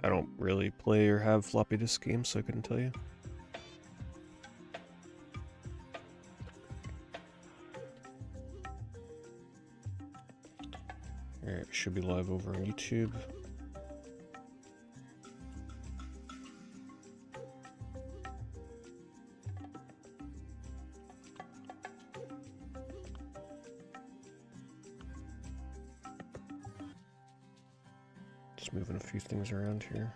I don't really play or have floppy disk games, so I couldn't tell you. Alright, should be live over on YouTube. Just moving a few things around here.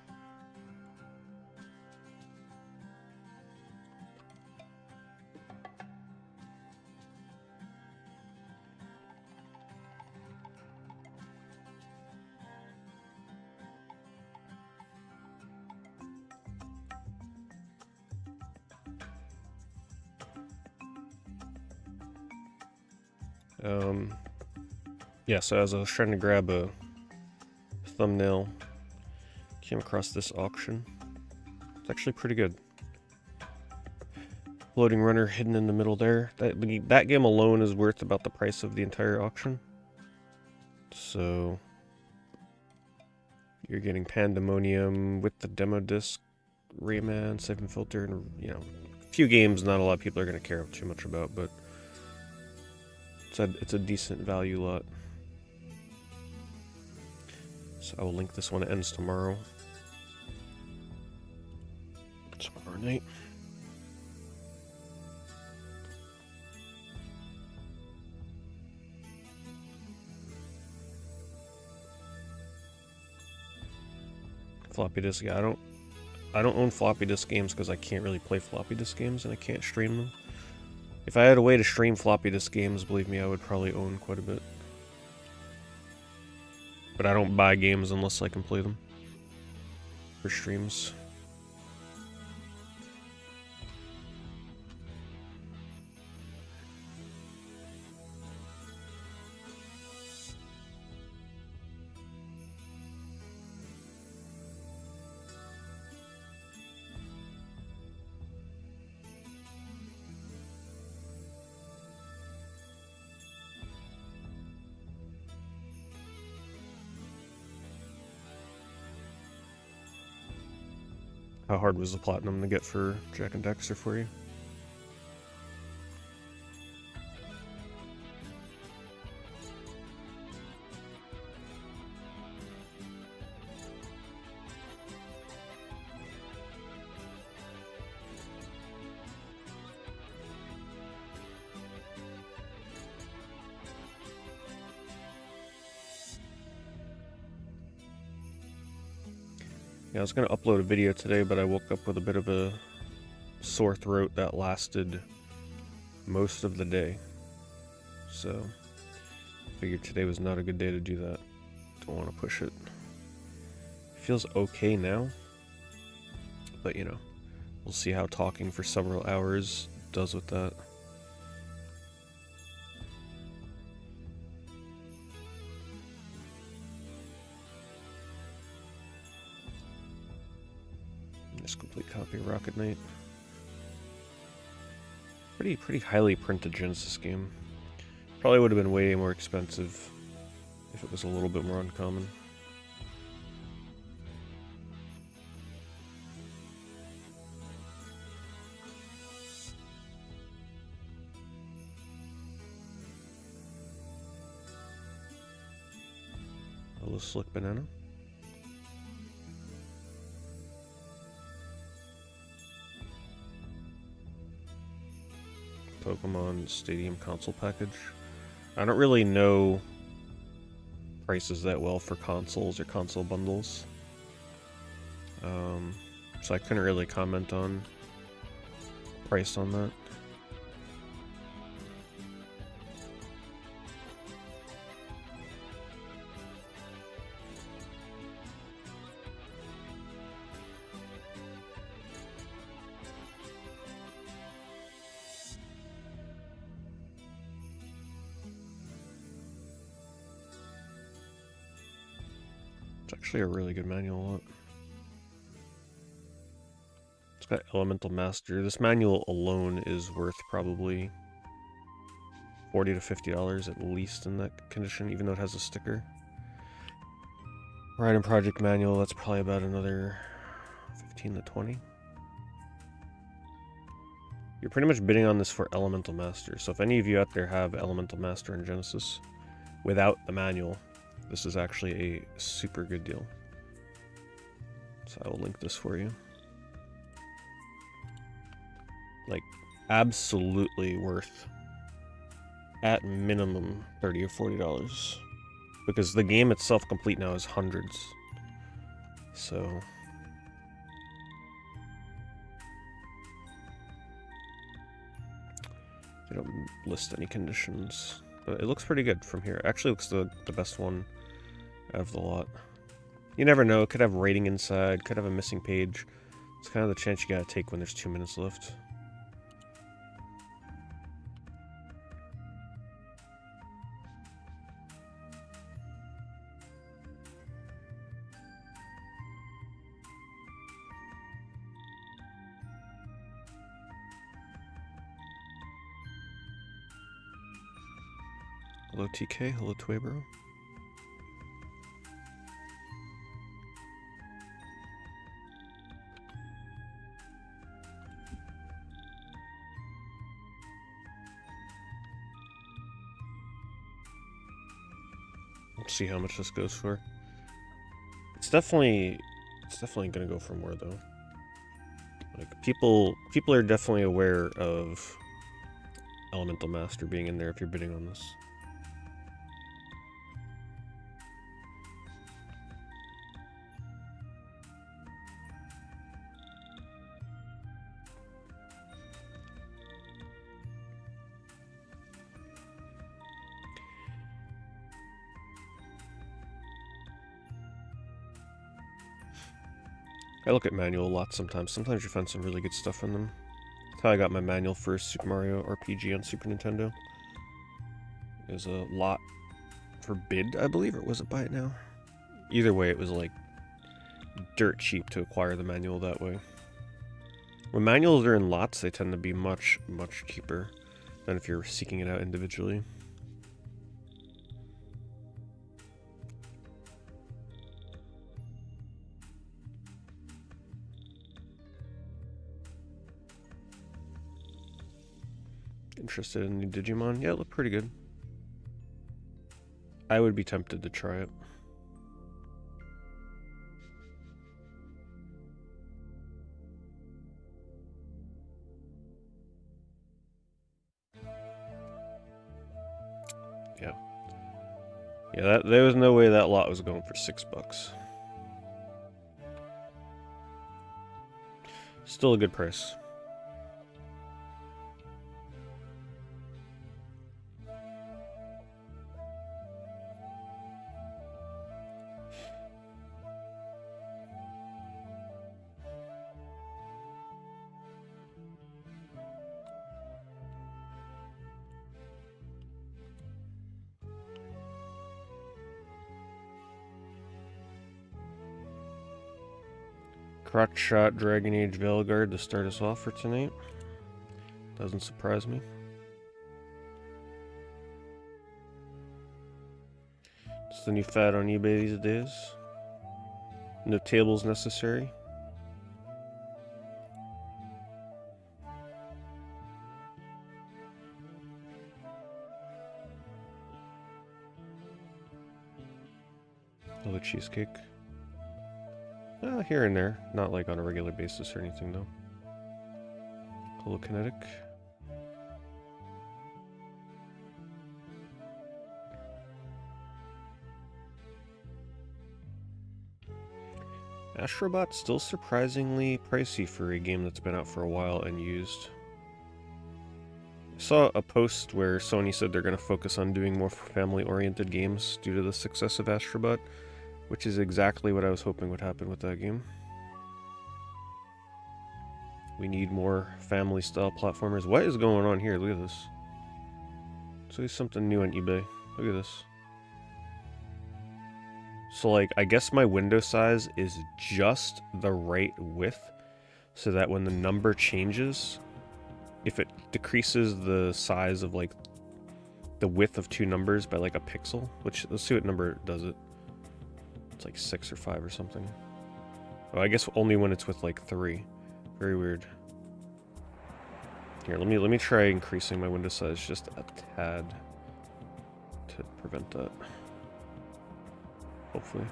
Yeah, so as I was trying to grab a thumbnail, came across this auction. It's actually pretty good. Floating runner hidden in the middle there. That game alone is worth about the price of the entire auction. So you're getting Pandemonium with the demo disc, Rayman, Siphon Filter, and a few games not a lot of people are going to care too much about, but it's a decent value lot. So I will link this one. It ends tomorrow. Tomorrow night. Floppy disk. Yeah, I don't own floppy disk games because I can't really play floppy disk games and I can't stream them. If I had a way to stream floppy disk games, believe me, I would probably own quite a bit. But I don't buy games unless I can play them for streams. How hard was the platinum to get for Jack and Daxter for you? Yeah, I was going to upload a video today, but I woke up with a bit of a sore throat that lasted most of the day. So, figured today was not a good day to do that. Don't want to push it. Feels okay now. But, we'll see how talking for several hours does with that. Just complete copy of Rocket Knight. Pretty highly printed Genesis game. Probably would have been way more expensive if it was a little bit more uncommon. A little slick banana. Pokemon Stadium console package. I don't really know prices that well for consoles or console bundles. So I couldn't really comment on price on that. It's actually a really good manual lot. It's got Elemental Master. This manual alone is worth probably $40 to $50 at least in that condition, even though it has a sticker. Ride and project manual, that's probably about another 15 to 20. You're pretty much bidding on this for Elemental Master. So if any of you out there have Elemental Master in Genesis without the manual, this is actually a super good deal. So I will link this for you. Like, absolutely worth, at minimum, $30 or $40. Because the game itself complete now is hundreds. So they don't list any conditions. But it looks pretty good from here. It actually looks the best one out of the lot. You never know, it could have rating inside, could have a missing page. It's kind of the chance you gotta take when there's 2 minutes left. Hello TK, hello Twaybro. Let's see how much this goes for. It's definitely gonna go for more though. Like people are definitely aware of Elemental Master being in there if you're bidding on this. I look at manual a lot sometimes. Sometimes you find some really good stuff in them. That's how I got my manual for Super Mario RPG on Super Nintendo. It was a lot for bid, I believe, or was it buy it now? Either way, it was like dirt cheap to acquire the manual that way. When manuals are in lots, they tend to be much, much cheaper than if you're seeking it out individually. Interested in new Digimon? Yeah, it looked pretty good. I would be tempted to try it. Yeah. Yeah, there was no way that lot was going for $6. Still a good price. Crotch Shot Dragon Age Veilguard to start us off for tonight. Doesn't surprise me. It's the new fad on eBay these days. No tables necessary. Hello cheesecake. Here and there. Not like on a regular basis or anything though. Hello Kinetic. Astrobot's still surprisingly pricey for a game that's been out for a while and used. I saw a post where Sony said they're going to focus on doing more family-oriented games due to the success of Astrobot, which is exactly what I was hoping would happen with that game. We need more family-style platformers. What is going on here? Look at this. So there's something new on eBay. Look at this. So, like, I guess my window size is just the right width so that when the number changes, if it decreases the size of, like, the width of two numbers by, like, a pixel, which, let's see what number does it. It's like 6 or 5 or something. Oh, I guess only when it's with like 3. Very weird. Here, let me try increasing my window size just a tad to prevent that. Hopefully.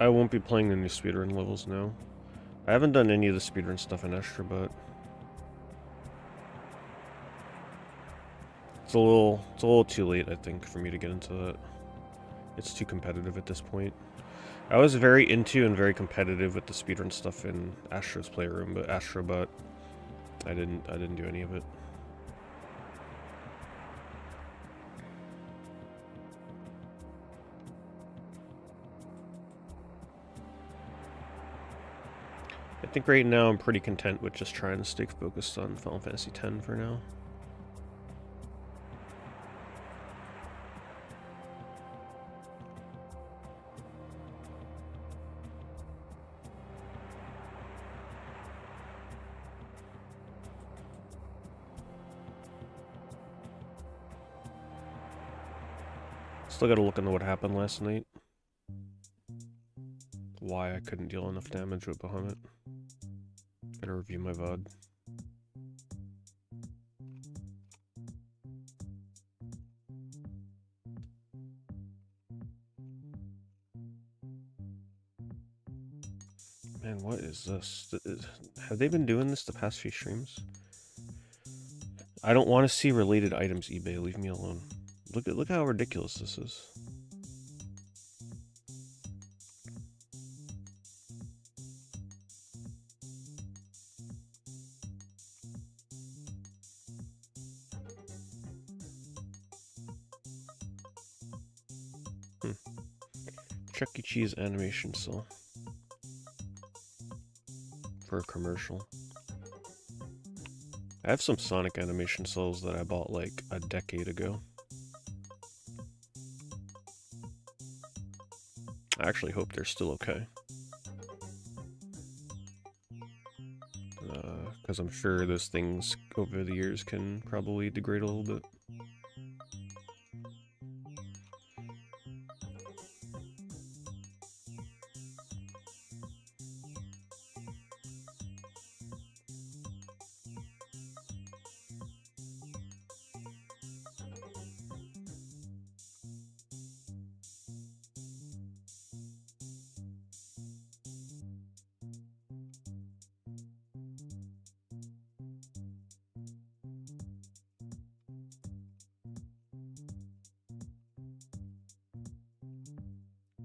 I won't be playing the new speedrun levels now. I haven't done any of the speedrun stuff in Extra, but it's a little too late, I think, for me to get into that. It's too competitive at this point. I was very into and very competitive with the speedrun stuff in Astro's Playroom, but Astrobot, I didn't do any of it. I think right now I'm pretty content with just trying to stay focused on Final Fantasy X for now. Still gotta look into what happened last night. Why I couldn't deal enough damage with Bahamut. Gotta review my VOD. Man, what is this? Have they been doing this the past few streams? I don't want to see related items, eBay. Leave me alone. Look how ridiculous this is. Chuck E. Cheese animation cell. For a commercial. I have some Sonic animation cells that I bought like a decade ago. I actually hope they're still okay. Because I'm sure those things over the years can probably degrade a little bit.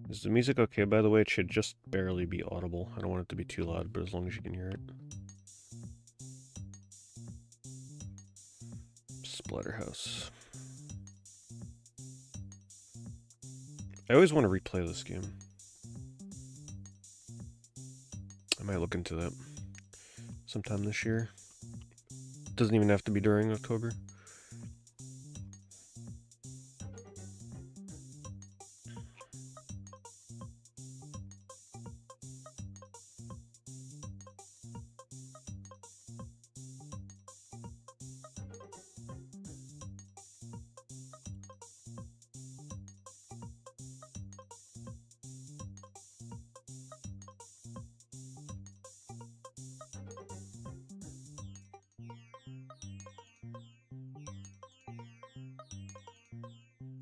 Is the music okay, by the way? It should just barely be audible. I don't want it to be too loud, but as long as you can hear it. Splatterhouse. I always want to replay this game. I might look into that sometime this year. Doesn't even have to be during October.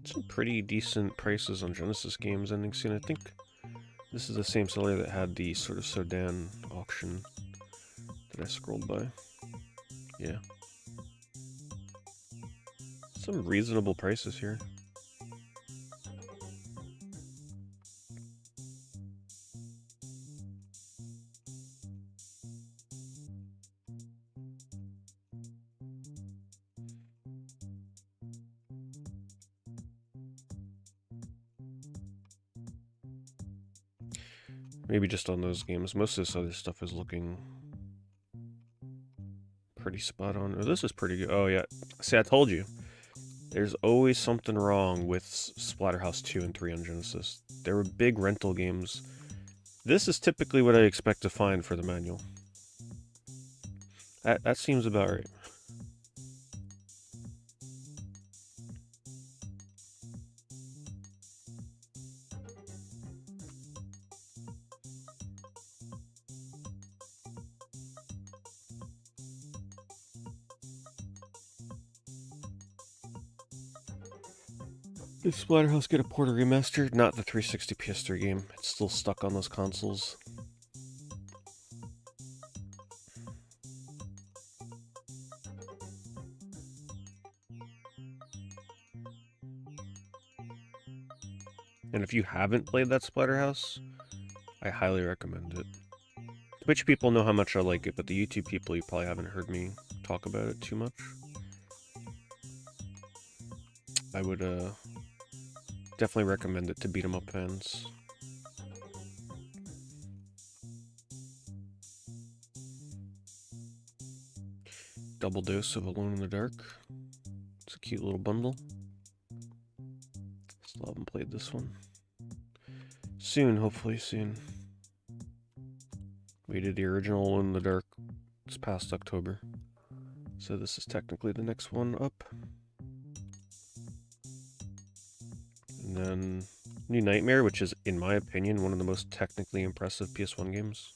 Some pretty decent prices on Genesis games ending soon. I think this is the same seller that had the sort of Sudan auction that I scrolled by. Yeah. Some reasonable prices here. Maybe just on those games. Most of this other stuff is looking pretty spot on. Oh, this is pretty good. Oh, yeah. See, I told you. There's always something wrong with Splatterhouse 2 and 3 on Genesis. They were big rental games. This is typically what I expect to find for the manual. That seems about right. Did Splatterhouse get a port or remaster? Not the 360 PS3 game. It's still stuck on those consoles. And if you haven't played that Splatterhouse, I highly recommend it. Twitch people know how much I like it, but the YouTube people, you probably haven't heard me talk about it too much. I would definitely recommend it to beat 'em up fans. Double dose of Alone in the Dark. It's a cute little bundle. Still haven't played this one. Soon, hopefully soon. We did the original Alone in the Dark this past October. So this is technically the next one up. And then New Nightmare, which is, in my opinion, one of the most technically impressive PS1 games.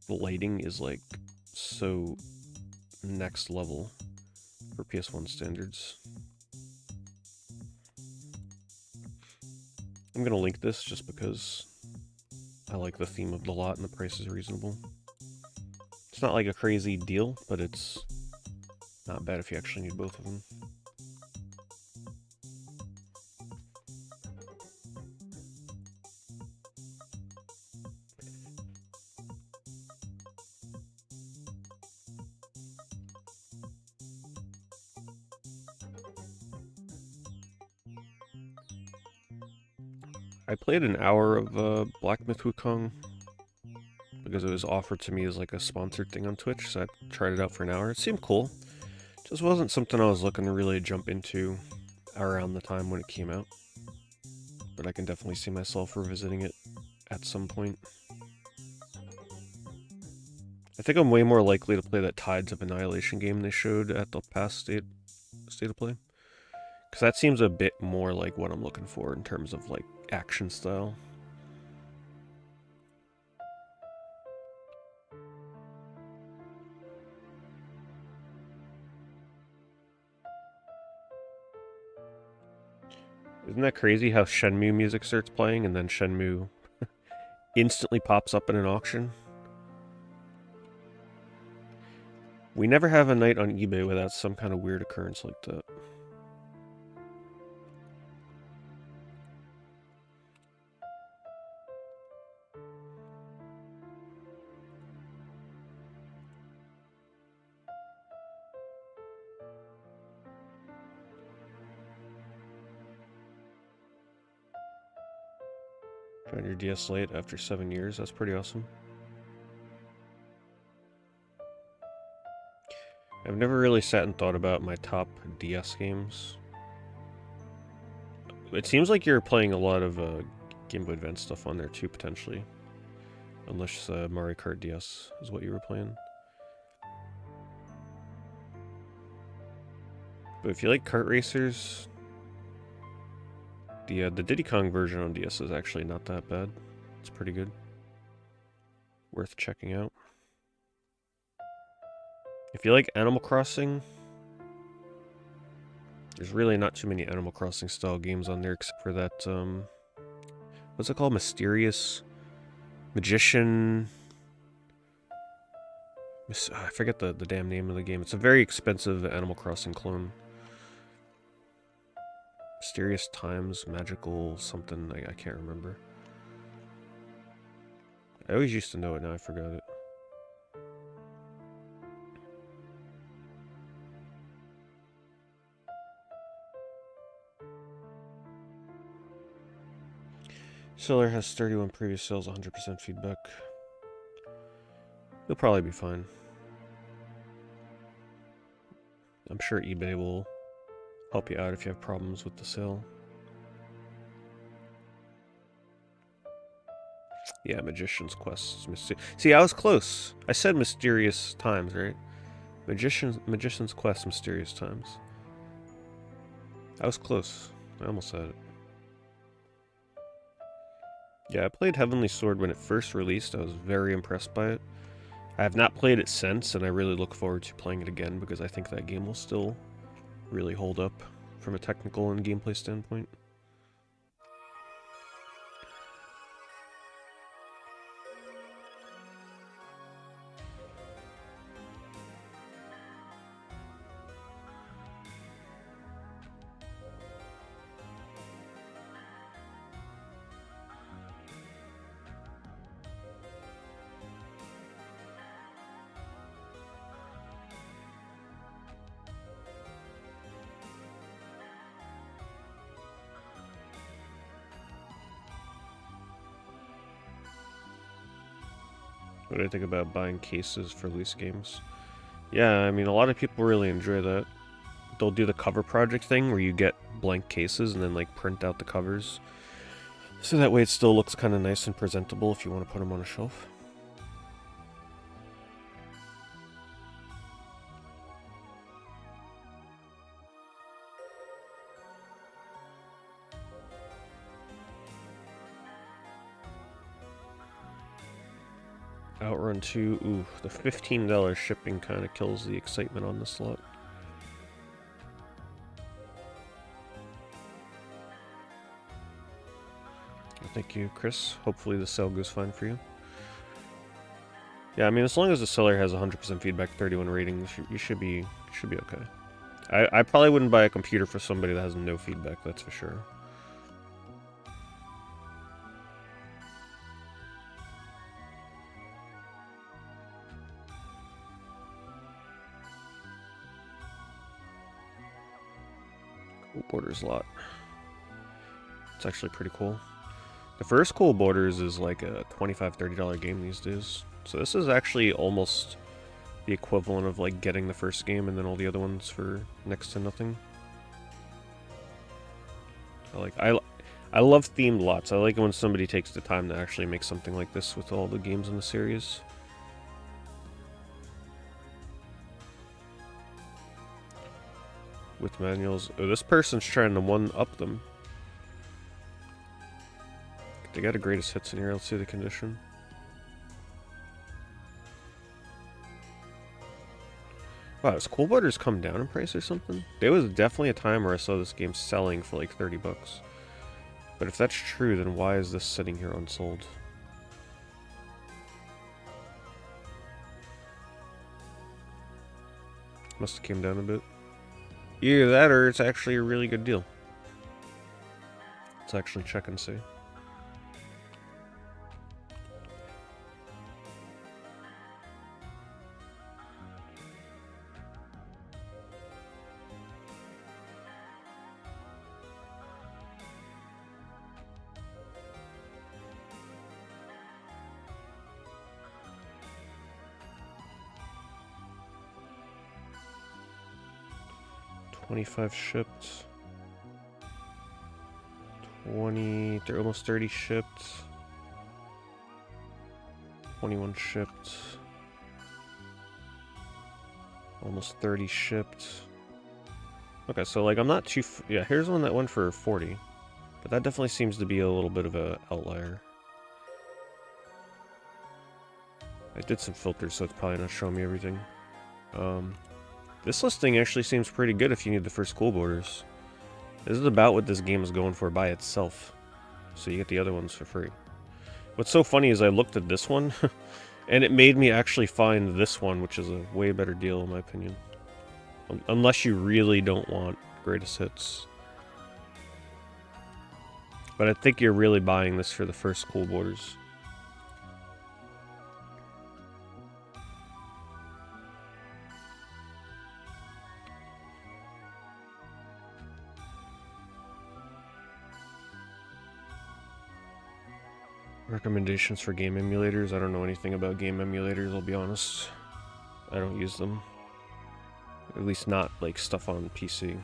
The lighting is like so next level for PS1 standards. I'm gonna link this just because I like the theme of the lot and the price is reasonable. It's not like a crazy deal, but it's not bad if you actually need both of them. I played an hour of Black Myth Wukong because it was offered to me as like a sponsored thing on Twitch, so I tried it out for an hour. It seemed cool. Just wasn't something I was looking to really jump into around the time when it came out. But I can definitely see myself revisiting it at some point. I think I'm way more likely to play that Tides of Annihilation game they showed at the past State of Play. Because that seems a bit more like what I'm looking for in terms of like action style. Isn't that crazy how Shenmue music starts playing and then Shenmue instantly pops up in an auction? We never have a night on eBay without some kind of weird occurrence like that. Found your DS Lite after 7 years, that's pretty awesome. I've never really sat and thought about my top DS games. It seems like you're playing a lot of Game Boy Advance stuff on there too, potentially. Unless Mario Kart DS is what you were playing. But if you like kart racers, the Diddy Kong version on DS is actually not that bad. It's pretty good. Worth checking out. If you like Animal Crossing, there's really not too many Animal Crossing style games on there except for that, what's it called? Mysterious Magician. I forget the damn name of the game. It's a very expensive Animal Crossing clone. Mysterious Times, Magical something, I can't remember. I always used to know it, now I forgot it. Seller has 31 previous sales, 100% feedback. You'll probably be fine. I'm sure eBay will help you out if you have problems with the sale. Yeah, Magician's Quest. See, I was close. I said Mysterious Times, right? Magician's Quest, Mysterious Times. I was close. I almost said it. Yeah, I played Heavenly Sword when it first released. I was very impressed by it. I have not played it since, and I really look forward to playing it again because I think that game will still really hold up from a technical and gameplay standpoint. What do I think about buying cases for loose games? Yeah, I mean, a lot of people really enjoy that. They'll do the cover project thing where you get blank cases and then like print out the covers. So that way it still looks kind of nice and presentable if you want to put them on a shelf. Outrun 2, ooh, the $15 shipping kind of kills the excitement on this lot. Thank you, Chris. Hopefully the sale goes fine for you. Yeah, I mean, as long as the seller has 100% feedback, 31 ratings, you should be okay. I probably wouldn't buy a computer for somebody that has no feedback, that's for sure. Cool Borders lot. It's actually pretty cool. The first Cool Borders is like a $25, $30 game these days. So this is actually almost the equivalent of like getting the first game and then all the other ones for next to nothing. I love themed lots. I like it when somebody takes the time to actually make something like this with all the games in the series. With manuals. Oh, this person's trying to one-up them. They got a greatest hits in here. Let's see the condition. Wow, has Cool Borders come down in price or something? There was definitely a time where I saw this game selling for like 30 bucks. But if that's true, then why is this sitting here unsold? Must have came down a bit. Either that or it's actually a really good deal. Let's actually check and see. $25 shipped. 20, they're almost 30 shipped. 21 shipped. Almost 30 shipped. Okay, so like I'm not too... yeah, here's one that went for 40. But that definitely seems to be a little bit of an outlier. I did some filters, so it's probably not showing me everything. This listing actually seems pretty good if you need the first Cool Borders. This is about what this game is going for by itself. So you get the other ones for free. What's so funny is I looked at this one, and it made me actually find this one, which is a way better deal in my opinion. Unless you really don't want greatest hits. But I think you're really buying this for the first Cool Borders. Recommendations for game emulators. I don't know anything about game emulators, I'll be honest. I don't use them. At least not like stuff on PC.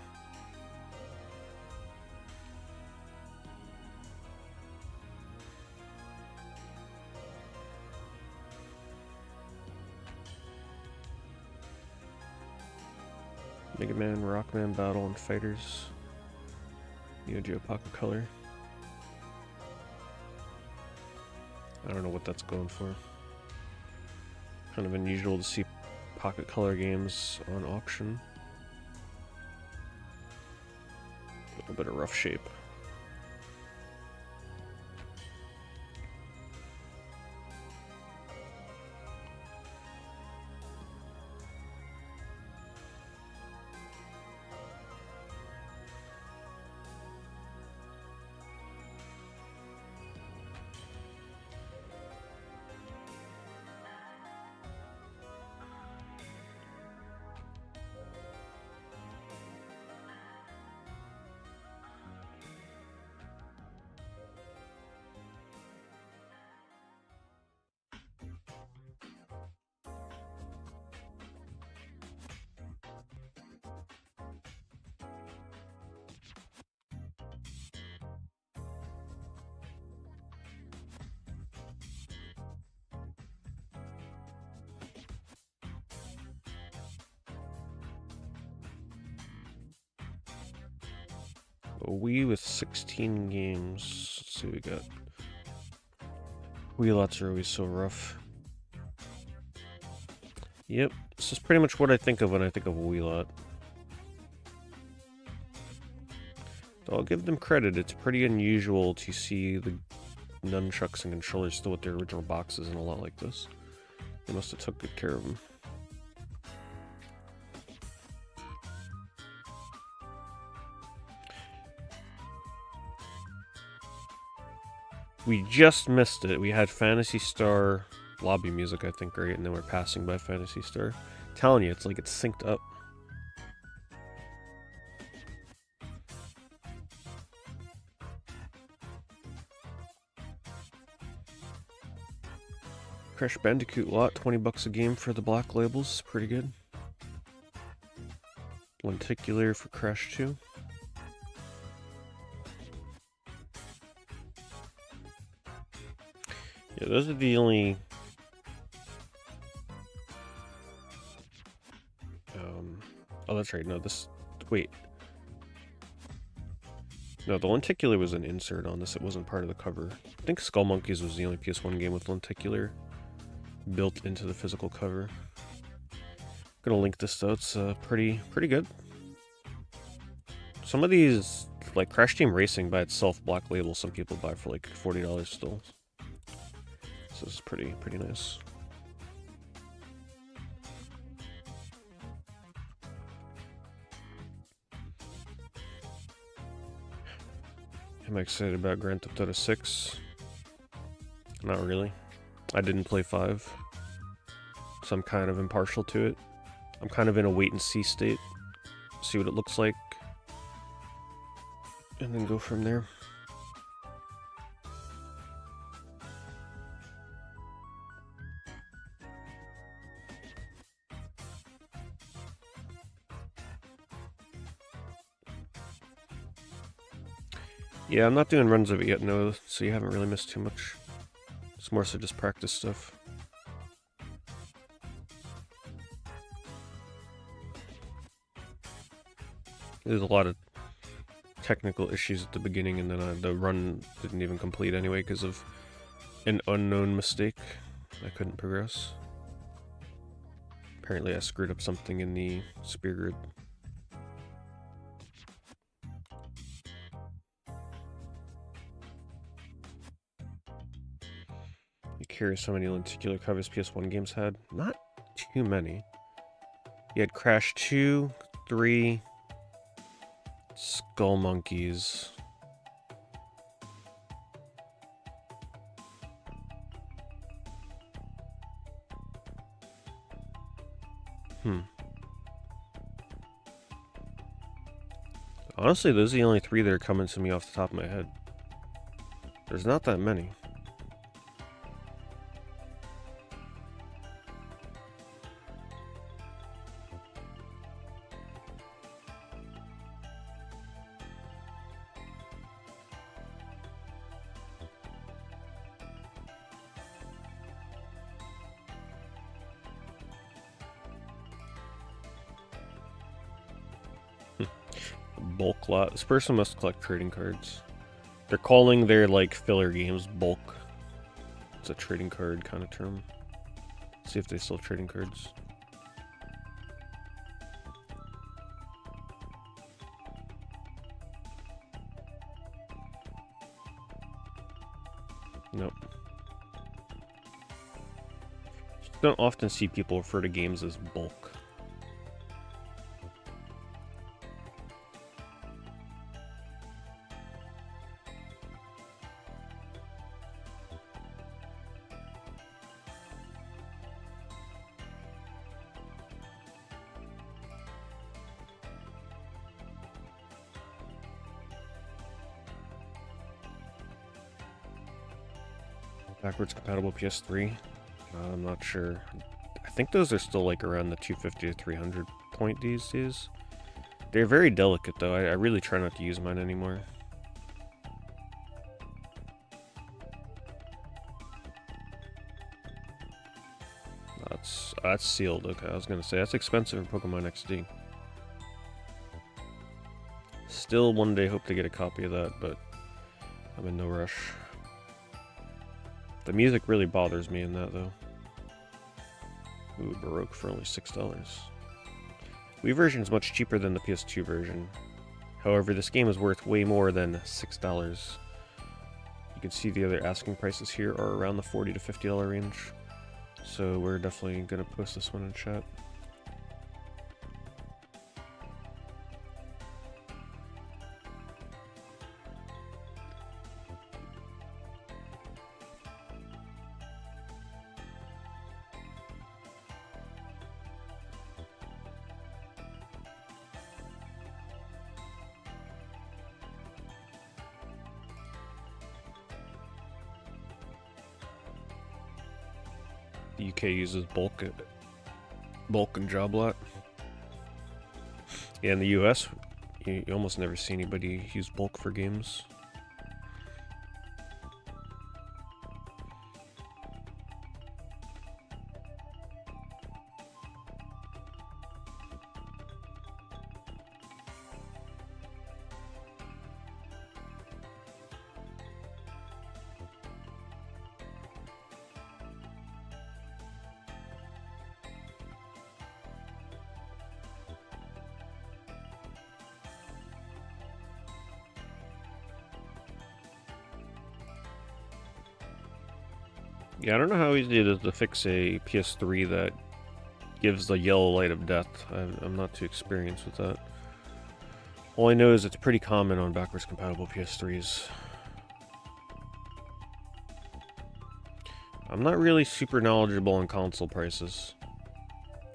Mega Man, Rockman, Battle, and Fighters. Neo Geo Pocket Color. I don't know what that's going for. Kind of unusual to see Pocket Color games on auction. A little bit of rough shape. A Wii with 16 games. Let's see what we got. Wii lots are always so rough. Yep, this is pretty much what I think of when I think of a Wii lot. So I'll give them credit, it's pretty unusual to see the nunchucks and controllers still with their original boxes in a lot like this. They must have took good care of them. We just missed it. We had Phantasy Star lobby music, I think, right? And then we're passing by Phantasy Star. I'm telling you, it's like it's synced up. Crash Bandicoot lot, 20 bucks a game for the black labels. Pretty good. Lenticular for Crash 2. Yeah, those are the only... oh, that's right. No, this... Wait. No, the Lenticular was an insert on this. It wasn't part of the cover. I think Skull Monkeys was the only PS1 game with Lenticular built into the physical cover. I'm gonna link this though. It's pretty good. Some of these, like Crash Team Racing by itself, black label, some people buy for like $40 still. So this is pretty nice. Am I excited about Grand Theft Auto 6? Not really. I didn't play 5, so I'm kind of impartial to it. I'm kind of in a wait-and-see state. See what it looks like, and then go from there. Yeah, I'm not doing runs of it yet, no, so you haven't really missed too much. It's more so just practice stuff. There's a lot of technical issues at the beginning, and then the run didn't even complete anyway because of an unknown mistake. I couldn't progress. Apparently I screwed up something in the spear grid. Curious how many lenticular covers PS1 games had. Not too many. You had Crash 2, 3, Skull Monkeys. Honestly, those are the only 3 that are coming to me off the top of my head. There's not that many. bulk lot. This person must collect trading cards. They're calling their, like, filler games bulk. It's a trading card kind of term. Let's see if they still have trading cards. Nope. Just don't often see people refer to games as bulk. Backwards compatible PS3? I'm not sure. I think those are still like around the 250 to 300 point these days. They're very delicate though. I really try not to use mine anymore. That's sealed. Okay, I was gonna say that's expensive in Pokemon XD. Still one day hope to get a copy of that, but I'm in no rush. The music really bothers me in that, though. Ooh, Baroque for only $6. Wii version is much cheaper than the PS2 version. However, this game is worth way more than $6. You can see the other asking prices here are around the $40 to $50 range. So we're definitely going to post this one in chat. The UK uses bulk and job lot. Yeah, in the US, you almost never see anybody use bulk for games. Yeah, I don't know how easy it is to fix a PS3 that gives the yellow light of death. I'm not too experienced with that. All I know is it's pretty common on backwards compatible PS3s. I'm not really super knowledgeable on console prices.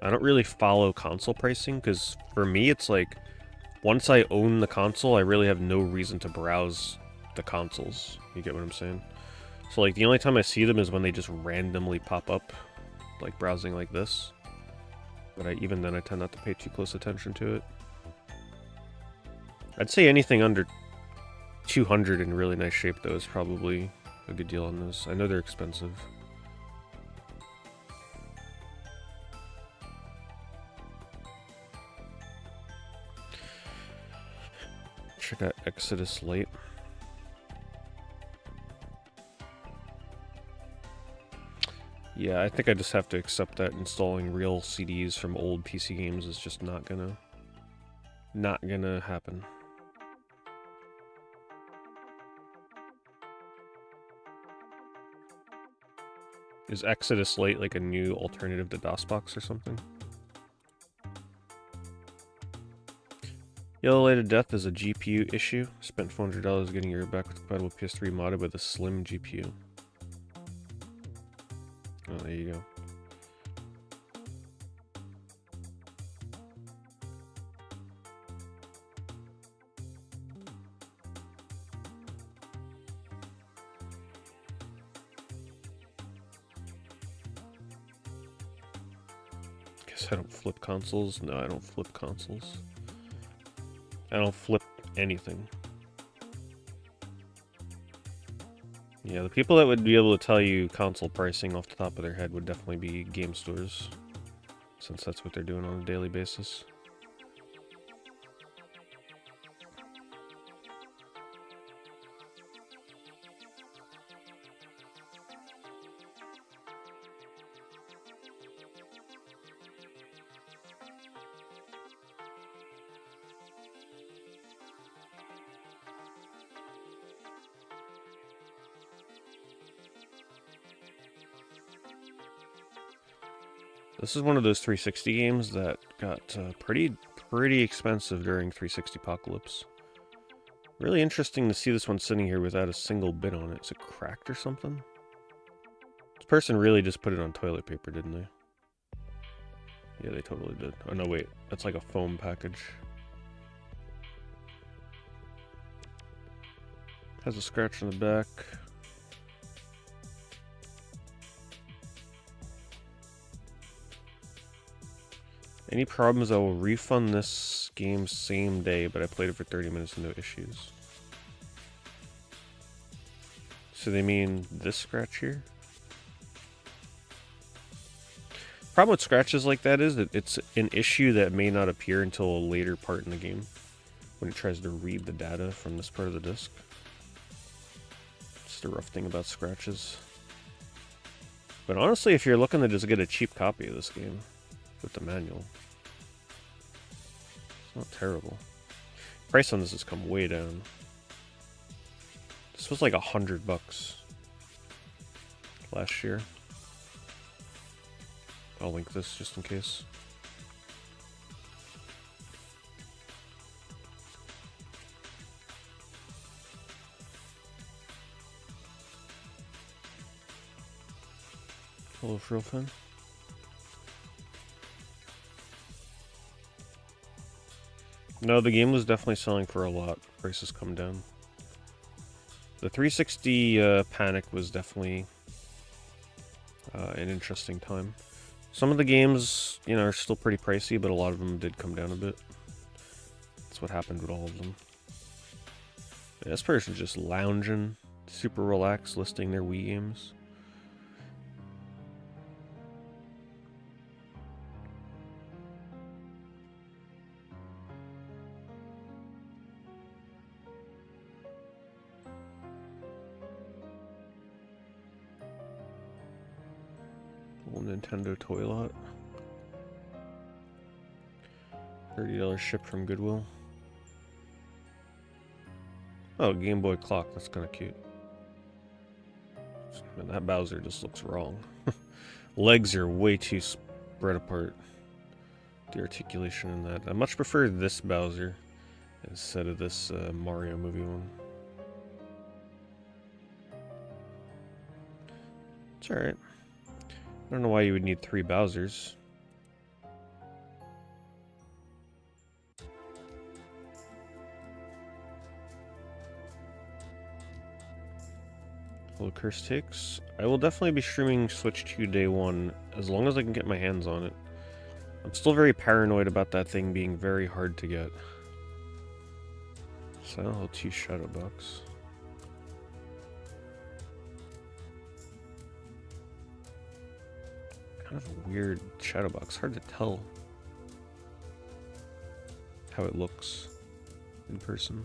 I don't really follow console pricing, because for me it's like, once I own the console, I really have no reason to browse the consoles. You get what I'm saying? So, like, the only time I see them is when they just randomly pop up, like browsing like this. But even then, I tend not to pay too close attention to it. I'd say anything under 200 in really nice shape, though, is probably a good deal on those. I know they're expensive. Check out Exodus Lite. Yeah, I think I just have to accept that installing real CDs from old PC games is just not gonna happen. Is Exodus Lite like a new alternative to DOSBox or something? Yellow Light of Death is a GPU issue. Spent $400 getting your backwards compatible PS3 modded with a slim GPU. Oh, there you go. Guess I don't flip consoles. No, I don't flip consoles. I don't flip anything. Yeah, the people that would be able to tell you console pricing off the top of their head would definitely be game stores, since that's what they're doing on a daily basis. This is one of those 360 games that got pretty expensive during 360 Apocalypse. Really interesting to see this one sitting here without a single bit on it. Is it cracked or something? This person really just put it on toilet paper, didn't they? Yeah, they totally did. Oh no, wait. That's like a foam package. Has a scratch on the back. Any problems, I will refund this game same day, but I played it for 30 minutes, no issues. So they mean this scratch here? Problem with scratches like that is that it's an issue that may not appear until a later part in the game, when it tries to read the data from this part of the disc. Just a rough thing about scratches. But honestly, if you're looking to just get a cheap copy of this game with the manual, it's not terrible. Price on this has come way down. This was like $100 last year. I'll link this just in case. Hello, Frilfin. No, the game was definitely selling for a lot. Prices come down. The 360 panic was definitely an interesting time. Some of the games, you know, are still pretty pricey, but a lot of them did come down a bit. That's what happened with all of them. Yeah, this person's just lounging, super relaxed, listing their Wii games. Nintendo toy lot. $30 shipped from Goodwill. Oh, Game Boy clock. That's kind of cute. Man, that Bowser just looks wrong. Legs are way too spread apart. The articulation in that. I much prefer this Bowser instead of this Mario movie one. It's alright. I don't know why you would need 3 Bowsers. Hello, Curse Takes. I will definitely be streaming Switch 2 day 1, as long as I can get my hands on it. I'm still very paranoid about that thing being very hard to get. Silent Hill 2 Shadowbox. Kind of a weird shadow box. Hard to tell how it looks in person.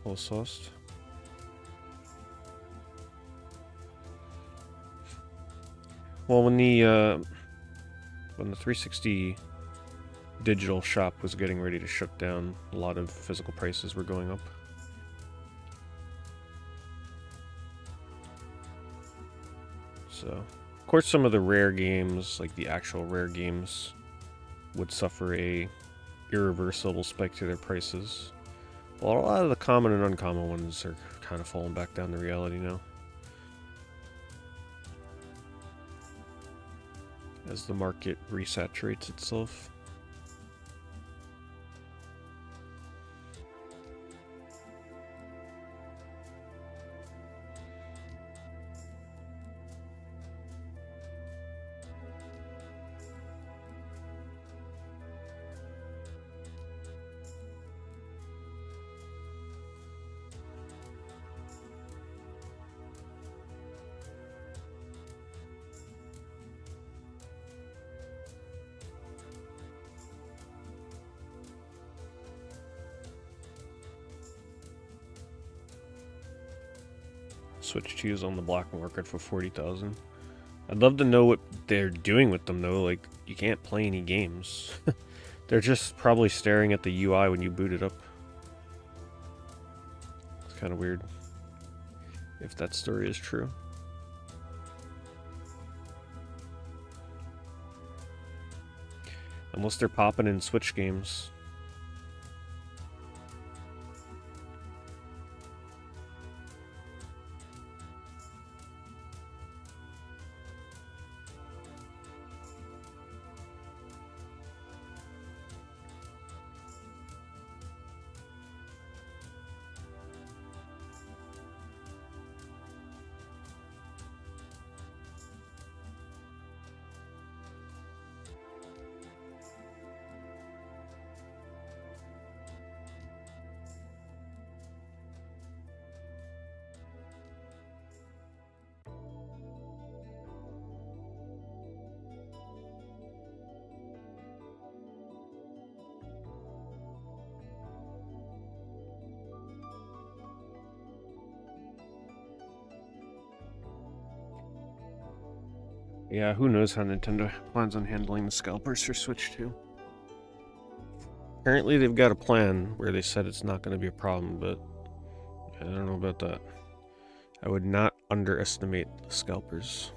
All sauced. Well, when the 360 digital shop was getting ready to shut down, a lot of physical prices were going up. So, of course, some of the rare games, like the actual rare games, would suffer a irreversible spike to their prices. Well, a lot of the common and uncommon ones are kind of falling back down to reality now, as the market resaturates itself. Switch 2 is on the black market for $40,000. I'd love to know what they're doing with them though. Like, you can't play any games. They're just probably staring at the UI when you boot it up. Kind of weird if that story is true. Unless they're popping in Switch games. Yeah, who knows how Nintendo plans on handling the scalpers for Switch 2. Apparently they've got a plan where they said it's not going to be a problem, but I don't know about that. I would not underestimate the scalpers.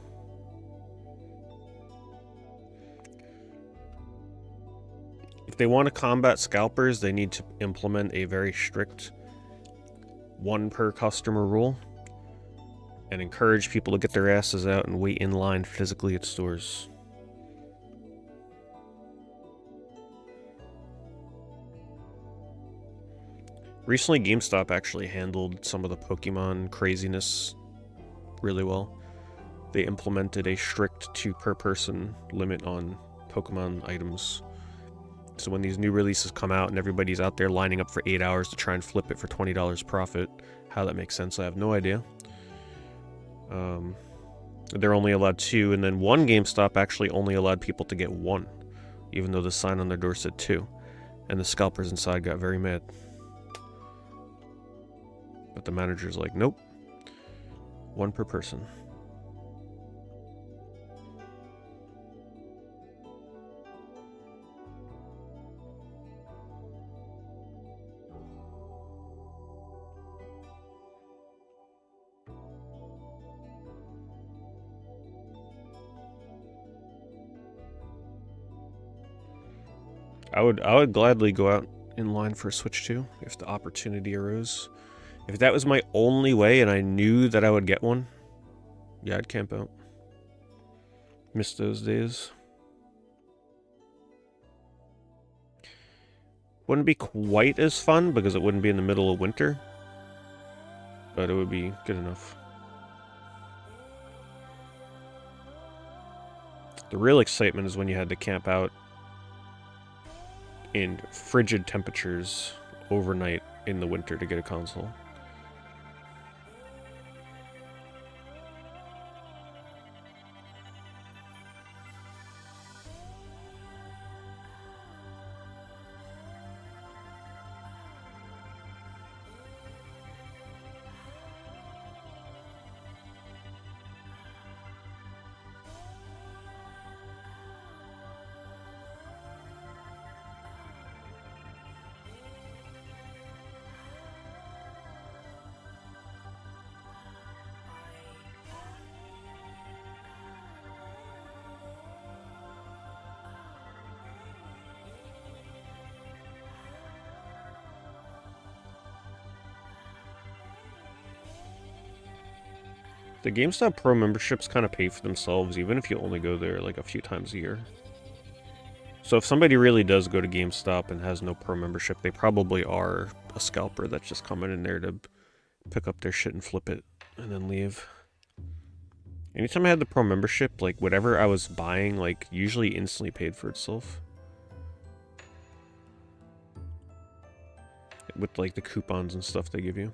If they want to combat scalpers, they need to implement a very strict one per customer rule and encourage people to get their asses out and wait in line physically at stores. Recently, GameStop actually handled some of the Pokemon craziness really well. They implemented a strict 2 per person limit on Pokemon items. So when these new releases come out and everybody's out there lining up for 8 hours to try and flip it for $20 profit, how that makes sense, I have no idea. They're only allowed 2, and then one GameStop actually only allowed people to get 1, even though the sign on their door said 2. And the scalpers inside got very mad. But the manager's like, nope, 1 per person. I would gladly go out in line for a Switch 2 if the opportunity arose. If that was my only way and I knew that I would get one, yeah, I'd camp out. Miss those days. Wouldn't be quite as fun because it wouldn't be in the middle of winter, but it would be good enough. The real excitement is when you had to camp out in frigid temperatures overnight in the winter to get a console. The GameStop Pro memberships kind of pay for themselves, even if you only go there like a few times a year. So if somebody really does go to GameStop and has no Pro membership, they probably are a scalper that's just coming in there to pick up their shit and flip it and then leave. Anytime I had the Pro membership, like whatever I was buying, like usually instantly paid for itself. With like the coupons and stuff they give you.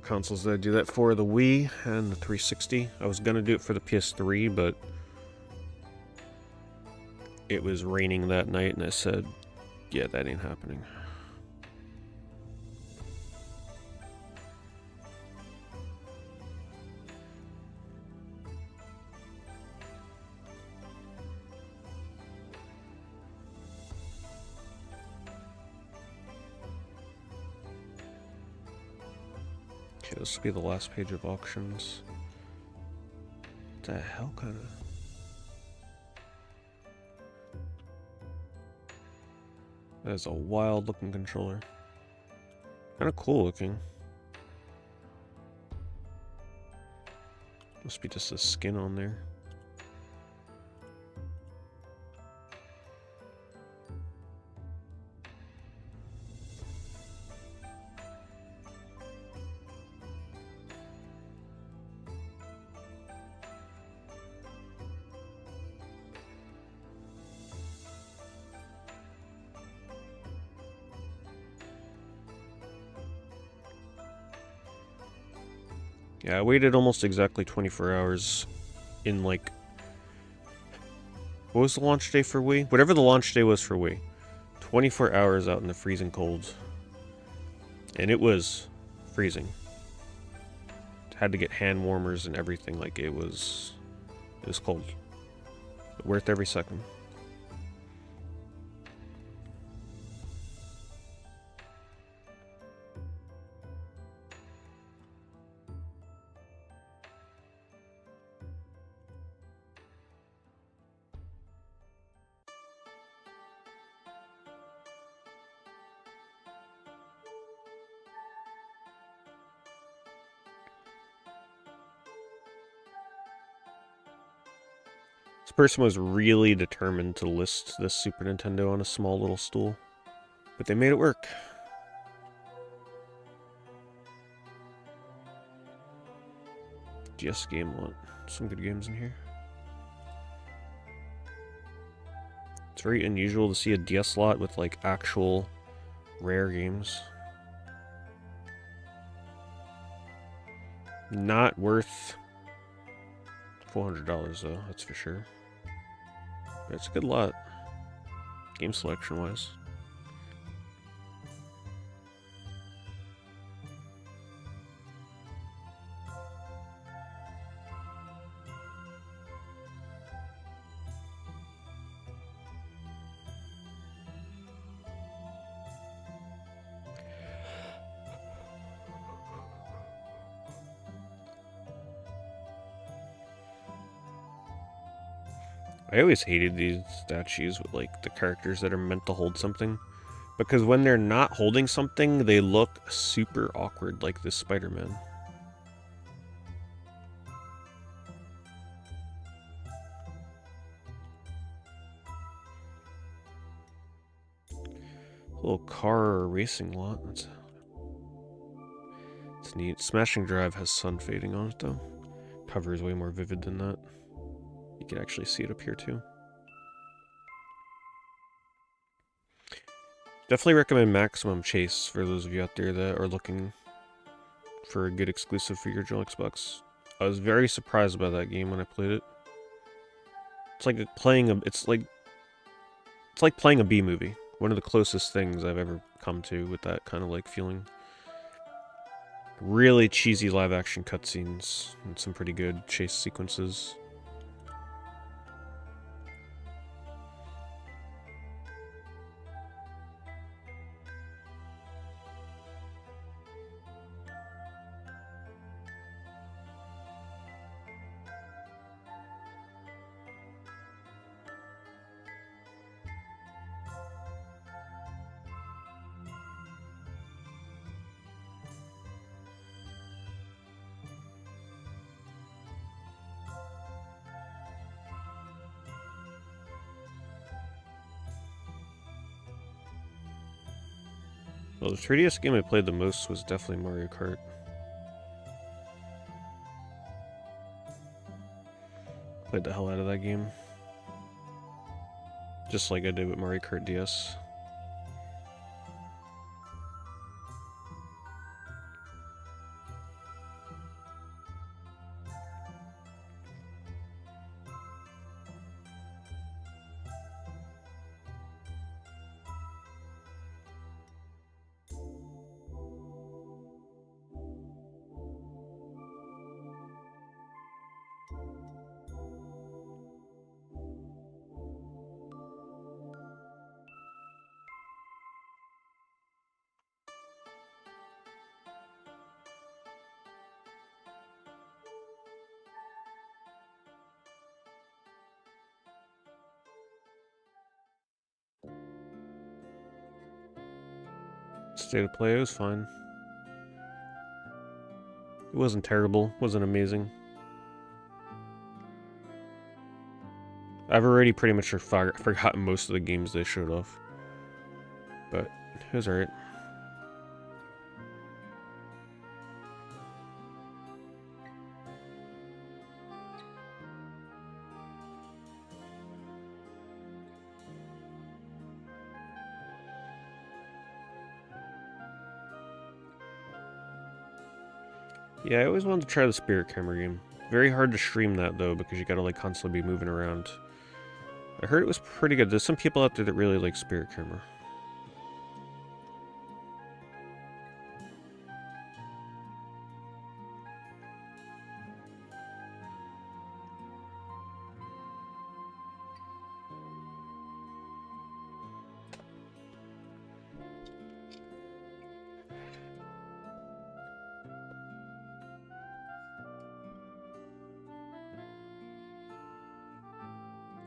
Consoles that I do that for: the Wii and the 360. I was gonna do it for the PS3, but it was raining that night, and I said, yeah, that ain't happening. Okay, this will be the last page of auctions. What the hell kind of... That is a wild looking controller. Kind of cool looking. Must be just a skin on there. Yeah, I waited almost exactly 24 hours in, like... What was the launch day for Wii? Whatever the launch day was for Wii. 24 hours out in the freezing cold. And it was freezing. Had to get hand warmers and everything, like it was cold. But worth every second. This person was really determined to list this Super Nintendo on a small little stool. But they made it work. DS game lot. Some good games in here. It's very unusual to see a DS lot with like actual rare games. Not worth $400 though, that's for sure. But it's a good lot, game selection wise. I always hated these statues with like the characters that are meant to hold something, because when they're not holding something, they look super awkward, like this Spider-Man. Little car racing lot. It's neat. Smashing Drive has sun fading on it though. Cover is way more vivid than that. You can actually see it up here too. Definitely recommend Maximum Chase for those of you out there that are looking for a good exclusive for your original Xbox. I was very surprised by that game when I played it. It's like playing a B movie. One of the closest things I've ever come to with that kind of like feeling. Really cheesy live action cutscenes and some pretty good chase sequences. Well, the 3DS game I played the most was definitely Mario Kart. Played the hell out of that game. Just like I did with Mario Kart DS. State of Play, it was fine. It wasn't terrible, wasn't amazing. I've already pretty much forgotten most of the games they showed off. But it was alright. Yeah, I always wanted to try the Spirit Camera game. Very hard to stream that though, because you gotta like constantly be moving around. I heard it was pretty good. There's some people out there that really like Spirit Camera.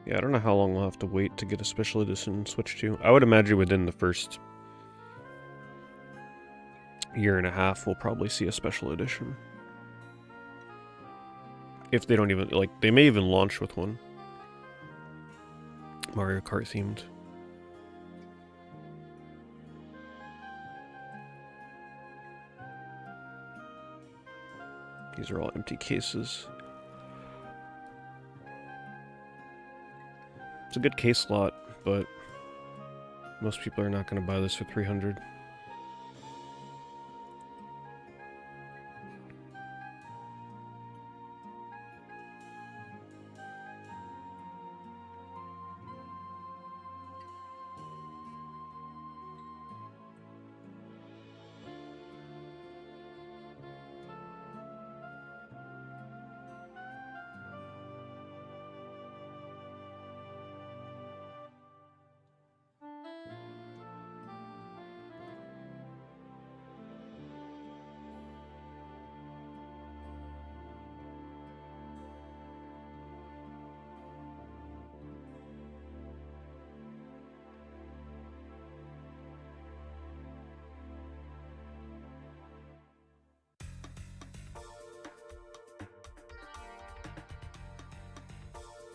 Yeah, I don't know how long we'll have to wait to get a special edition Switch 2. I would imagine within the first year and a half we'll probably see a special edition. If they don't even, like, they may even launch with one. Mario Kart themed. These are all empty cases. It's a good case slot, but most people are not going to buy this for $300.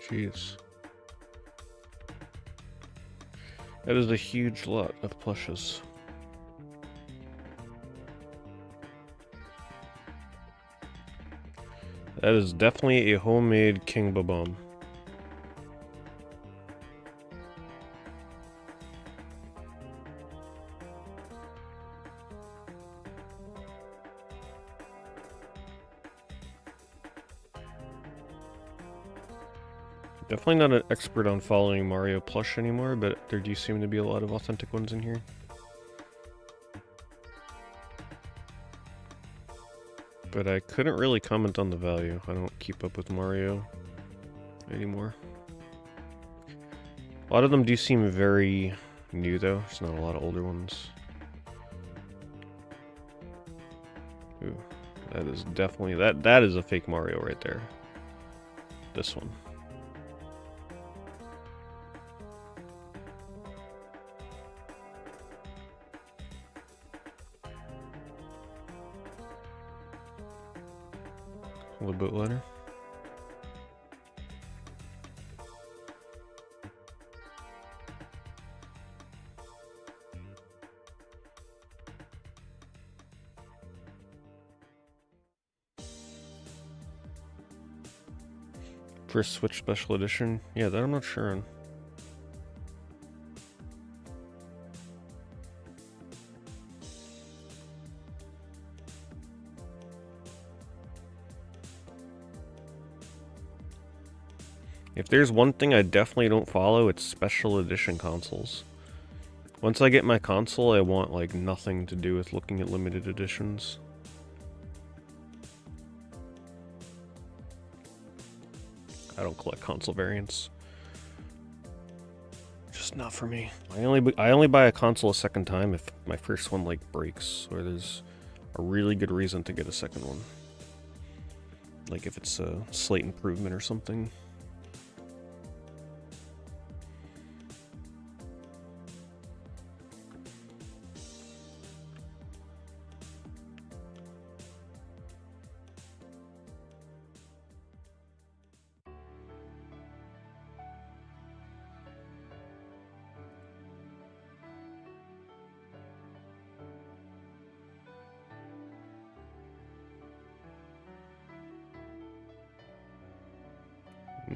Jeez. That is a huge lot of plushes. That is definitely a homemade King Bob-omb. Definitely not an expert on following Mario plush anymore, but there do seem to be a lot of authentic ones in here. But I couldn't really comment on the value. I don't keep up with Mario anymore. A lot of them do seem very new though. There's not a lot of older ones. Ooh, that is definitely, that is a fake Mario right there. This one. A little bit later. First Switch Special Edition? Yeah, that I'm not sure on. If there's one thing I definitely don't follow, it's special edition consoles. Once I get my console, I want like nothing to do with looking at limited editions. I don't collect console variants. Just not for me. I only buy a console a second time if my first one like breaks or there's a really good reason to get a second one. Like if it's a slight improvement or something.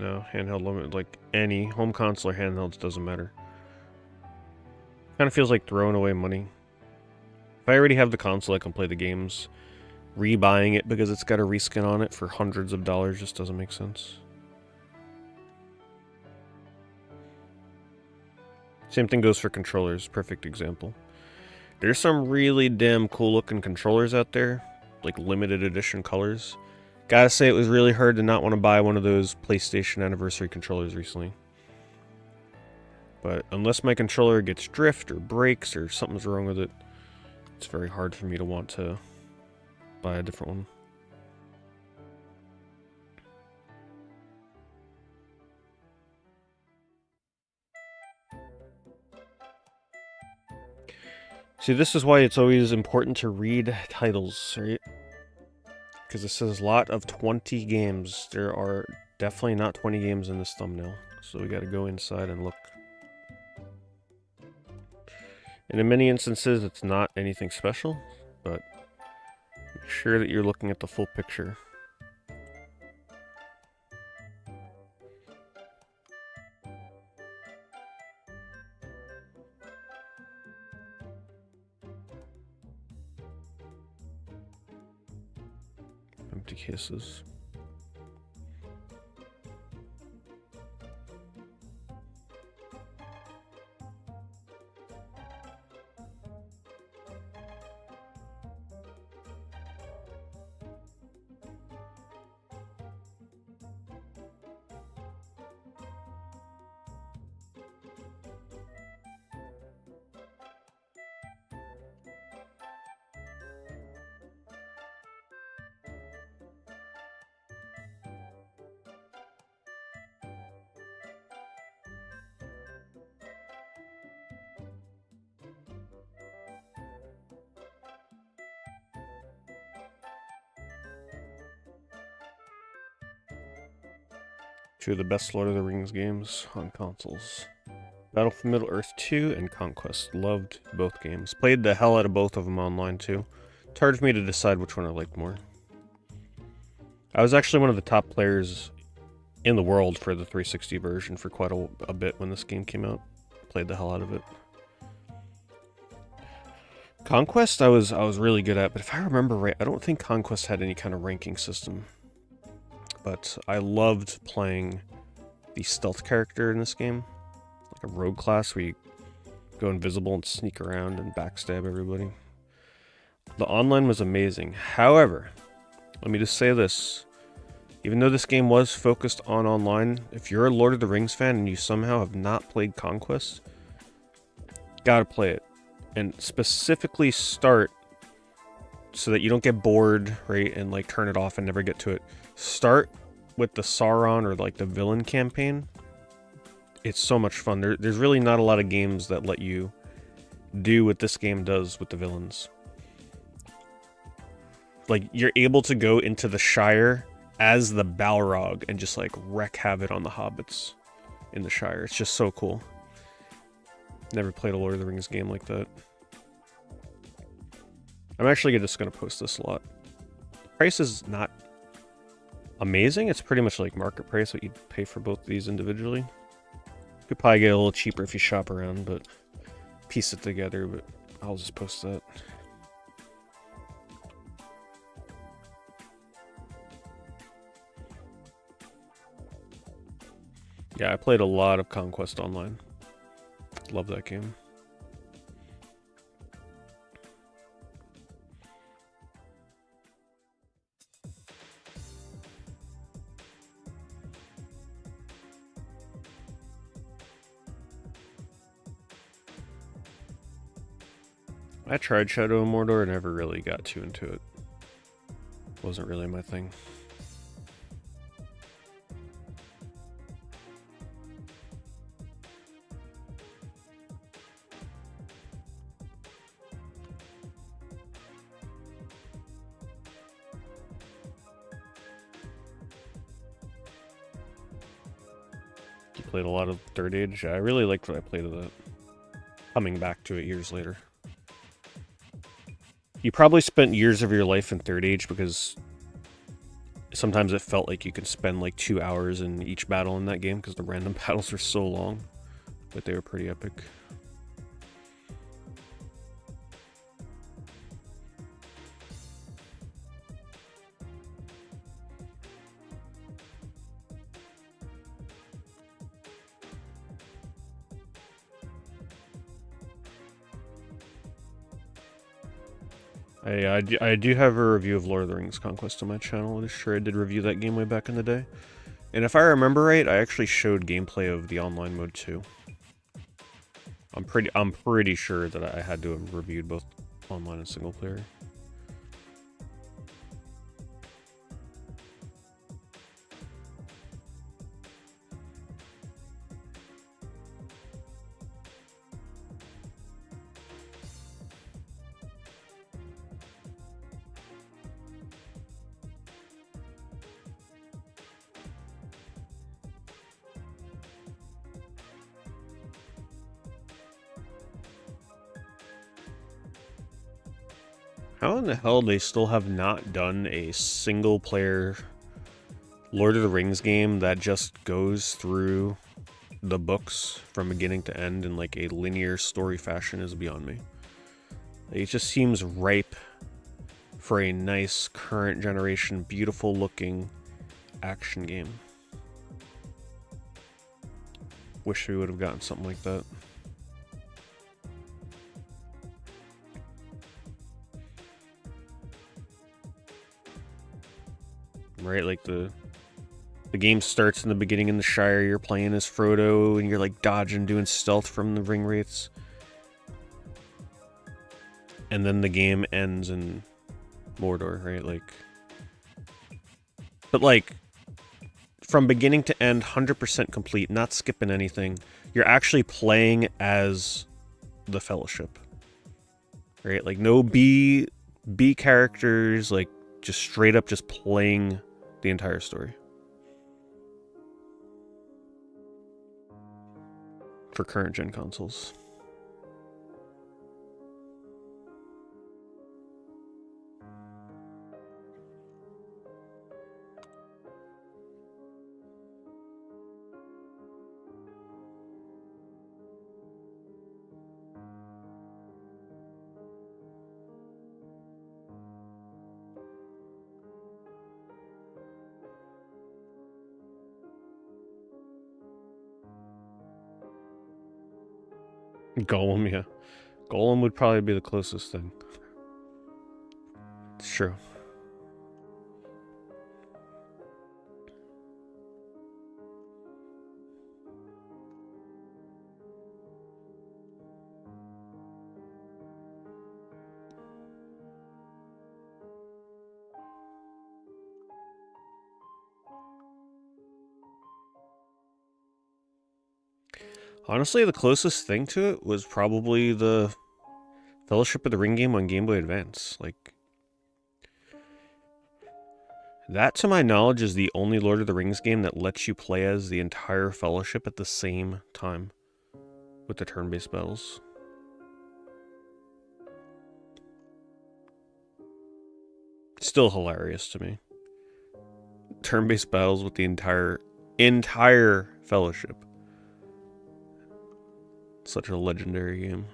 No, handheld limit, like any home console or handhelds, doesn't matter. Kind of feels like throwing away money. If I already have the console, I can play the games. Rebuying it because it's got a reskin on it for hundreds of dollars just doesn't make sense. Same thing goes for controllers, perfect example. There's some really damn cool looking controllers out there, like limited edition colors. Gotta say, it was really hard to not want to buy one of those PlayStation Anniversary controllers recently. But unless my controller gets drift or breaks or something's wrong with it, it's very hard for me to want to buy a different one. See, this is why it's always important to read titles, right? Because it says a lot of 20 games. There are definitely not 20 games in this thumbnail, so we gotta go inside and look. And in many instances, it's not anything special, but make sure that you're looking at the full picture. Empty cases. Two of the best Lord of the Rings games on consoles. Battle for Middle-earth 2 and Conquest. Loved both games. Played the hell out of both of them online too. It's hard for me to decide which one I liked more. I was actually one of the top players in the world for the 360 version for quite a bit when this game came out. Played the hell out of it. Conquest I was really good at, but if I remember right, I don't think Conquest had any kind of ranking system. But I loved playing the stealth character in this game. Like a rogue class where you go invisible and sneak around and backstab everybody. The online was amazing. However, let me just say this. Even though this game was focused on online, if you're a Lord of the Rings fan and you somehow have not played Conquest, gotta play it. And specifically start so that you don't get bored, right, and like turn it off and never get to it. Start with the Sauron or like the villain campaign. It's so much fun. There's really not a lot of games that let you do what this game does with the villains. Like, you're able to go into the Shire as the Balrog and just like wreak havoc on the hobbits in the Shire. It's just so cool. Never played a Lord of the Rings game like that. I'm actually just going to post this a lot. The price is not amazing. It's pretty much like market price, what you'd pay for both of these individually. You could probably get a little cheaper if you shop around, but piece it together, but I'll just post that. Yeah, I played a lot of Conquest Online. Love that game. I tried Shadow of Mordor, never really got too into it. Wasn't really my thing. You played a lot of Third Age. I really liked what I played of that. Coming back to it years later. You probably spent years of your life in Third Age because sometimes it felt like you could spend like 2 hours in each battle in that game because the random battles were so long, but they were pretty epic. I do have a review of Lord of the Rings Conquest on my channel. I'm sure I did review that game way back in the day. And if I remember right, I actually showed gameplay of the online mode too. I'm pretty sure that I had to have reviewed both online and single player. How in the hell they still have not done a single player Lord of the Rings game that just goes through the books from beginning to end in like a linear story fashion is beyond me. It just seems ripe for a nice current generation, beautiful looking action game. Wish we would have gotten something like that. Right, like the game starts in the beginning in the Shire, you're playing as Frodo, and you're like dodging, doing stealth from the ring wraiths. And then the game ends in Mordor, right? Like, but like, from beginning to end, 100% complete, not skipping anything. You're actually playing as the Fellowship, right? Like, no B characters, like, just straight up just playing the entire story. For current gen consoles. Golem, yeah. Golem would probably be the closest thing. It's true. Honestly, the closest thing to it was probably the Fellowship of the Ring game on Game Boy Advance. Like, that, to my knowledge, is the only Lord of the Rings game that lets you play as the entire Fellowship at the same time with the turn-based battles. Still hilarious to me. Turn-based battles with the entire Fellowship. Such a legendary game.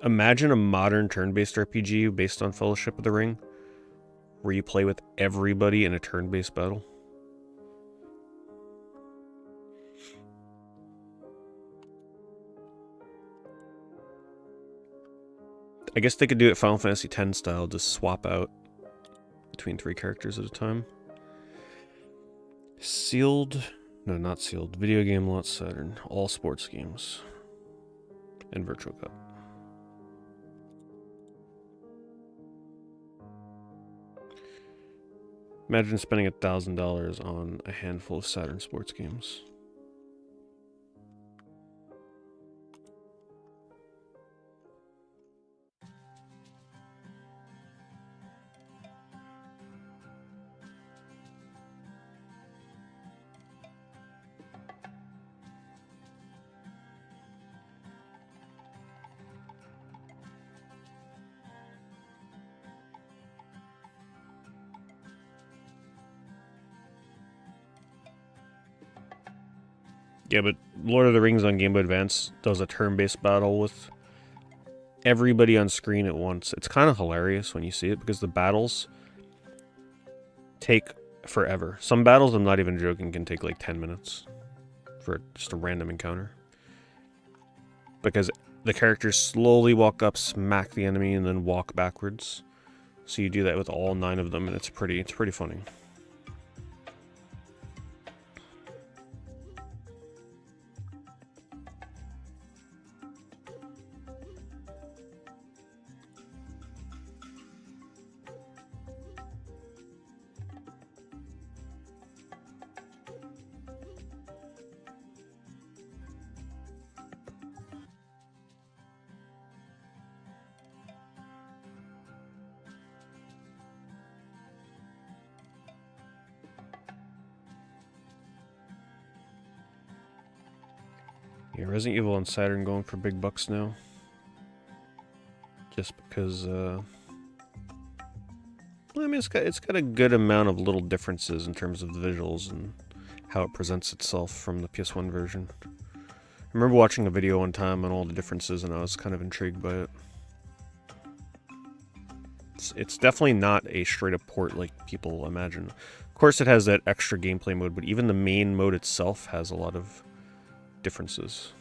Imagine a modern turn-based RPG based on Fellowship of the Ring, where you play with everybody in a turn-based battle. I guess they could do it Final Fantasy X style, just swap out between 3 characters at a time. Sealed... No, not sealed. Video game lot Saturn. All sports games. And Virtual Cup. Imagine spending $1,000 on a handful of Saturn sports games. Yeah, but Lord of the Rings on Game Boy Advance does a turn-based battle with everybody on screen at once. It's kind of hilarious when you see it because the battles take forever. Some battles, I'm not even joking, can take like 10 minutes for just a random encounter. Because the characters slowly walk up, smack the enemy, and then walk backwards. So you do that with all 9 of them, and it's pretty funny. Yeah, Resident Evil and Saturn going for big bucks now. Just because, I mean, it's got a good amount of little differences in terms of the visuals and how it presents itself from the PS1 version. I remember watching a video one time on all the differences, and I was kind of intrigued by it. It's definitely not a straight-up port like people imagine. Of course, it has that extra gameplay mode, but even the main mode itself has a lot of differences.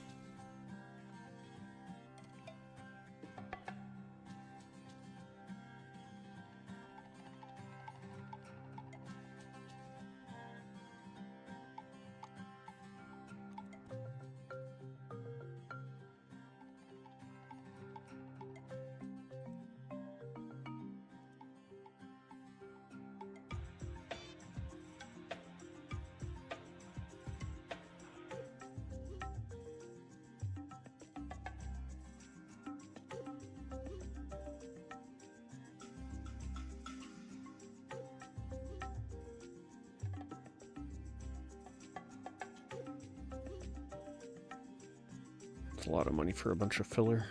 It's a lot of money for a bunch of filler.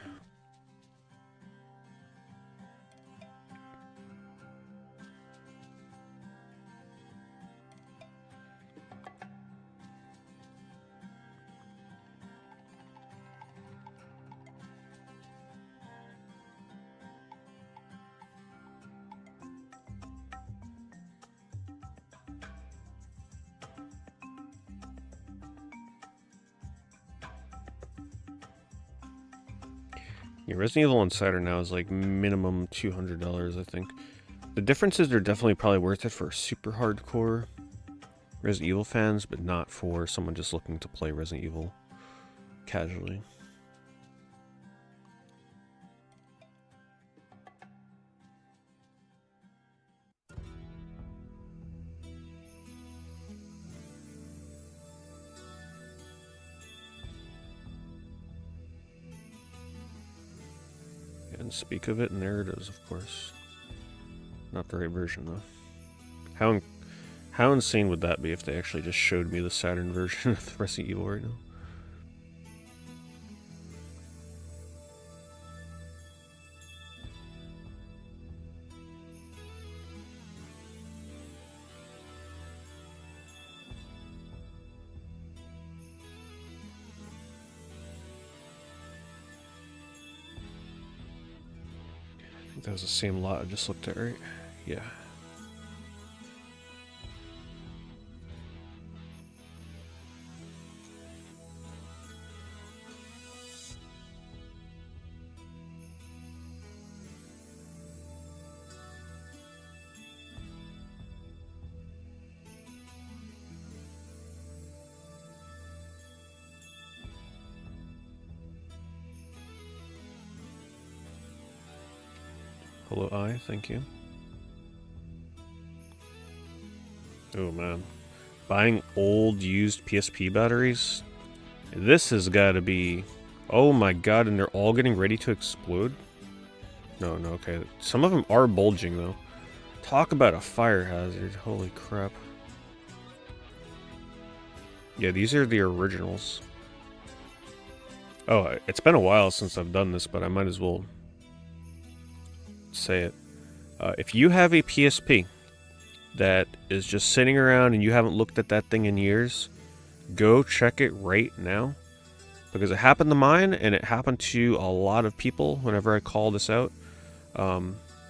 Yeah, Resident Evil on Saturn now is like minimum $200, I think. The differences are definitely probably worth it for super hardcore Resident Evil fans, but not for someone just looking to play Resident Evil casually. And speak of it, and there it is, of course. Not the right version, though. How insane would that be if they actually just showed me the Saturn version of Resident Evil right now? I think that was the same lot I just looked at, right? Yeah. Hello, I. Thank you. Oh, man. Buying old, used PSP batteries? This has got to be... Oh my god, and they're all getting ready to explode? No, okay. Some of them are bulging, though. Talk about a fire hazard. Holy crap. Yeah, these are the originals. Oh, it's been a while since I've done this, but I might as well say it. If you have a PSP that is just sitting around and you haven't looked at that thing in years, go check it right now. Because it happened to mine, and it happened to a lot of people whenever I call this out.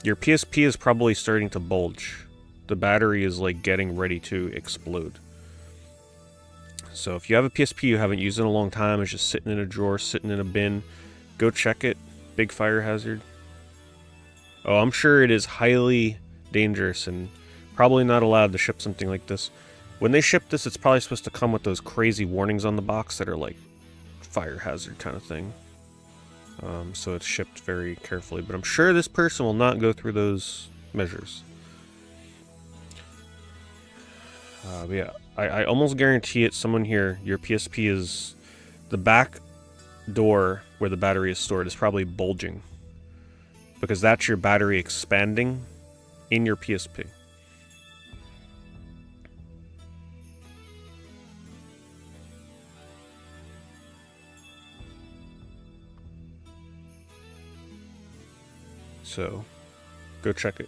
Your PSP is probably starting to bulge. The battery is like getting ready to explode. So if you have a PSP you haven't used in a long time, it's just sitting in a drawer, sitting in a bin, go check it. Big fire hazard. Oh, I'm sure it is highly dangerous and probably not allowed to ship something like this. When they ship this, it's probably supposed to come with those crazy warnings on the box that are like fire hazard kind of thing. So it's shipped very carefully, but I'm sure this person will not go through those measures. But yeah, I almost guarantee it. Someone here, your PSP is the back door where the battery is stored is probably bulging because that's your battery expanding in your PSP. So, go check it.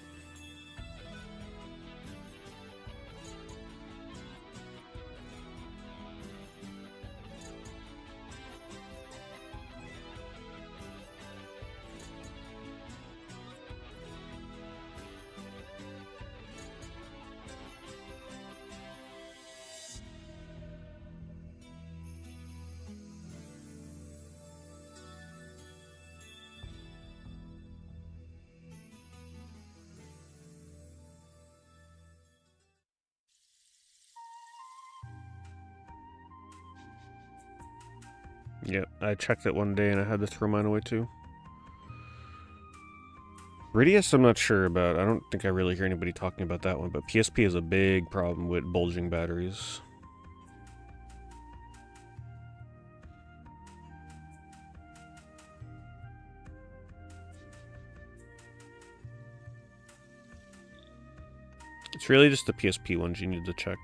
Yep, I checked it one day and I had to throw mine away too. Radius, I'm not sure about. I don't think I really hear anybody talking about that one, but PSP is a big problem with bulging batteries. It's really just the PSP ones you need to check.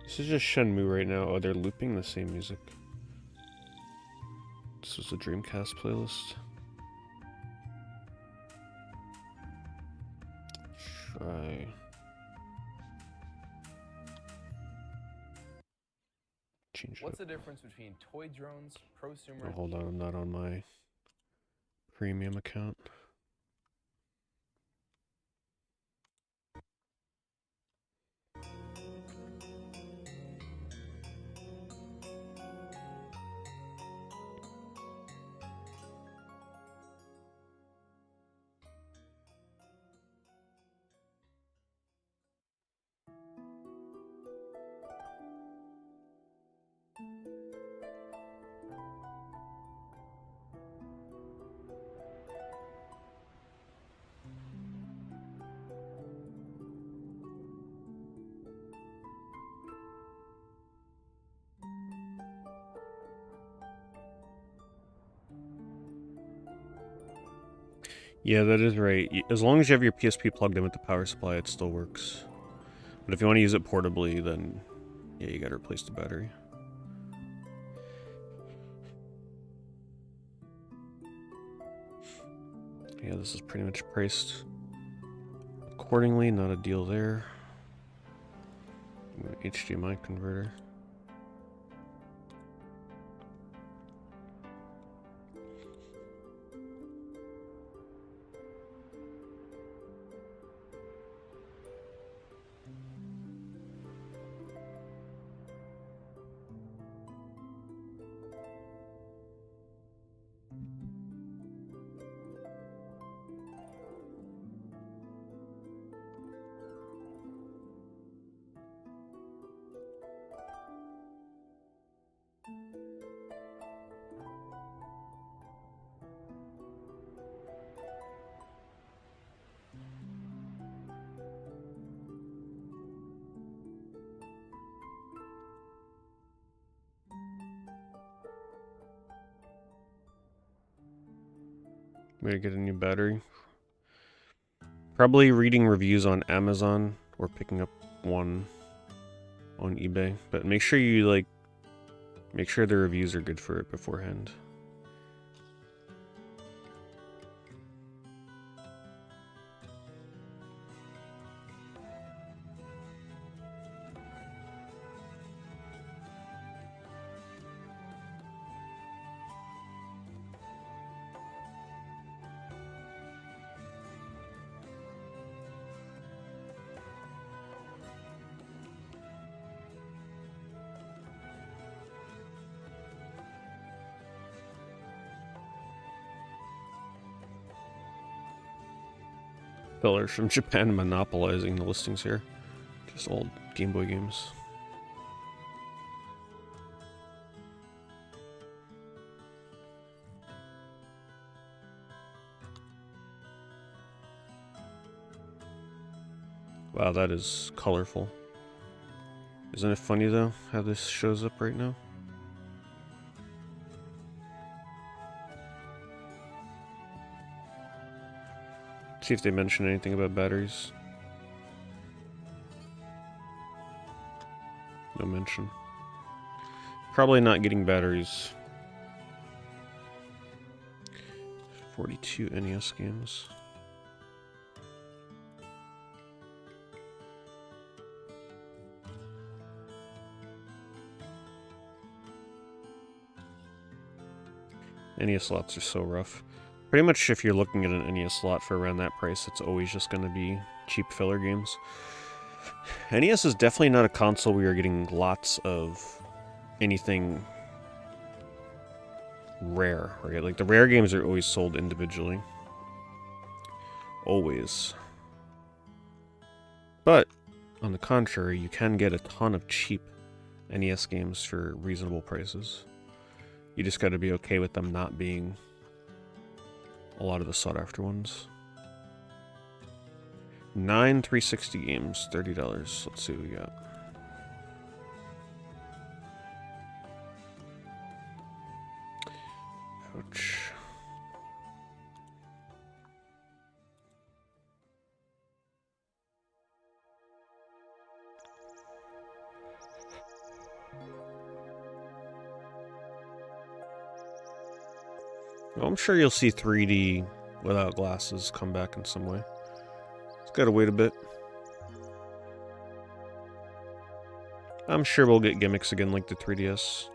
This is just Shenmue right now. Oh, they're looping the same music. This is the Dreamcast playlist. Try. Change it. What's the difference between toy drones, prosumer? Oh, hold on, I'm not on my premium account. Yeah, that is right. As long as you have your PSP plugged in with the power supply, it still works. But if you want to use it portably, then yeah, you gotta replace the battery. Yeah, this is pretty much priced accordingly, not a deal there. HDMI converter. Way to get a new battery. Probably reading reviews on Amazon or picking up one on eBay. But make sure you make sure the reviews are good for it beforehand. Fillers from Japan monopolizing the listings here. Just old Game Boy games. Wow, that is colorful. Isn't it funny though, how this shows up right now? See if they mention anything about batteries. No mention. Probably not getting batteries. 42 NES games. NES slots are so rough. Pretty much if you're looking at an NES slot for around that price, it's always just going to be cheap filler games. NES is definitely not a console where you're getting lots of anything rare, right? Like, the rare games are always sold individually. Always. But, on the contrary, you can get a ton of cheap NES games for reasonable prices. You just gotta be okay with them not being a lot of the sought-after ones. 9 360 games, $30. Let's see what we got. Ouch. Well, I'm sure you'll see 3D without glasses come back in some way. It's gotta wait a bit. I'm sure we'll get gimmicks again like the 3DS.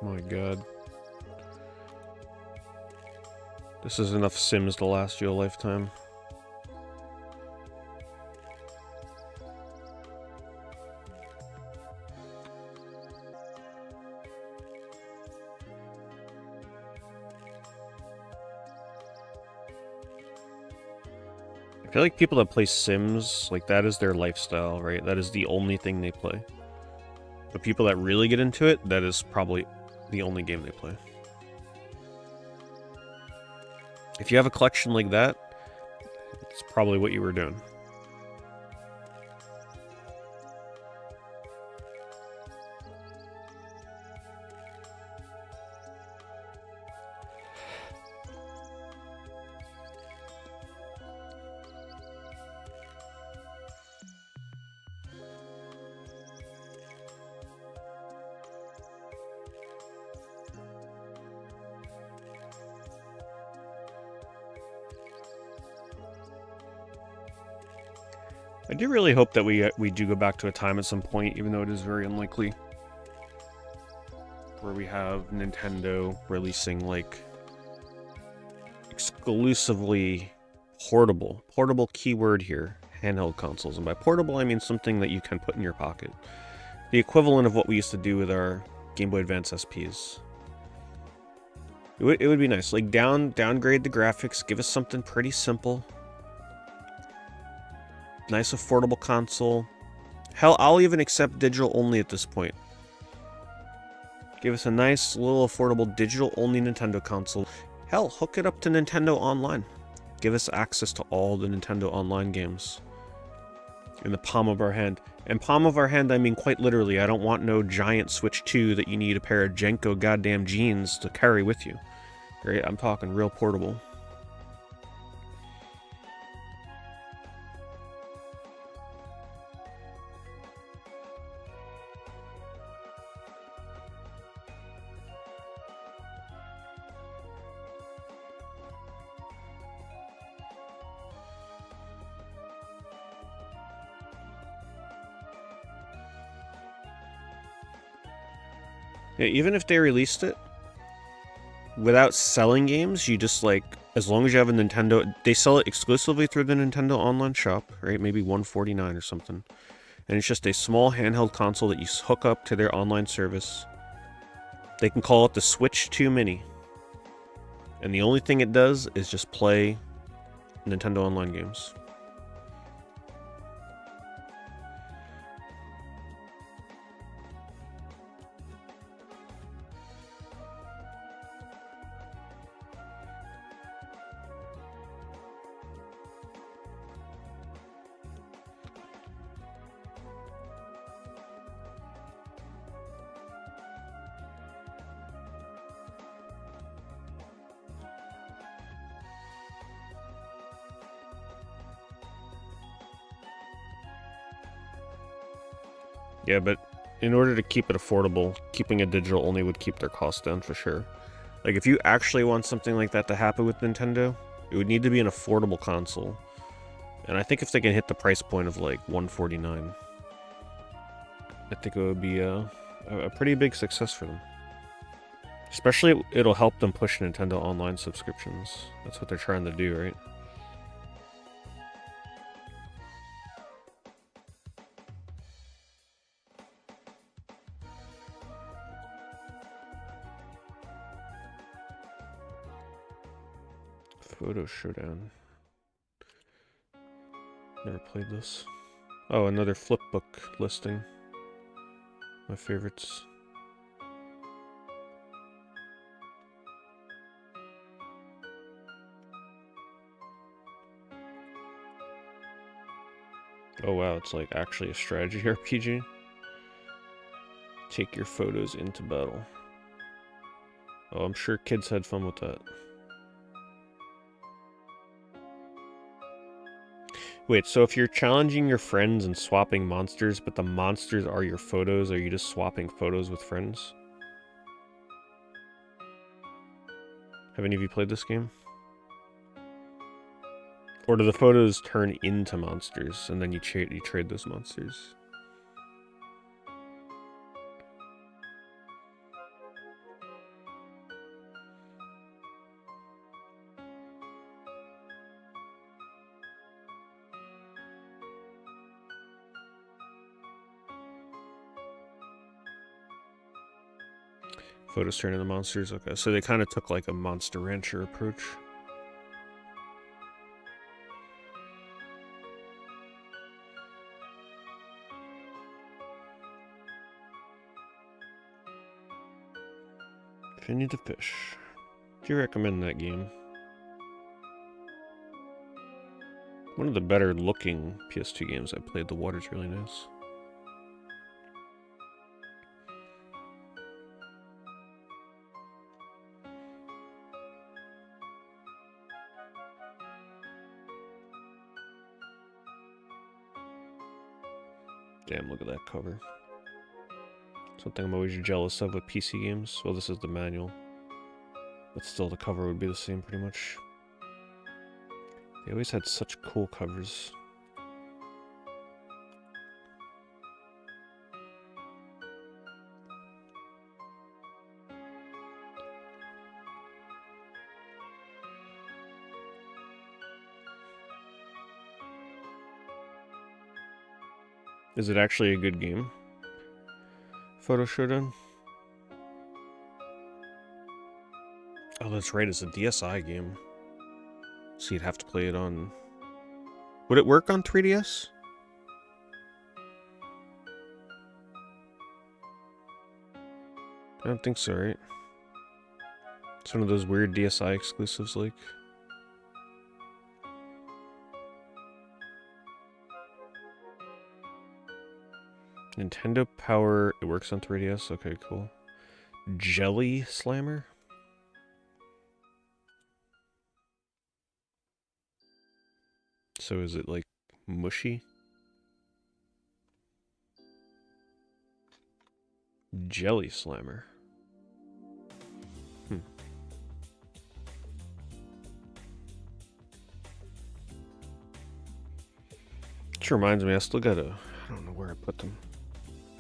My god. This is enough Sims to last you a lifetime. I feel like people that play Sims, like, that is their lifestyle, right? That is the only thing they play. But people that really get into it, that is probably the only game they play. If you have a collection like that, it's probably what you were doing. I do really hope that we do go back to a time at some point, even though it is very unlikely, where we have Nintendo releasing, like, exclusively portable keyword here, handheld consoles. And by portable, I mean something that you can put in your pocket. The equivalent of what we used to do with our Game Boy Advance SPs. It would be nice. Like, downgrade the graphics, give us something pretty simple. Nice affordable console. Hell, I'll even accept digital only at this point. Give us a nice little affordable digital only Nintendo console. Hell, hook it up to Nintendo Online. Give us access to all the Nintendo Online games in the palm of our hand. And palm of our hand, I mean quite literally. I don't want no giant Switch 2 that you need a pair of Jenko goddamn jeans to carry with you. Right? I'm talking real portable. Yeah, even if they released it without selling games, you just like, as long as you have a Nintendo, they sell it exclusively through the Nintendo online shop, right? Maybe $149 or something. And it's just a small handheld console that you hook up to their online service. They can call it the Switch 2 Mini. And the only thing it does is just play Nintendo Online games. Yeah, but in order to keep it affordable, keeping it digital only would keep their costs down for sure. Like, if you actually want something like that to happen with Nintendo, it would need to be an affordable console. And I think if they can hit the price point of, like, $149, I think it would be a pretty big success for them. Especially, it'll help them push Nintendo Online subscriptions. That's what they're trying to do, right? Photo Showdown. Never played this. Oh, another flipbook listing. My favorites. Oh wow, it's like actually a strategy RPG. Take your photos into battle. Oh, I'm sure kids had fun with that. Wait, so if you're challenging your friends and swapping monsters, but the monsters are your photos, are you just swapping photos with friends? Have any of you played this game? Or do the photos turn into monsters, and then you trade those monsters? Photos turn into monsters? Okay, so they kind of took like a Monster Rancher approach. Finny the Fish. Do you recommend that game? One of the better looking PS2 games I played. The water's really nice. Damn, look at that cover. Something I'm always jealous of with PC games. Well, this is the manual. But still, the cover would be the same pretty much. They always had such cool covers. Is it actually a good game? Photo Showdown? Oh, that's right, it's a DSi game. So you'd have to play it on... Would it work on 3DS? I don't think so, right? It's one of those weird DSi exclusives, like... Nintendo Power, it works on 3DS, okay, cool. Jelly Slammer? So is it like mushy? Jelly Slammer. Which reminds me, I still got I don't know where I put them.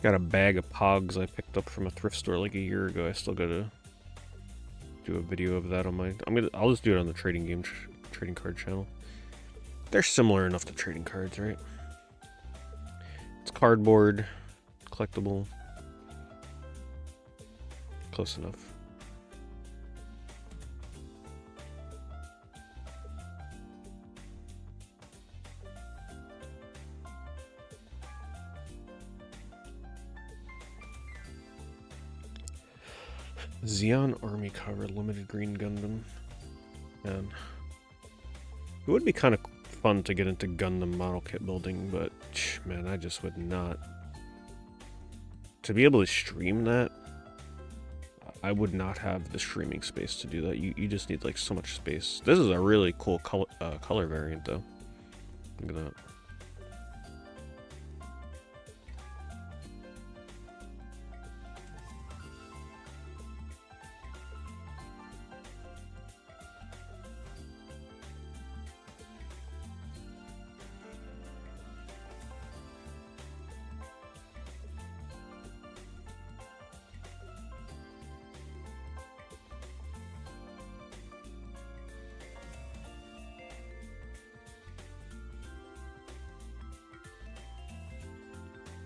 Got a bag of Pogs I picked up from a thrift store like a year ago. I still gotta do a video of that on my. I'll just do it on the trading card channel. They're similar enough to trading cards, right? It's cardboard, collectible, close enough. Xeon Army Cover Limited Green Gundam. And it would be kind of fun to get into Gundam model kit building, but man, I just would not. To be able to stream that, I would not have the streaming space to do that. You just need like so much space. This is a really cool color variant though. Look at that.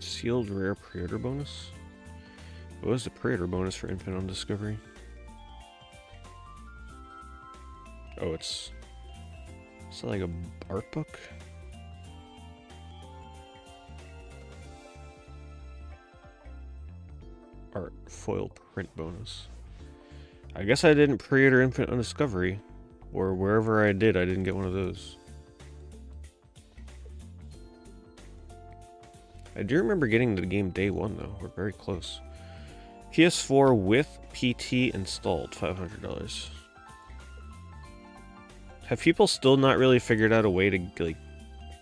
Sealed rare pre-order bonus? What was the pre-order bonus for Infinite on Discovery? Oh, it's like a art book? Art foil print bonus. I guess I didn't pre-order Infinite on Discovery, or wherever I did, I didn't get one of those. I do remember getting the game day one, though. We're very close. PS4 with PT installed, $500. Have people still not really figured out a way to, like,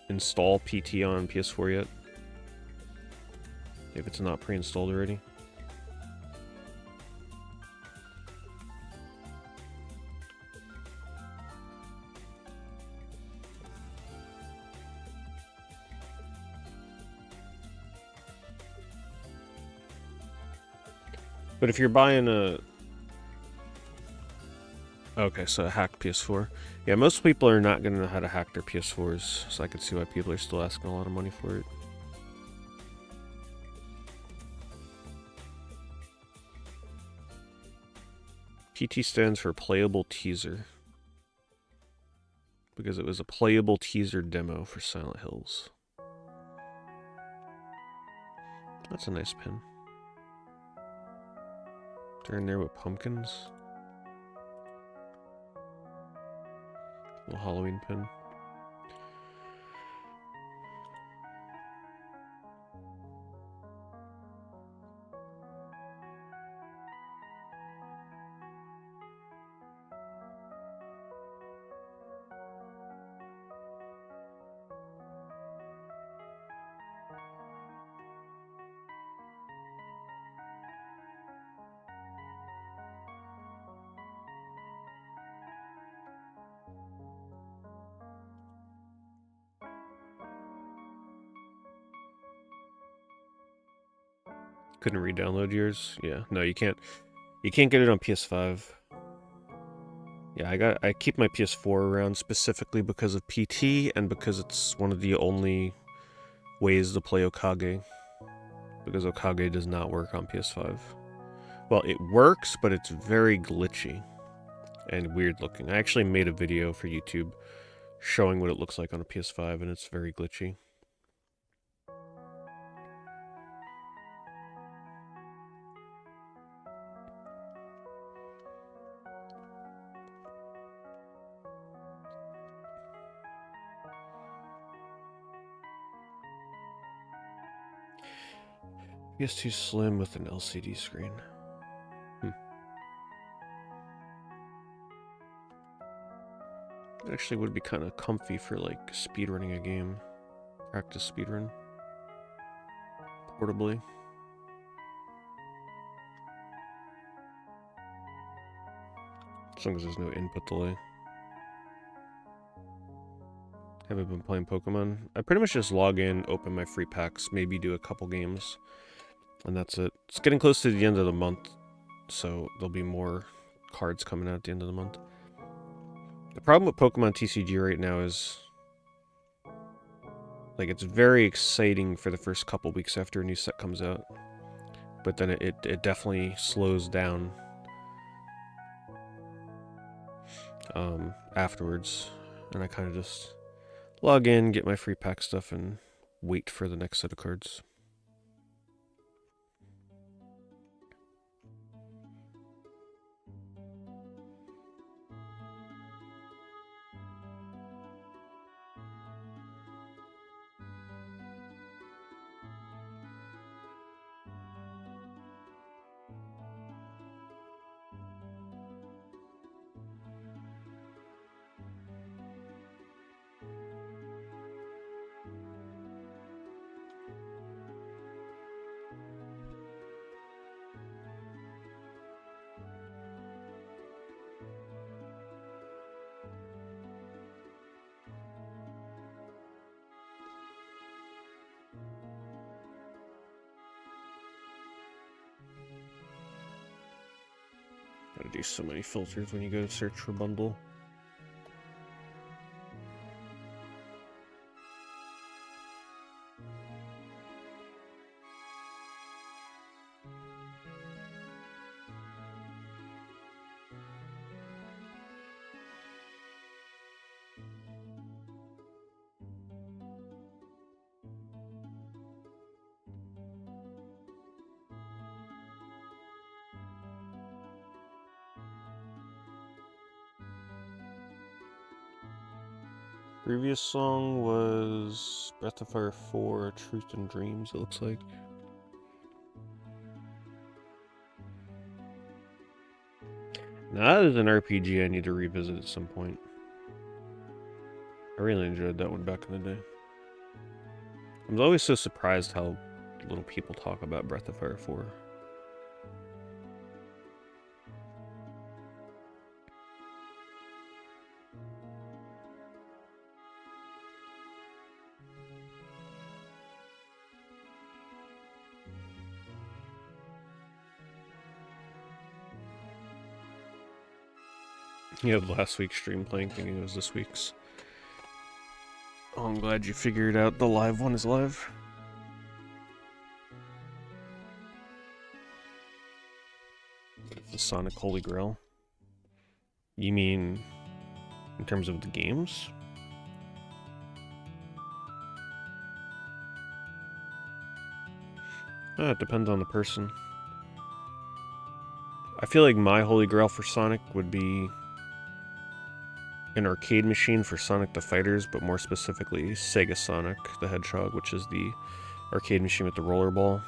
install PT on PS4 yet? If it's not pre-installed already? But if you're buying a... Okay, so a hacked PS4. Yeah, most people are not going to know how to hack their PS4s, so I can see why people are still asking a lot of money for it. PT stands for Playable Teaser, because it was a playable teaser demo for Silent Hills. That's a nice pin. They're in there with pumpkins. Little Halloween pin. Couldn't re-download yours? Yeah, no, you can't. You can't get it on PS5. Yeah, I keep my PS4 around specifically because of PT and because it's one of the only ways to play Okage. Because Okage does not work on PS5. Well, it works, but it's very glitchy and weird looking. I actually made a video for YouTube showing what it looks like on a PS5, and it's very glitchy. PS2 Slim with an LCD screen. It actually would be kind of comfy for like speedrunning a game. Practice speedrun. Portably. As long as there's no input delay. Haven't been playing Pokemon. I pretty much just log in, open my free packs, maybe do a couple games, and that's it. It's getting close to the end of the month, so there'll be more cards coming out at the end of the month. The problem with Pokemon TCG right now is, like, it's very exciting for the first couple weeks after a new set comes out, but then it definitely slows down afterwards, and I kind of just log in, get my free pack stuff, and wait for the next set of cards. Gotta do so many filters when you go to search for bundle. Previous song was Breath of Fire 4, Truth and Dreams, it looks like. Now that is an RPG I need to revisit at some point. I really enjoyed that one back in the day. I'm always so surprised how little people talk about Breath of Fire 4. You had last week's stream playing, thinking it was this week's. Oh, I'm glad you figured out the live one is live. The Sonic Holy Grail. You mean in terms of the games? It depends on the person. I feel like my Holy Grail for Sonic would be an arcade machine for Sonic the Fighters, but more specifically Sega Sonic the Hedgehog, which is the arcade machine with the rollerball.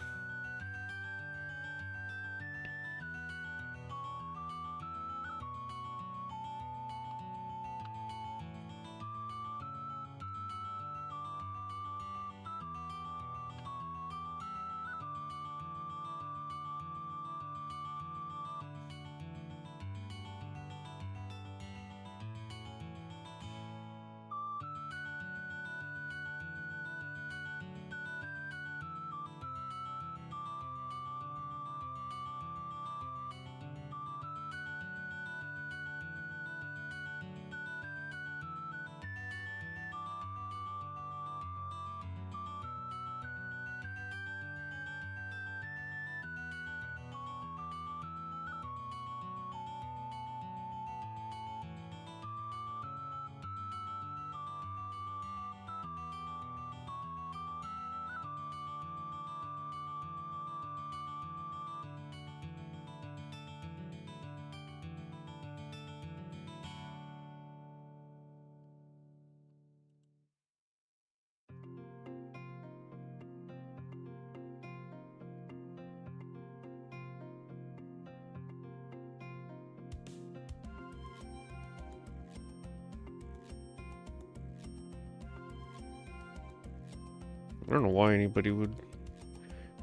I don't know why anybody would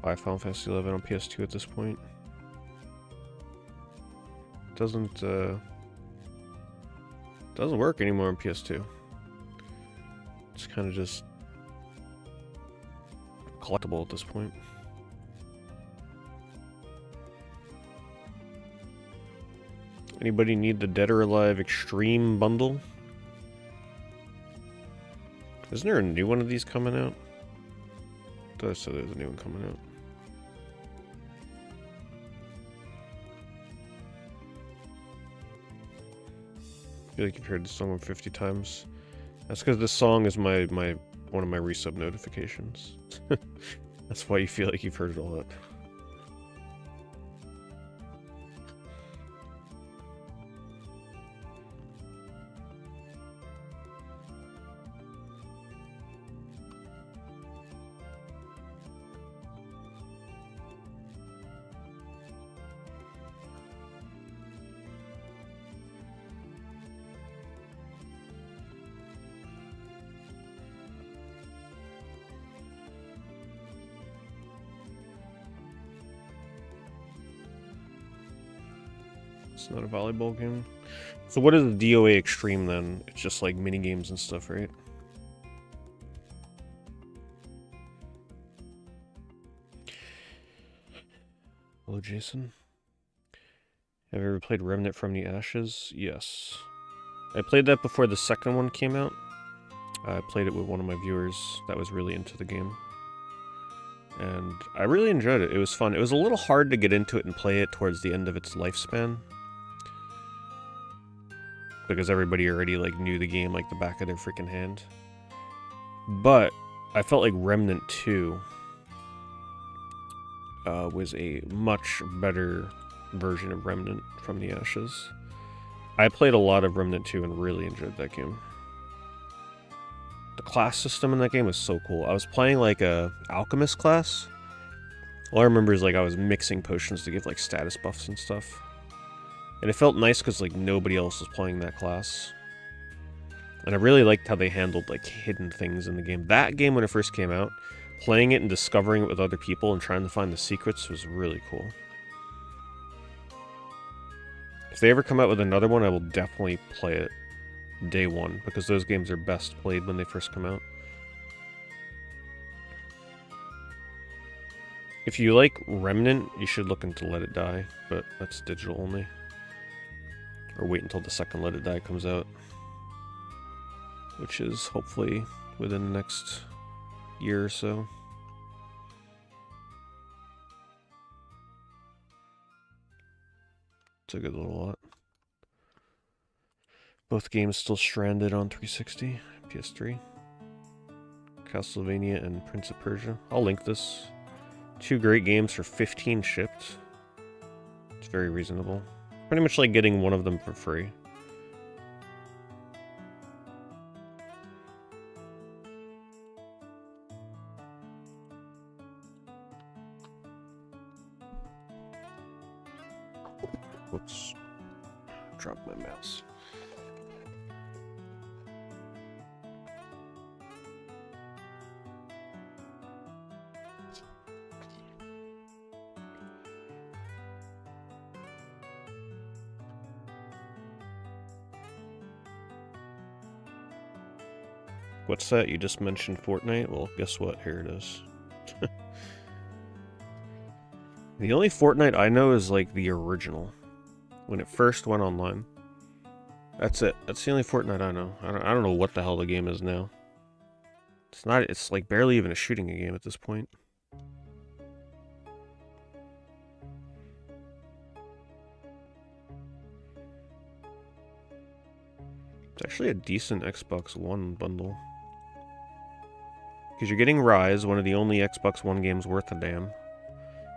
buy Final Fantasy 11 on PS2 at this point. It doesn't work anymore on PS2. It's kind of just collectible at this point. Anybody need the Dead or Alive Extreme bundle? Isn't there a new one of these coming out? I thought I said there's a new one coming out. I feel like you've heard this song 50 times. That's because this song is one of my resub notifications. That's why you feel like you've heard it all that. It's not a volleyball game. So what is the DOA Extreme then? It's just like mini games and stuff, right? Hello, Jason. Have you ever played Remnant from the Ashes? Yes. I played that before the second one came out. I played it with one of my viewers that was really into the game. And I really enjoyed it. It was fun. It was a little hard to get into it and play it towards the end of its lifespan. Because everybody already like knew the game like the back of their freaking hand. But I felt like Remnant 2 was a much better version of Remnant from the Ashes. I played a lot of Remnant 2 and really enjoyed that game. The class system in that game was so cool. I was playing like a alchemist class. All I remember is like I was mixing potions to give like status buffs and stuff. And it felt nice because like nobody else was playing that class. And I really liked how they handled like hidden things in the game. That game when it first came out, playing it and discovering it with other people and trying to find the secrets was really cool. If they ever come out with another one, I will definitely play it day one, because those games are best played when they first come out. If you like Remnant, you should look into Let It Die, but that's digital only. Or wait until the second Let It Die comes out, which is hopefully within the next year or so. It's a good little lot. Both games still stranded on 360, PS3. Castlevania and Prince of Persia. I'll link this. 2 great games for 15 shipped. It's very reasonable. Pretty much like getting one of them for free. Whoops. Dropped my mouse. What's that? You just mentioned Fortnite? Well, guess what? Here it is. The only Fortnite I know is like the original. When it first went online. That's it. That's the only Fortnite I know. I don't know what the hell the game is now. It's like barely even a shooting game at this point. It's actually a decent Xbox One bundle. Because you're getting Rise, one of the only Xbox One games worth a damn.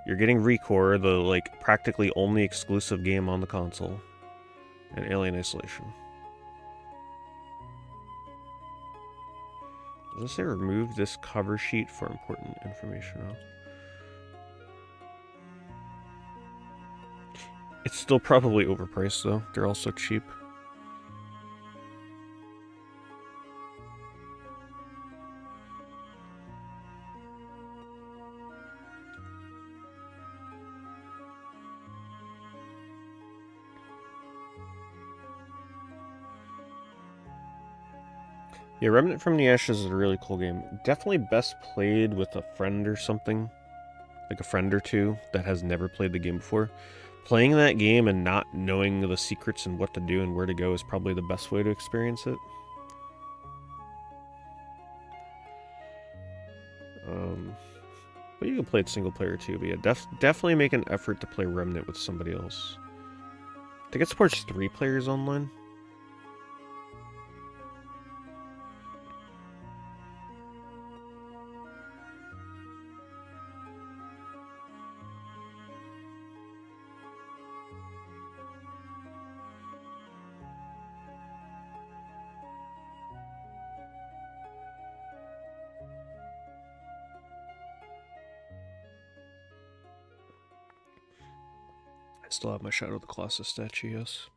You're getting ReCore, the like practically only exclusive game on the console. And Alien Isolation. Does it say remove this cover sheet for important information? Oh. It's still probably overpriced though. They're all so cheap. Yeah, Remnant from the Ashes is a really cool game. Definitely best played with a friend or something. Like a friend or two that has never played the game before. Playing that game and not knowing the secrets and what to do and where to go is probably the best way to experience it. But you can play it single player too. But yeah, definitely make an effort to play Remnant with somebody else. I think it supports 3 players online. I still have my Shadow of the Colossus statue, yes.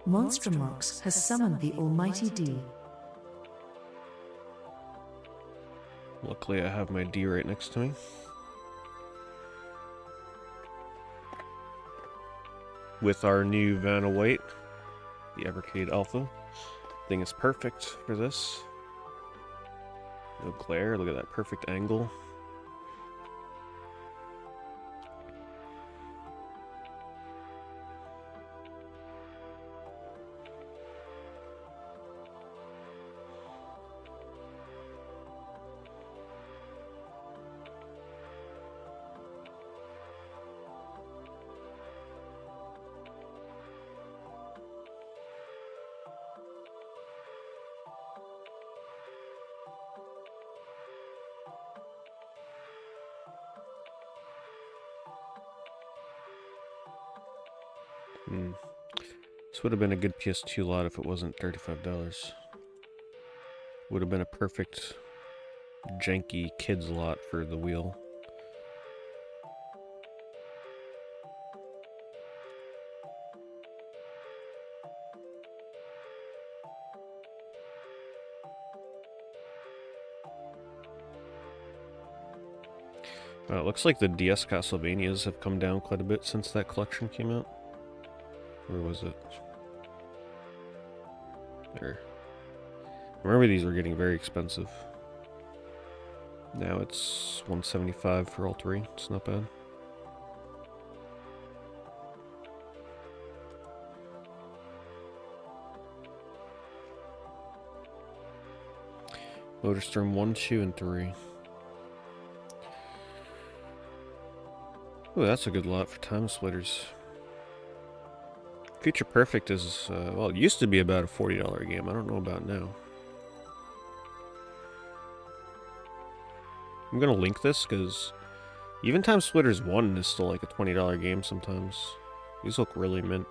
Monstromox has summoned the Almighty D. Luckily, I have my D right next to me. With our new Vanna White, the Evercade Alpha. Thing is perfect for this. No glare, look at that perfect angle. This would have been a good PS2 lot if it wasn't $35. Would have been a perfect janky kids lot for the wheel. It looks like the DS Castlevanias have come down quite a bit since that collection came out. Where was it? There. I remember these were getting very expensive. Now it's $175 for all 3. It's not bad. Motorstorm 1, 2, and 3. Ooh, that's a good lot for Time Splitters. Future Perfect is, well, it used to be about a $40 game. I don't know about now. I'm gonna link this because even Time Splitters 1 is still like a $20 game sometimes. These look really mint.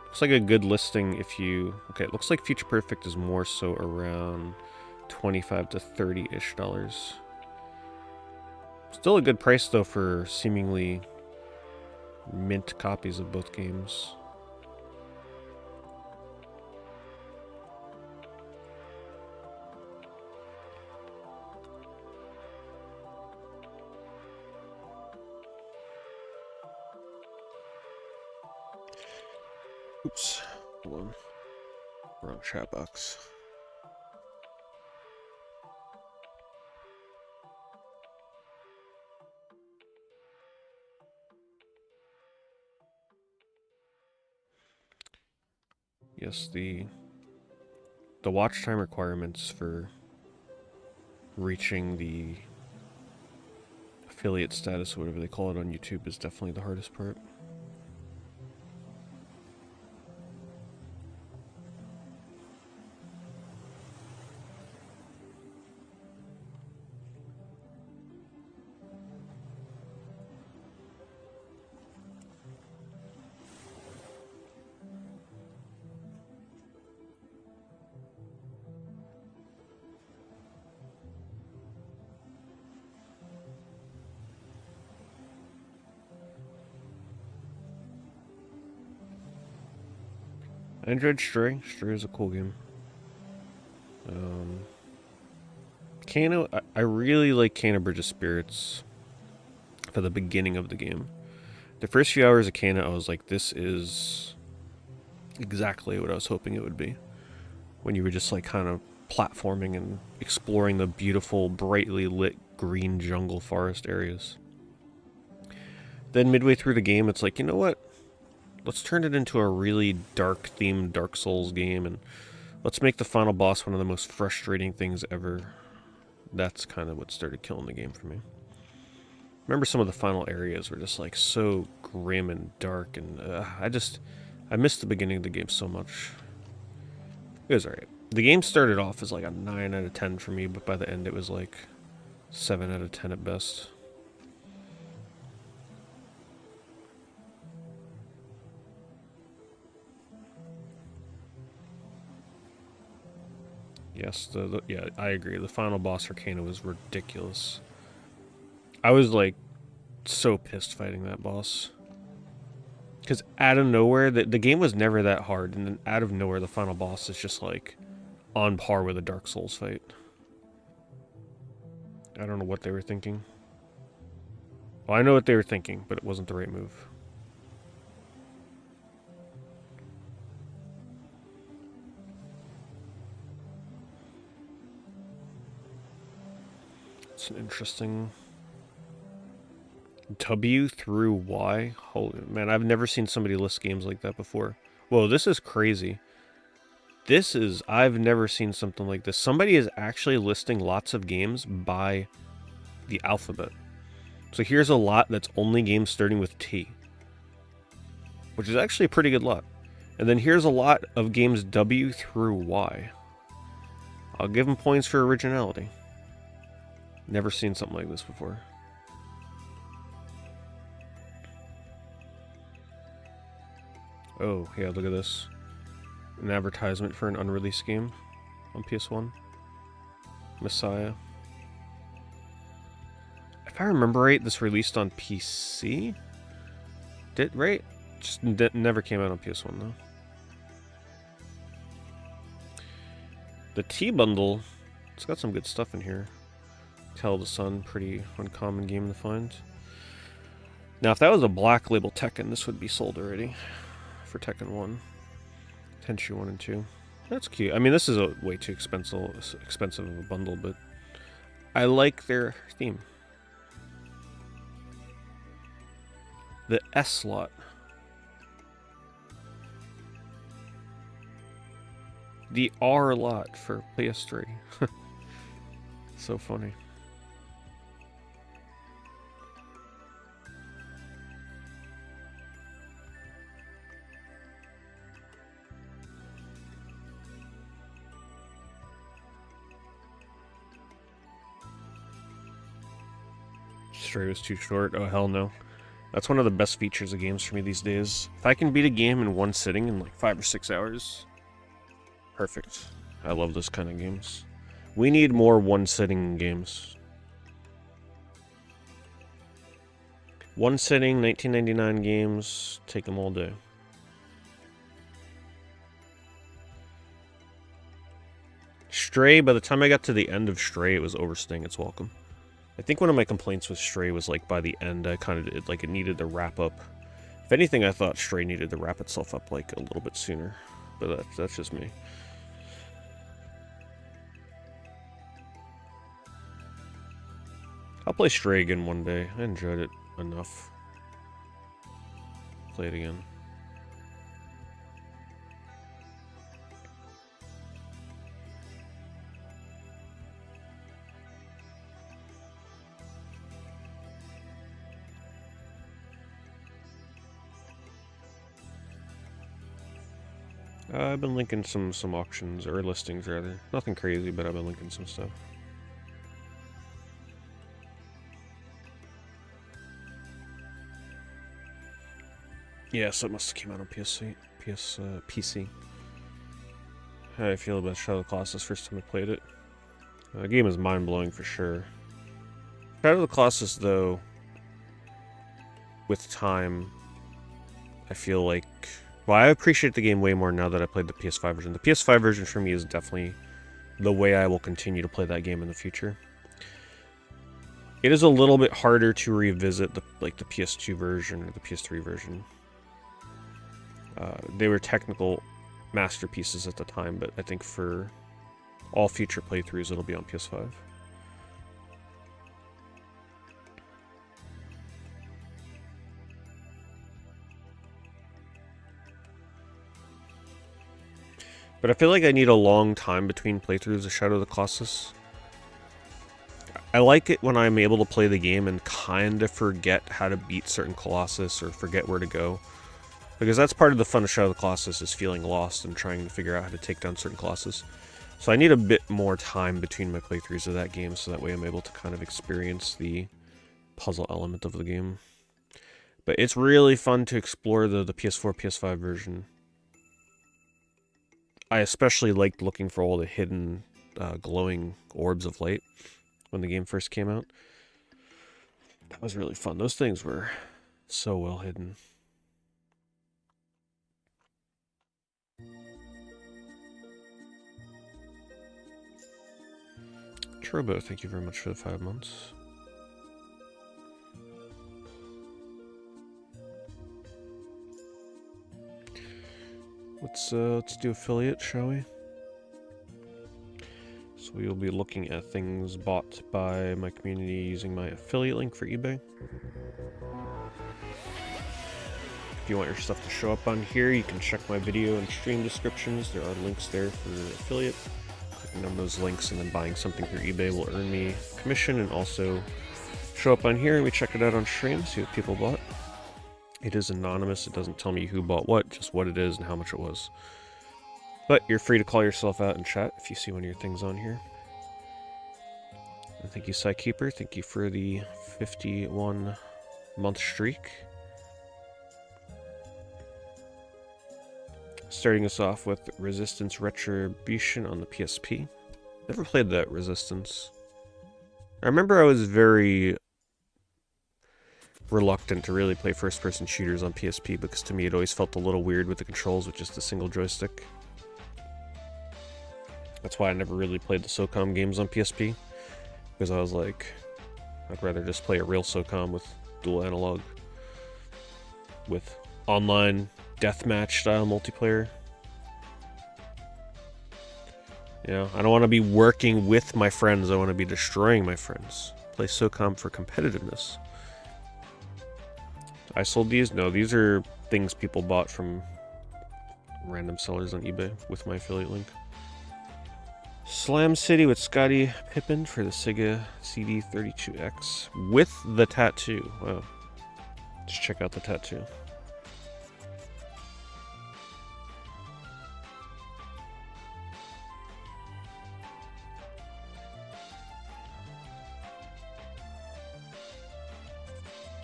Looks like a good listing if you... Okay, it looks like Future Perfect is more so around $25 to $30-ish dollars. Still a good price though for seemingly mint copies of both games. Oops, hold on. Wrong chat box. Yes, the watch time requirements for reaching the affiliate status, or whatever they call it on YouTube, is definitely the hardest part. I enjoyed Stray. Stray is a cool game. Kano, I really like Kano Bridge of Spirits for the beginning of the game. The first few hours of Kano, I was like, this is exactly what I was hoping it would be. When you were just like kind of platforming and exploring the beautiful, brightly lit green jungle forest areas. Then midway through the game, it's like, you know what? Let's turn it into a really dark themed Dark Souls game, and let's make the final boss one of the most frustrating things ever. That's kind of what started killing the game for me. Remember, some of the final areas were just like so grim and dark, and I missed the beginning of the game so much. It was alright. The game started off as like a 9 out of 10 for me, but by the end it was like 7 out of 10 at best. Yes, yeah, I agree. The final boss for Kano was ridiculous. I was like so pissed fighting that boss. Because out of nowhere, the game was never that hard, and then out of nowhere, the final boss is just like on par with a Dark Souls fight. I don't know what they were thinking. Well, I know what they were thinking, but it wasn't the right move. It's an interesting... W through Y? Holy man, I've never seen somebody list games like that before. Whoa, this is crazy. I've never seen something like this. Somebody is actually listing lots of games by the alphabet. So here's a lot that's only games starting with T, which is actually a pretty good lot. And then here's a lot of games W through Y. I'll give them points for originality. Never seen something like this before. Oh, yeah, look at this. An advertisement for an unreleased game on PS1. Messiah. If I remember right, this released on PC? Right? Just never came out on PS1, though. The T-Bundle, it's got some good stuff in here. Tell the Sun, pretty uncommon game to find. Now, if that was a black label Tekken, this would be sold already. For Tekken 1. Tenchu 1 and 2. That's cute. I mean, this is a way too expensive of a bundle, but I like their theme. The S slot. The R lot for PS3. So funny. Stray was too short. Oh, hell no. That's one of the best features of games for me these days. If I can beat a game in one sitting in like 5 or 6 hours, perfect. I love this kind of games. We need more one-sitting games. One-sitting, 1999 games, take them all day. Stray, by the time I got to the end of Stray, it was overstaying its welcome. I think one of my complaints with Stray was like by the end, I kind of like it needed to wrap up. If anything, I thought Stray needed to wrap itself up like a little bit sooner, but that's just me. I'll play Stray again one day. I enjoyed it enough. Play it again. I've been linking some auctions, or listings rather. Nothing crazy, but I've been linking some stuff. Yeah, so it must have came out on PC. How do I feel about Shadow of the Colossus first time I played it? The game is mind-blowing for sure. Shadow of the Colossus, though, with time, I feel like... Well, I appreciate the game way more now that I played the PS5 version. The PS5 version for me is definitely the way I will continue to play that game in the future. It is a little bit harder to revisit the PS2 version or the PS3 version. They were technical masterpieces at the time, but I think for all future playthroughs it'll be on PS5. But I feel like I need a long time between playthroughs of Shadow of the Colossus. I like it when I'm able to play the game and kind of forget how to beat certain Colossus or forget where to go. Because that's part of the fun of Shadow of the Colossus, is feeling lost and trying to figure out how to take down certain Colossus. So I need a bit more time between my playthroughs of that game, so that way I'm able to kind of experience the puzzle element of the game. But it's really fun to explore the PS4, PS5 version. I especially liked looking for all the hidden glowing orbs of light when the game first came out. That was really fun. Those things were so well hidden. Turbo, thank you very much for the 5 months. Let's do affiliate, shall we? So we will be looking at things bought by my community using my affiliate link for eBay. If you want your stuff to show up on here, you can check my video and stream descriptions. There are links there for affiliate. Clicking on those links and then buying something through eBay will earn me commission and also show up on here, and we check it out on stream, see what people bought. It is anonymous. It doesn't tell me who bought what, just what it is and how much it was. But you're free to call yourself out in chat if you see one of your things on here. And thank you, Psykeeper. Thank you for the 51-month streak. Starting us off with Resistance Retribution on the PSP. Never played that Resistance. I remember I was very reluctant to really play first-person shooters on PSP because to me it always felt a little weird with the controls with just a single joystick. That's why I never really played the SOCOM games on PSP, because I was like, I'd rather just play a real SOCOM with dual analog, with online deathmatch style multiplayer. You know, I don't want to be working with my friends, I want to be destroying my friends. Play SOCOM for competitiveness. I sold these? No, these are things people bought from random sellers on eBay with my affiliate link. Slam City with Scottie Pippen for the Sega CD32X with the tattoo. Wow. Just check out the tattoo.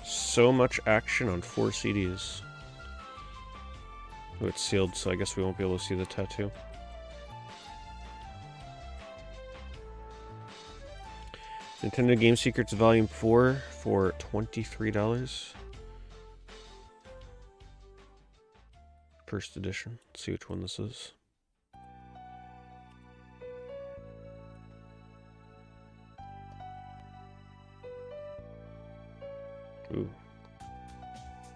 So much action on 4 CDs. Oh, it's sealed, so I guess we won't be able to see the tattoo. Nintendo Game Secrets Volume 4 for $23. First edition. Let's see which one this is. Ooh.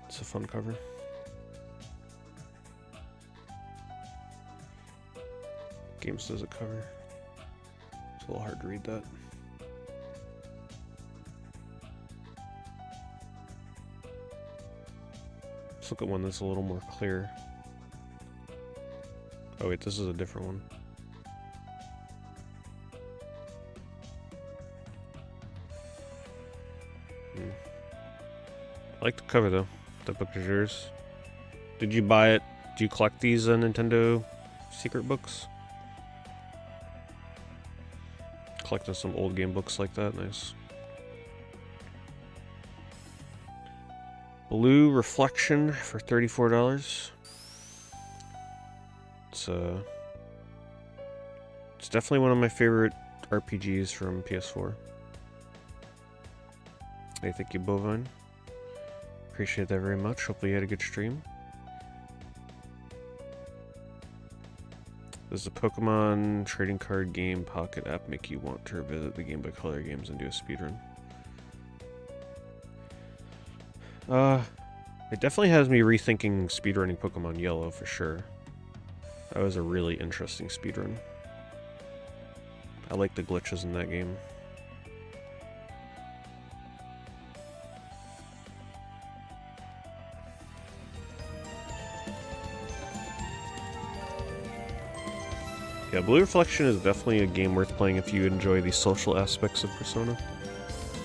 It's a fun cover. Game says a cover. It's a little hard to read that. Let's look at one that's a little more clear. Oh wait, this is a different one. I like the cover though. The book is yours. Did you buy it? Do you collect these Nintendo secret books. Collecting some old game books like that, nice. Blue Reflection for $34. It's definitely one of my favorite RPGs from PS4. Hey, thank you, Bovine. Appreciate that very much. Hopefully you had a good stream. Does the Pokemon trading card game Pocket app make you want to revisit the Game Boy Color games and do a speedrun? It definitely has me rethinking speedrunning Pokemon Yellow for sure. That was a really interesting speedrun. I like the glitches in that game. Yeah, Blue Reflection is definitely a game worth playing if you enjoy the social aspects of Persona.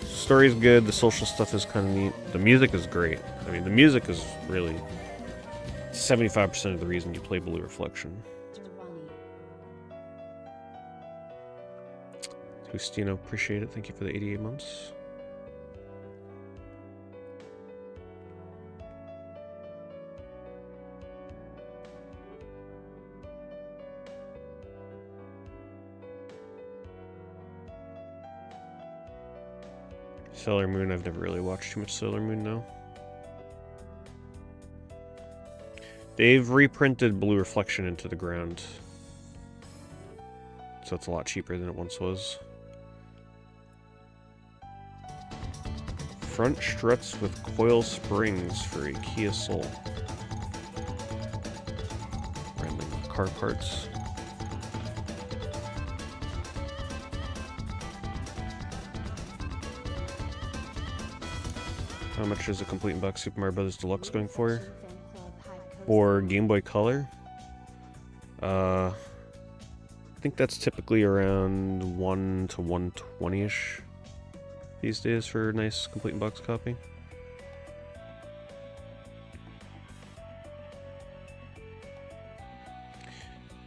Story's good, the social stuff is kind of neat. The music is great. I mean, the music is really 75% of the reason you play Blue Reflection. Justino, appreciate it. Thank you for the 88 months. Sailor Moon, I've never really watched too much Sailor Moon now. They've reprinted Blue Reflection into the ground, so it's a lot cheaper than it once was. Front struts with coil springs for a Kia Soul. Random car parts. How much is a complete in box Super Mario Bros. Deluxe going for? Or Game Boy Color? I think that's typically around 1 to 120-ish these days for a nice complete in box copy.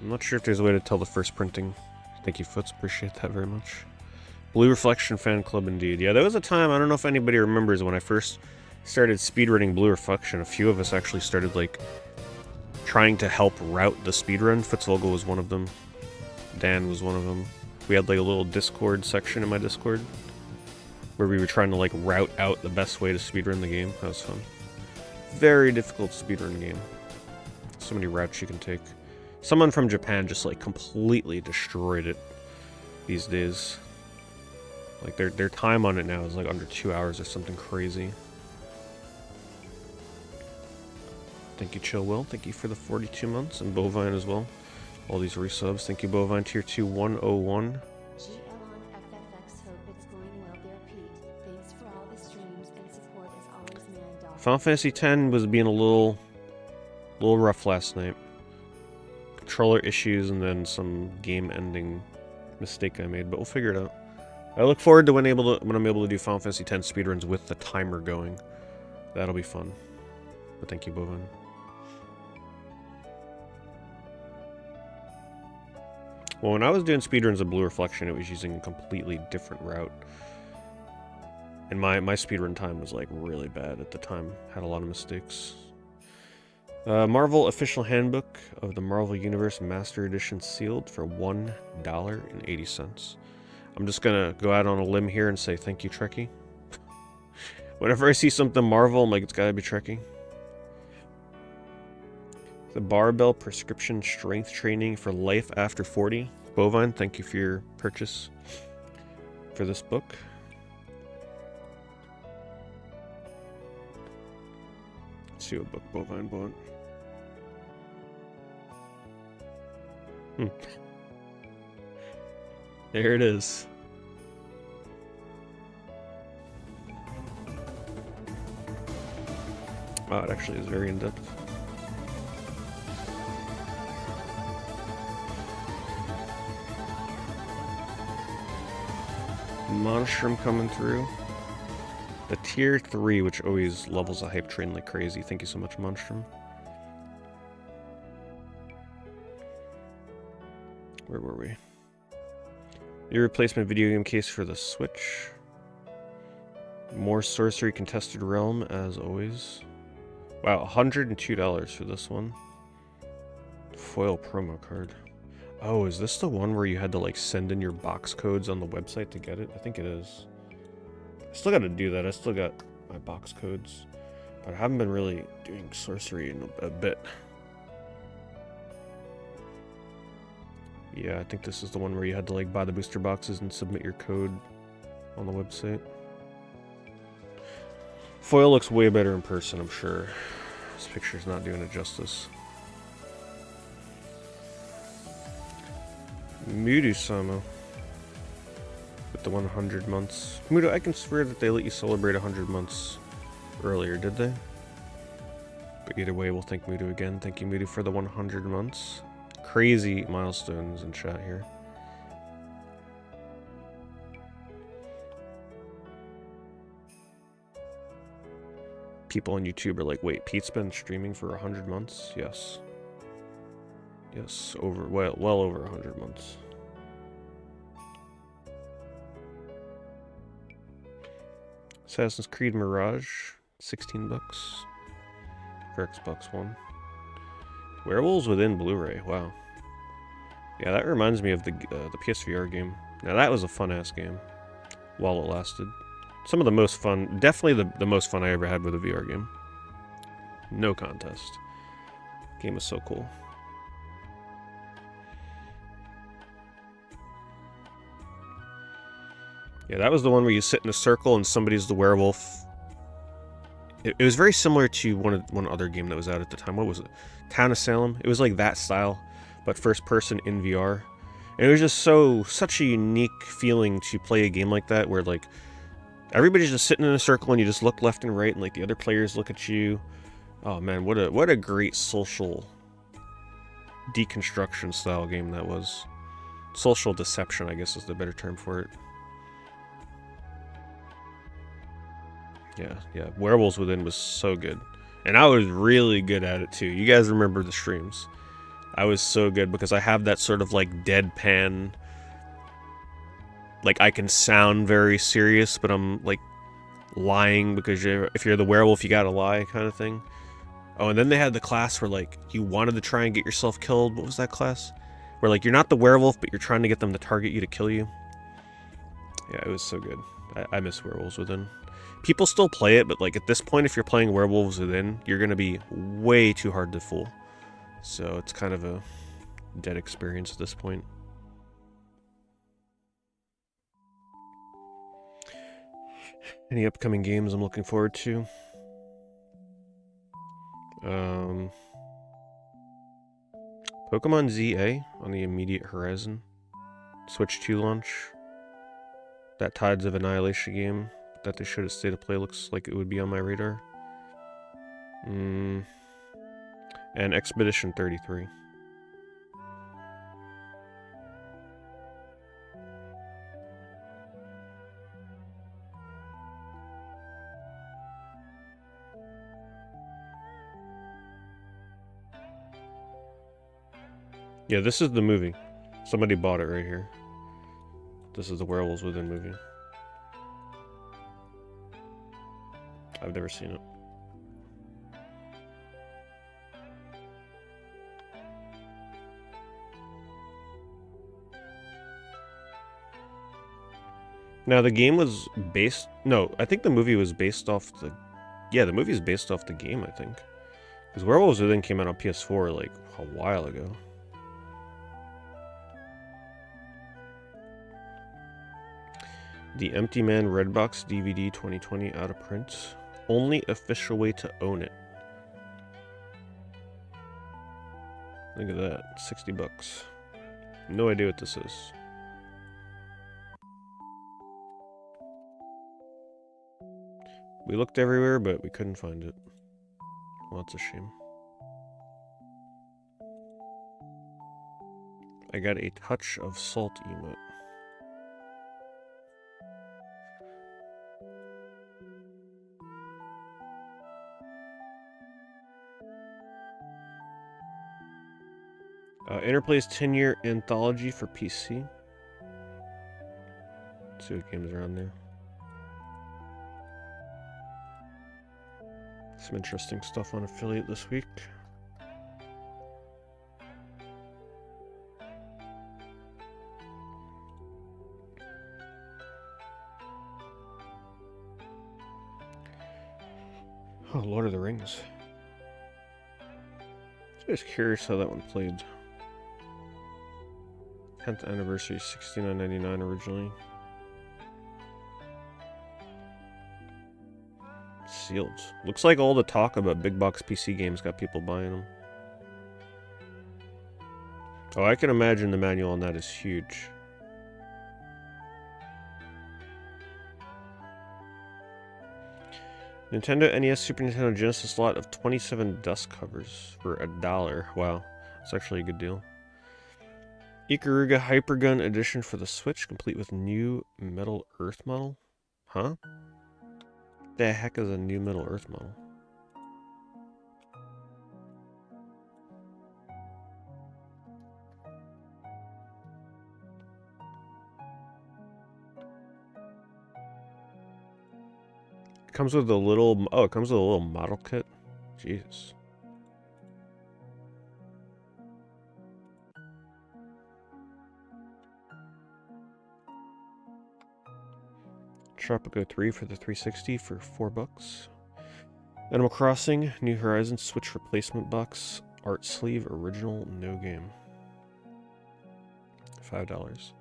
I'm not sure if there's a way to tell the first printing. Thank you, Foots. Appreciate that very much. Blue Reflection Fan Club indeed. Yeah, there was a time, I don't know if anybody remembers, when I first started speedrunning Blue Reflection, a few of us actually started, like, trying to help route the speedrun. Fitzvogel was one of them. Dan was one of them. We had, like, a little Discord section in my Discord where we were trying to, like, route out the best way to speedrun the game. That was fun. Very difficult speedrun game. So many routes you can take. Someone from Japan just, like, completely destroyed it these days. Like, their time on it now is, like, under 2 hours or something crazy. Thank you, Chill Will. Thank you for the 42 months. And Bovine as well. All these resubs. Thank you, Bovine. Tier 2 101. Final Fantasy X was being a little rough last night. Controller issues and then some game-ending mistake I made, but we'll figure it out. I look forward to when I'm able to do Final Fantasy X speedruns with the timer going. That'll be fun. But thank you, Bovine. Well, when I was doing speedruns of Blue Reflection, it was using a completely different route. And my speedrun time was, like, really bad at the time. Had a lot of mistakes. Marvel Official Handbook of the Marvel Universe Master Edition sealed for $1.80. I'm just gonna go out on a limb here and say thank you, Trekkie. Whenever I see something Marvel, I'm like, it's gotta be Trekkie. The Barbell Prescription Strength Training for Life After 40. Bovine, thank you for your purchase for this book. Let's see what book Bovine bought. There it is. Wow, it actually is very in-depth. Monstrum coming through. The tier 3, which always levels a hype train like crazy. Thank you so much, Monstrum. Where were we? The replacement video game case for the Switch. More Sorcery Contested Realm, as always. Wow, $102 for this one. Foil promo card. Oh, is this the one where you had to like send in your box codes on the website to get it? I think it is. I still gotta do that. I still got my box codes. But I haven't been really doing sorcery in a bit. Yeah, I think this is the one where you had to like buy the booster boxes and submit your code on the website. Foil looks way better in person, I'm sure. This picture's not doing it justice. Mudu-sama. With the 100 months. Mudu, I can swear that they let you celebrate 100 months earlier, did they? But either way, we'll thank Mudu again. Thank you, Mudu, for the 100 months. Crazy milestones in chat here. People on YouTube are like, wait, Pete's been streaming for 100 months? Yes. Yes, well over 100 months. Assassin's Creed Mirage, 16 bucks for Xbox One. Werewolves Within Blu-ray, wow. Yeah, that reminds me of the PSVR game. Now that was a fun-ass game while it lasted. Some of the most fun, definitely the most fun I ever had with a VR game. No contest. Game was so cool. Yeah, that was the one where you sit in a circle and somebody's the werewolf. It was very similar to one other game that was out at the time. What was it? Town of Salem. It was like that style, but first person in VR. And it was just such a unique feeling to play a game like that, where like everybody's just sitting in a circle and you just look left and right, and like the other players look at you. Oh man, what a great social deconstruction style game that was. Social deception, I guess, is the better term for it. Yeah. Werewolves Within was so good. And I was really good at it too. You guys remember the streams. I was so good because I have that sort of like deadpan, like I can sound very serious, but I'm like lying because if you're the werewolf, you gotta lie kind of thing. Oh, and then they had the class where like you wanted to try and get yourself killed. What was that class? Where like you're not the werewolf, but you're trying to get them to target you to kill you. Yeah, it was so good. I miss Werewolves Within. People still play it, but like at this point, if you're playing Werewolves Within, you're gonna be way too hard to fool. So it's kind of a dead experience at this point. Any upcoming games I'm looking forward to? Pokemon ZA on the immediate horizon. Switch 2 launch. That Tides of Annihilation game that they showed at State of Play looks like it would be on my radar. And Expedition 33. Yeah, this is the movie. Somebody bought it right here. This is the Werewolves Within movie. I've never seen it. Now the game was based... No, I think the movie was based off the... Yeah, the movie is based off the game, I think. Because Werewolves Within came out on PS4 like a while ago. The Empty Man Redbox DVD 2020 out of print. Only official way to own it. Look at that, 60 bucks. No idea what this is. We looked everywhere, but we couldn't find it. Well, that's a shame. I got a touch of salt emote. Interplay's 10-year anthology for PC. Let's see what games are on there. Some interesting stuff on Affiliate this week. Oh, Lord of the Rings. I was curious how that one played. 10th anniversary, $69.99 originally. Sealed. Looks like all the talk about big box PC games got people buying them. Oh, I can imagine the manual on that is huge. Nintendo NES Super Nintendo Genesis lot of 27 dust covers for $1. Wow, that's actually a good deal. Ikaruga Hypergun Edition for the Switch, complete with new Metal Earth model. Huh? The heck is a new Metal Earth model? It comes with a little... Oh, it comes with a little model kit? Jesus. Tropico 3 for the 360 for $4. Animal Crossing, New Horizons Switch replacement box, art sleeve, original, no game. $5.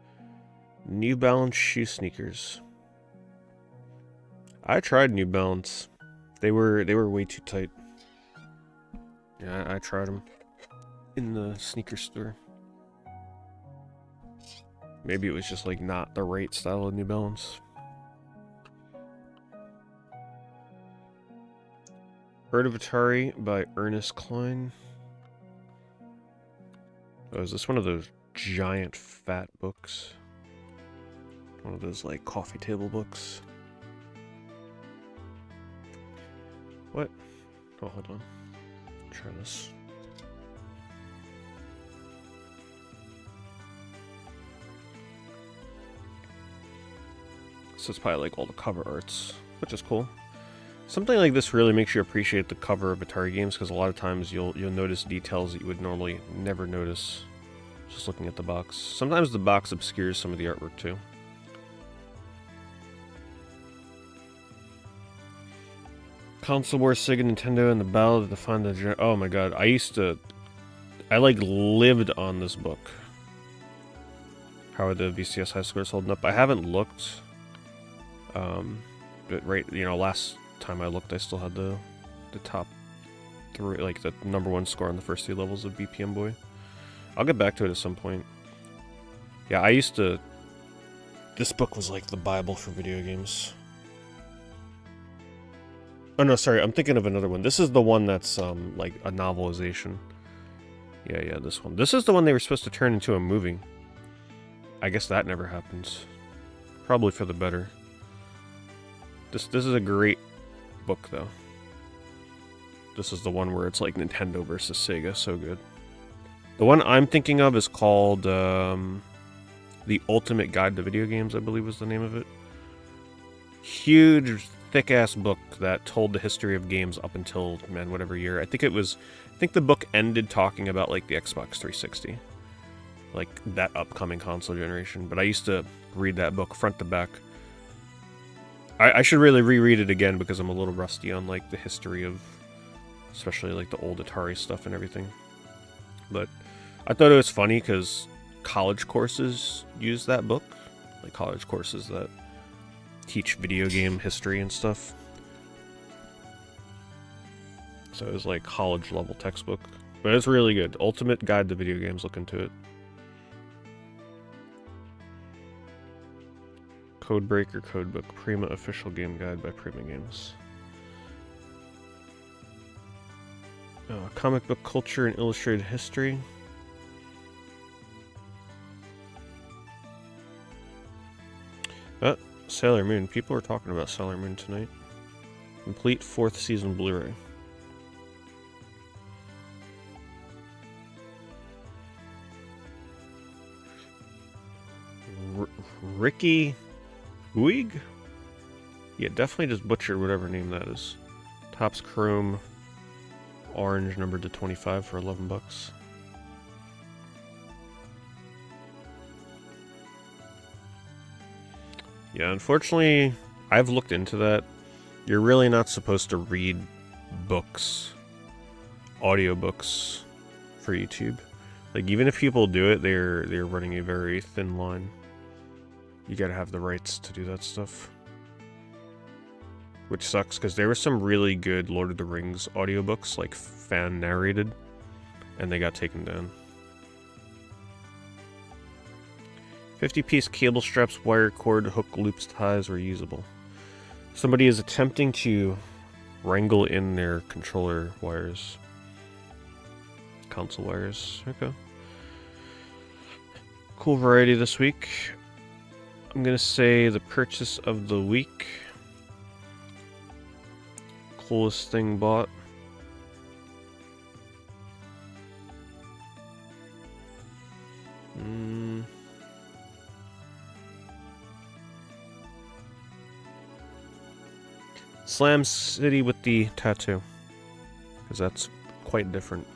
New Balance shoe sneakers. I tried New Balance. They were way too tight. Yeah, I tried them in the sneaker store. Maybe it was just like not the right style of New Balance. Bird of Atari by Ernest Cline. Oh, is this one of those giant fat books? One of those like coffee table books? What? Oh, hold on. Try this. So it's probably like all the cover arts, which is cool. Something like this really makes you appreciate the cover of Atari games, because a lot of times you'll notice details that you would normally never notice just looking at the box. Sometimes the box obscures some of the artwork too. Console Wars, Sega, Nintendo, and the Battle of the Funda. Oh my god, I like lived on this book. How are the VCS high scores holding up? I haven't looked. But last time I looked, I still had the top three, like the #1 score on the first 3 levels of BPM Boy. I'll get back to it at some point. Yeah, this book was like the Bible for video games. Oh no, sorry, I'm thinking of another one. This is the one that's like a novelization. Yeah, this one. This is the one they were supposed to turn into a movie. I guess that never happened. Probably for the better. This is a great book though. This is the one where it's like Nintendo versus Sega, so good. The one I'm thinking of is called The Ultimate Guide to Video Games, I believe was the name of it. Huge, thick-ass book that told the history of games up until, man, whatever year. I think the book ended talking about, like, the Xbox 360. Like, that upcoming console generation. But I used to read that book front to back. I should really reread it again because I'm a little rusty on, like, the history of, especially, like, the old Atari stuff and everything. But I thought it was funny because college courses use that book. Like, college courses that teach video game history and stuff. So it was like college level textbook. But it's really good. Ultimate Guide to Video Games, look into it. Codebreaker Codebook, Prima Official Game Guide by Prima Games. Comic Book Culture and Illustrated History. Sailor Moon. People are talking about Sailor Moon tonight. Complete 4th season Blu-ray. Ricky Uig? Yeah, definitely just butchered whatever name that is. Topps Chrome Orange numbered to 25 for 11 bucks. Yeah, unfortunately, I've looked into that. You're really not supposed to read books, audiobooks for YouTube. Like, even if people do it, they're running a very thin line. You gotta have the rights to do that stuff. Which sucks, because there were some really good Lord of the Rings audiobooks, like fan narrated, and they got taken down. 50-piece cable straps, wire cord, hook, loops, ties were usable. Somebody is attempting to wrangle in their controller wires. Console wires. Okay. Cool variety this week. I'm gonna say the purchase of the week. Coolest thing bought. Slam City with the tattoo, because that's quite different.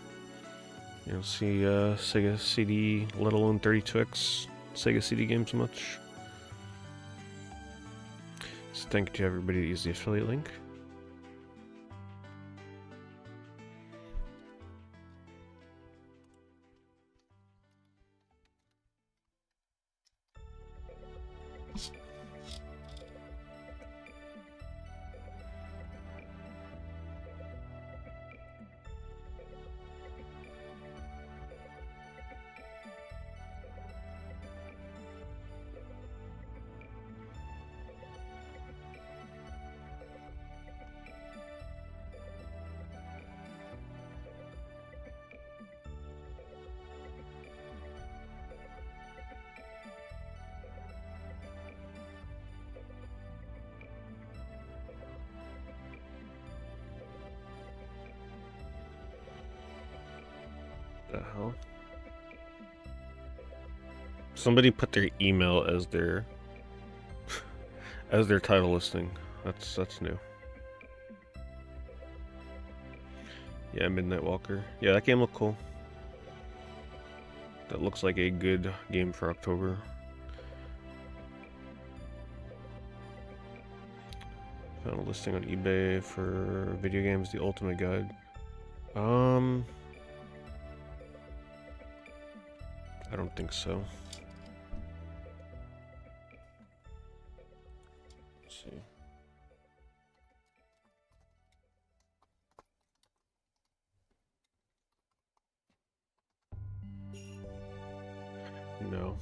You don't see Sega CD, let alone 32X Sega CD games much. So thank you to everybody that used the affiliate link. The hell? Somebody put their email as their title listing. That's new. Yeah, Midnight Walker. Yeah, that game looked cool. That looks like a good game for October. Found a listing on eBay for video games, the Ultimate Guide. I don't think so. Let's see. No.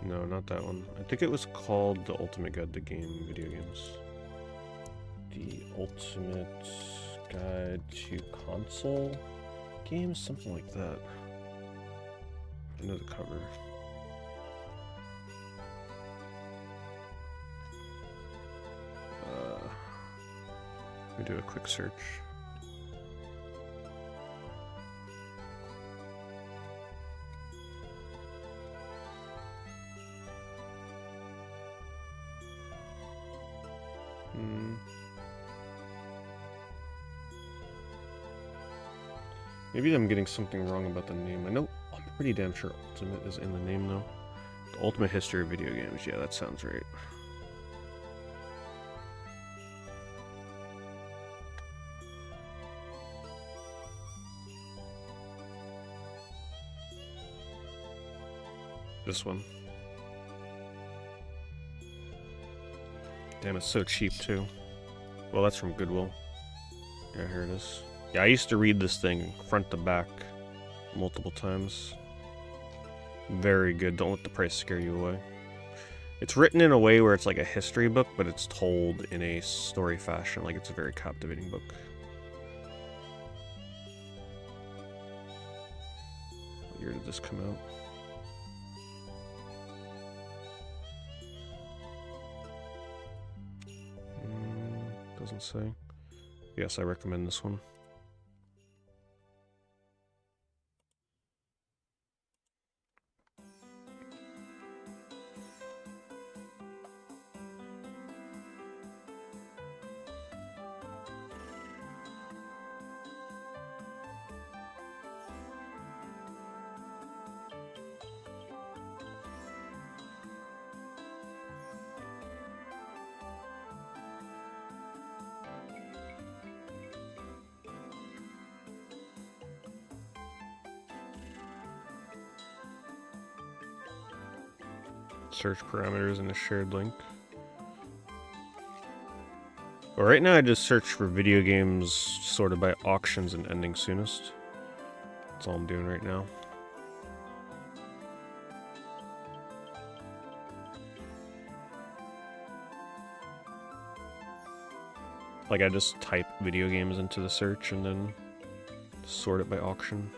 No, not that one. I think it was called The Ultimate Guide to Video Games. The Ultimate Guide to Console Games? Something like that. I know the cover. Let me do a quick search. Maybe I'm getting something wrong about the name. I'm pretty damn sure Ultimate is in the name though. The Ultimate History of Video Games. Yeah, that sounds right. This one. Damn, it's so cheap too. Well, that's from Goodwill. Yeah, here it is. Yeah, I used to read this thing front to back multiple times. Very good. Don't let the price scare you away. It's written in a way where it's like a history book, but it's told in a story fashion. Like, it's a very captivating book. What year did this come out? Doesn't say. Yes, I recommend this one. Search parameters in a shared link. Well, right now I just search for video games sorted by auctions and ending soonest. That's all I'm doing right now. Like I just type video games into the search and then sort it by auction.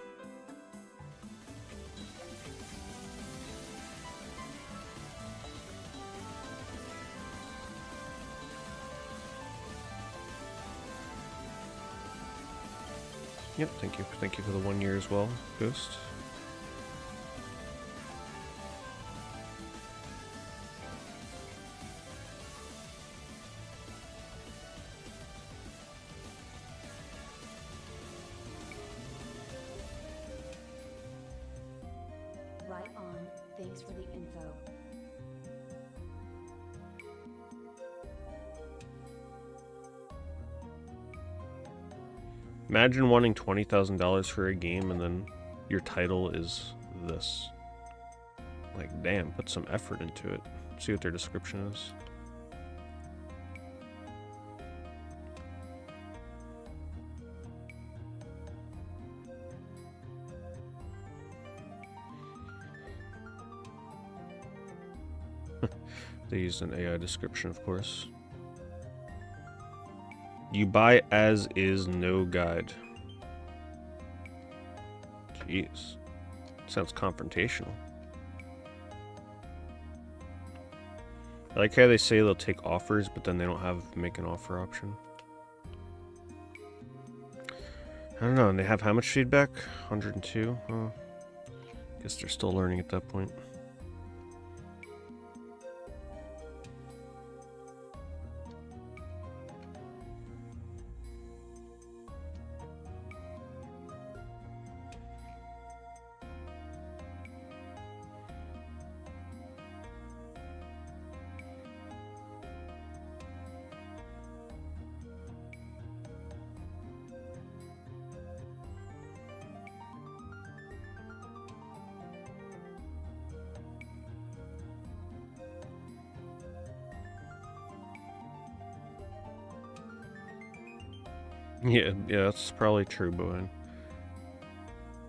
Yep, thank you. Thank you for the 1 year as well, Ghost. Right on. Thanks for the info. Imagine wanting $20,000 for a game and then your title is this. Like, damn, put some effort into it. See what their description is. They used an AI description, of course. You buy as is, no guide. Jeez. Sounds confrontational. I like how they say they'll take offers, but then they don't have make an offer option. I don't know, and they have how much feedback? 102? Oh, guess they're still learning at that point. Yeah, that's probably true, Bowen.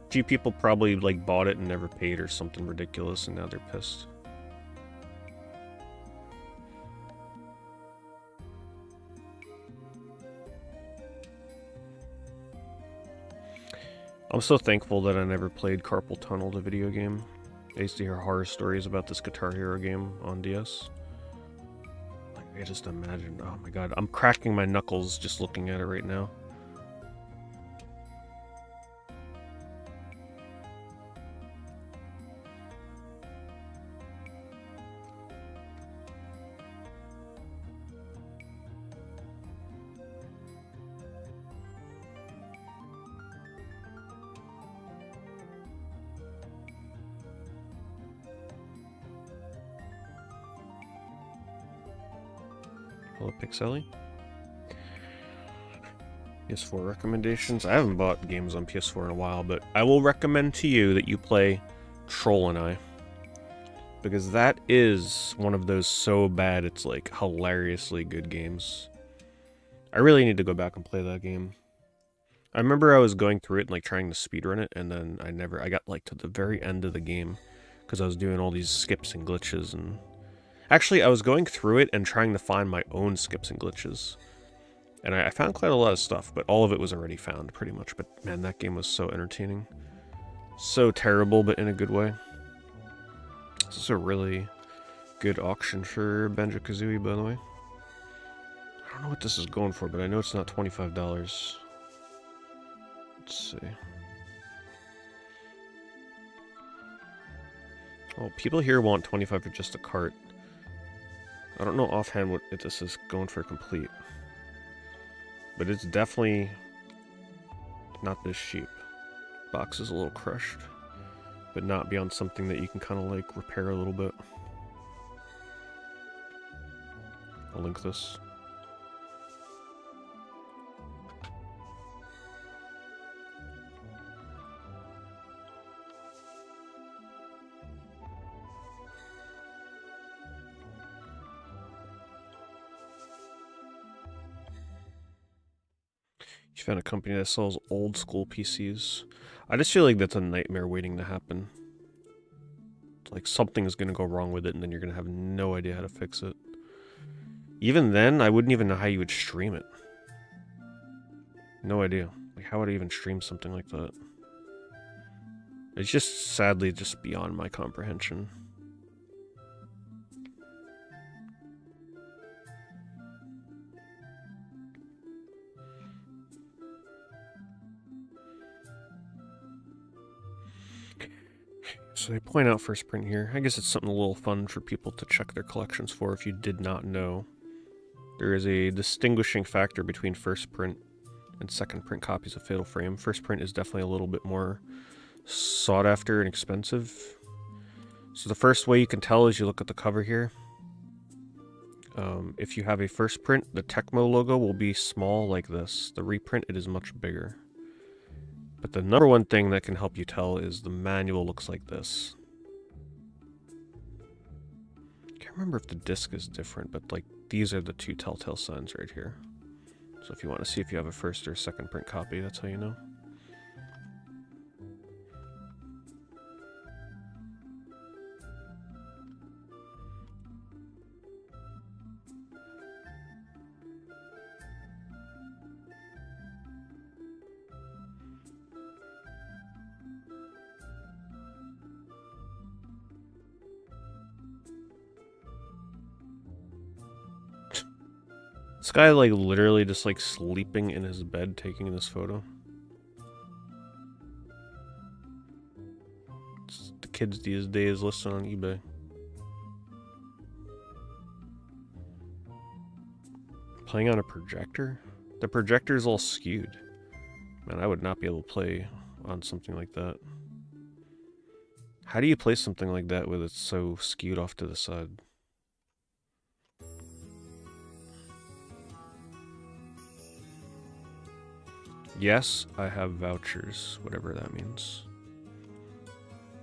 Few people probably like bought it and never paid or something ridiculous, and now they're pissed. I'm so thankful that I never played Carpal Tunnel, the video game. I used to hear horror stories about this Guitar Hero game on DS. Like, I just imagine, oh my god, I'm cracking my knuckles just looking at it right now. Hello, Pixelly. PS4 recommendations. I haven't bought games on PS4 in a while, but I will recommend to you that you play Troll and I. Because that is one of those so bad it's like hilariously good games. I really need to go back and play that game. I remember I was going through it and like trying to speedrun it, and then I got like to the very end of the game because I was doing all these skips and glitches, and actually I was going through it and trying to find my own skips and glitches. And I found quite a lot of stuff, but all of it was already found pretty much. But man, that game was so entertaining. So terrible, but in a good way. This is a really good auction for Banjo-Kazooie, by the way. I don't know what this is going for, but I know it's not $25. Let's see. Oh, people here want $25 for just a cart. I don't know offhand what this is going for complete. But it's definitely not this cheap. Box is a little crushed, but not beyond something that you can kind of like repair a little bit. I'll link this. You found a company that sells old school PCs. I just feel like that's a nightmare waiting to happen. Like something is going to go wrong with it and then you're going to have no idea how to fix it. Even then, I wouldn't even know how you would stream it. No idea. Like, how would I even stream something like that? It's just, sadly, just beyond my comprehension. So they point out first print here. I guess it's something a little fun for people to check their collections for if you did not know. There is a distinguishing factor between first print and second print copies of Fatal Frame. First print is definitely a little bit more sought after and expensive. So the first way you can tell is you look at the cover here. If you have a first print, the Tecmo logo will be small like this. The reprint, it is much bigger. But the number one thing that can help you tell is the manual looks like this. Can't remember if the disc is different, but like these are the two telltale signs right here. So if you want to see if you have a first or second print copy, that's how you know. This guy, like, literally just, like, sleeping in his bed taking this photo. It's the kids these days listed on eBay. Playing on a projector? The projector's all skewed. Man, I would not be able to play on something like that. How do you play something like that with it so skewed off to the side? Yes, I have vouchers, whatever that means.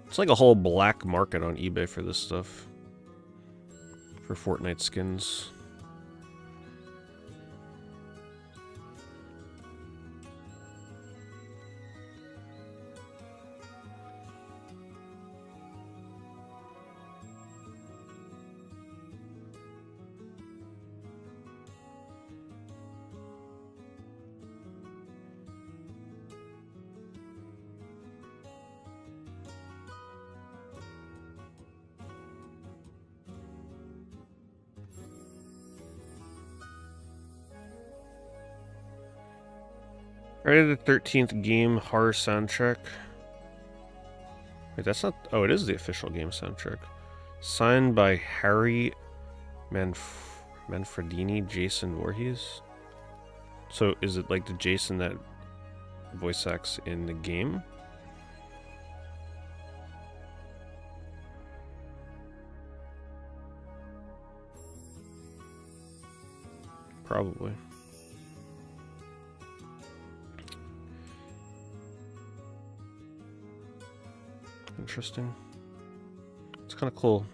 It's like a whole black market on eBay for this stuff. For Fortnite skins. Friday the 13th game horror soundtrack. Wait, that's not... Oh, it is the official game soundtrack. Signed by Harry Manfredini, Jason Voorhees. So, is it like the Jason that voice acts in the game? Probably. Interesting. It's kind of cool.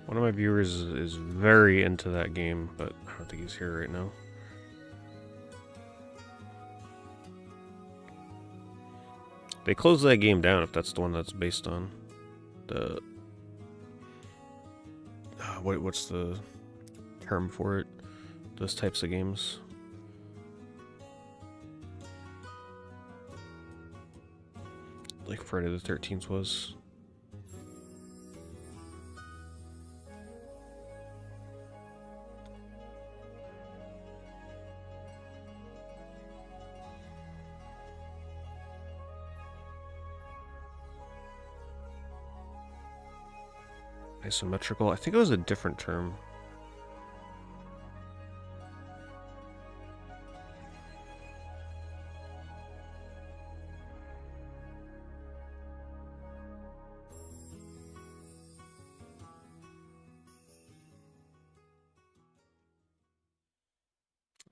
One of my viewers is very into that game, but I don't think he's here right now. They closed that game down if that's the one that's based on the... what's the term for it? Those types of games. Like Friday the 13th was. Isometrical. I think it was a different term.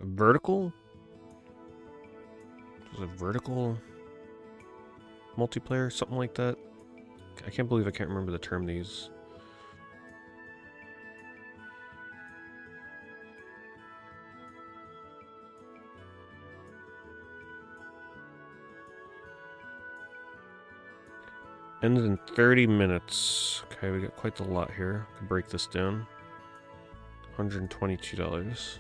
Vertical? Was it vertical multiplayer? Something like that? I can't believe I can't remember the term they use. Ends in 30 minutes. Okay, we got quite a lot here. Could break this down. $122.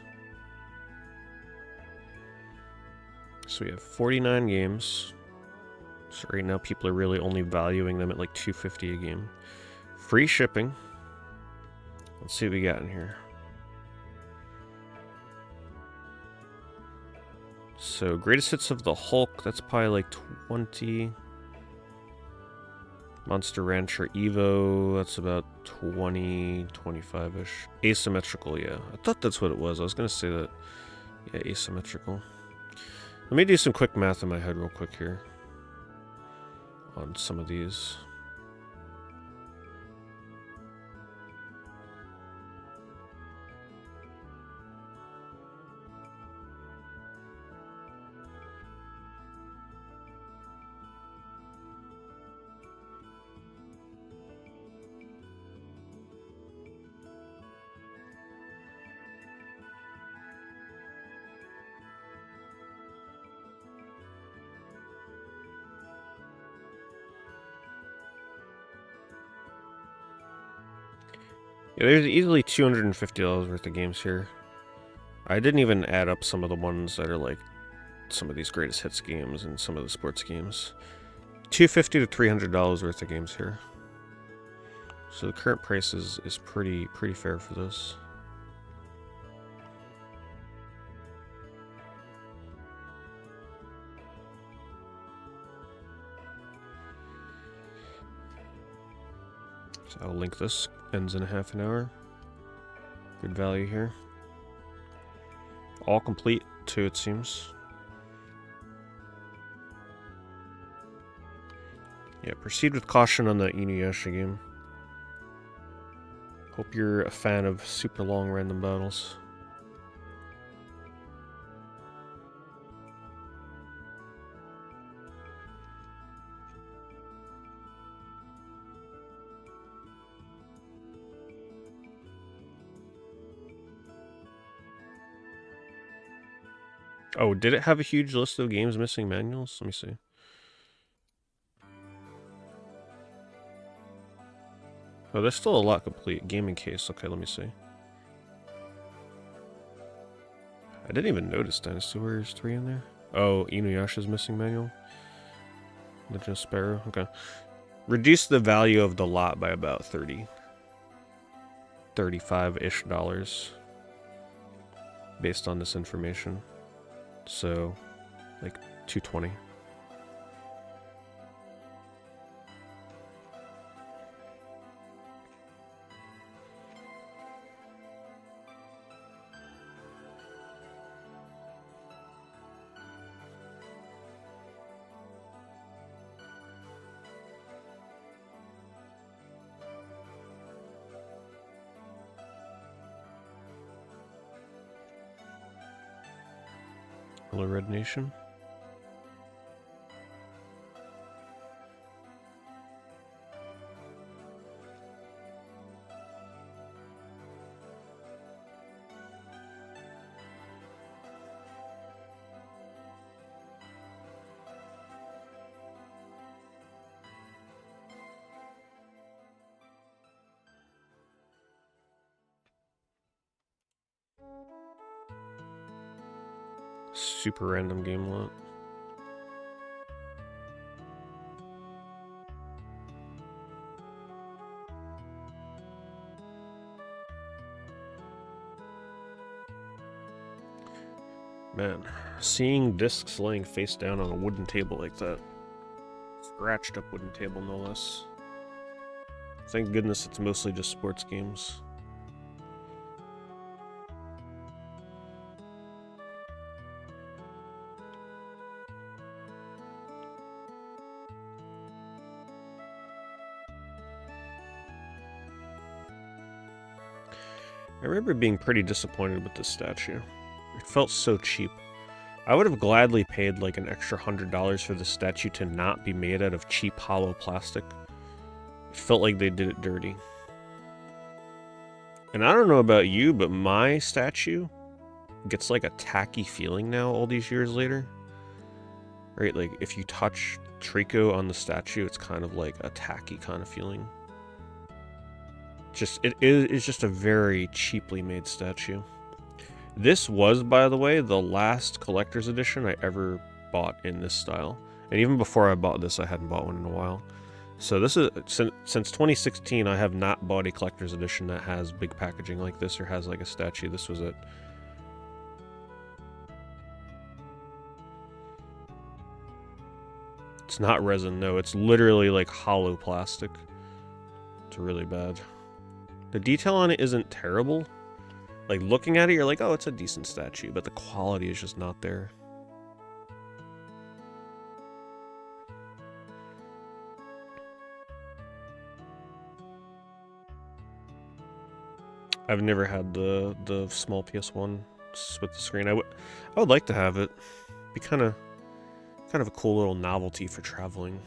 So we have 49 games. So right now people are really only valuing them at like $2.50 a game. Free shipping. Let's see what we got in here. So greatest hits of the Hulk, that's probably like 20. Monster Rancher Evo, that's about 20, 25-ish. Asymmetrical, yeah. I thought that's what it was. I was going to say that. Yeah, asymmetrical. Let me do some quick math in my head real quick here. On some of these. Yeah, there's easily $250 worth of games here. I didn't even add up some of the ones that are like some of these greatest hits games and some of the sports games. $250 to $300 worth of games here. So the current price is pretty fair for this. So I'll link this. Ends in a half an hour. Good value here. All complete too, it seems. Yeah, proceed with caution on that Inuyasha game. Hope you're a fan of super long random battles. Oh, did it have a huge list of games missing manuals? Let me see. Oh, there's still a lot complete. Gaming case. Okay, let me see. I didn't even notice Dynasty Warriors 3 in there. Oh, Inuyasha's missing manual. Legend of Sparrow. Okay. Reduce the value of the lot by about $35-ish based on this information. So, like $220. Hello, Red Nation. Super random game lot. Man, seeing discs laying face down on a wooden table like that. Scratched up wooden table, no less. Thank goodness it's mostly just sports games. I remember being pretty disappointed with this statue. It felt so cheap. I would have gladly paid like an extra $100 for the statue to not be made out of cheap hollow plastic. It felt like they did it dirty. And I don't know about you, but my statue gets like a tacky feeling now all these years later. Right, like if you touch Trico on the statue, it's kind of like a tacky kind of feeling. It's just a very cheaply made statue. This was, by the way, the last collector's edition I ever bought in this style. And even before I bought this, I hadn't bought one in a while. So this is, since 2016, I have not bought a collector's edition that has big packaging like this or has like a statue. This was it. It's not resin, no, it's literally like hollow plastic. It's really bad. The detail on it isn't terrible. Like, looking at it, you're like, oh, it's a decent statue, but the quality is just not there. I've never had the small PS1 with the screen. I would like to have it. Be kind of a cool little novelty for traveling.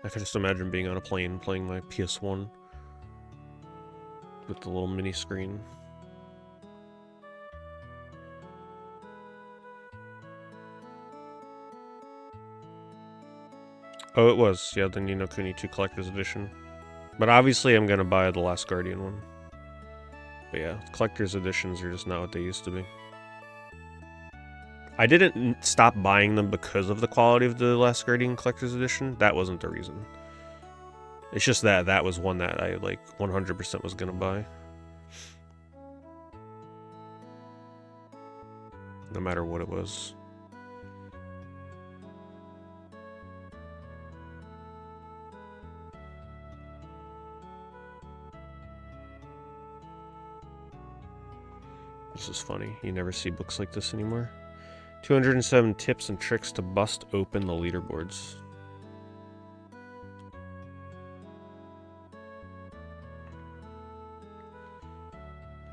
I could just imagine being on a plane playing my PS1 with the little mini screen. Oh, it was. Yeah, the Ni no Kuni 2 Collector's Edition. But obviously I'm going to buy the Last Guardian one. But yeah, Collector's Editions are just not what they used to be. I didn't stop buying them because of the quality of the Last Guardian Collector's Edition. That wasn't the reason. It's just that that was one that I, like, 100% was going to buy. No matter what it was. This is funny. You never see books like this anymore. 207 tips and tricks to bust open the leaderboards.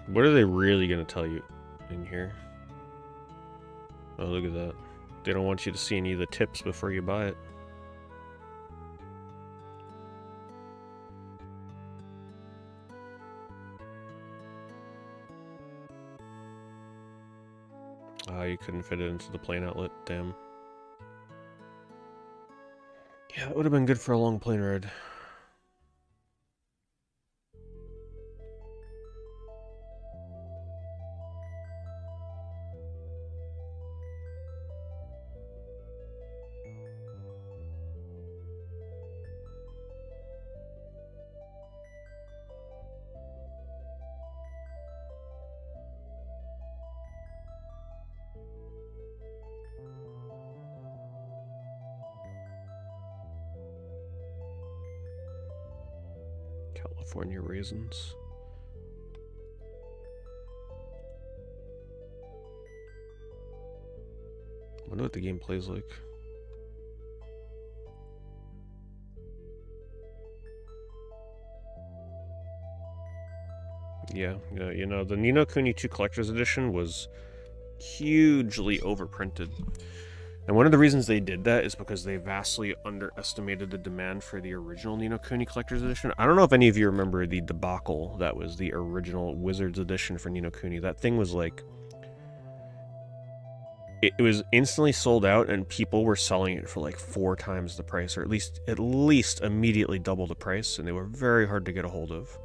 What are they really going to tell you in here? Oh, look at that. They don't want you to see any of the tips before you buy it. Ah, you couldn't fit it into the plane outlet, damn. Yeah, it would have been good for a long plane ride. California raisins. I wonder what the game plays like. Yeah, you know, the Ni no Kuni 2 Collector's Edition was hugely overprinted. And one of the reasons they did that is because they vastly underestimated the demand for the original Ni no Kuni Collector's Edition. I don't know if any of you remember the debacle that was the original Wizards Edition for Ni no Kuni. That thing was like... It was instantly sold out, and people were selling it for like 4 times the price, or at least immediately double the price, and they were very hard to get a hold of.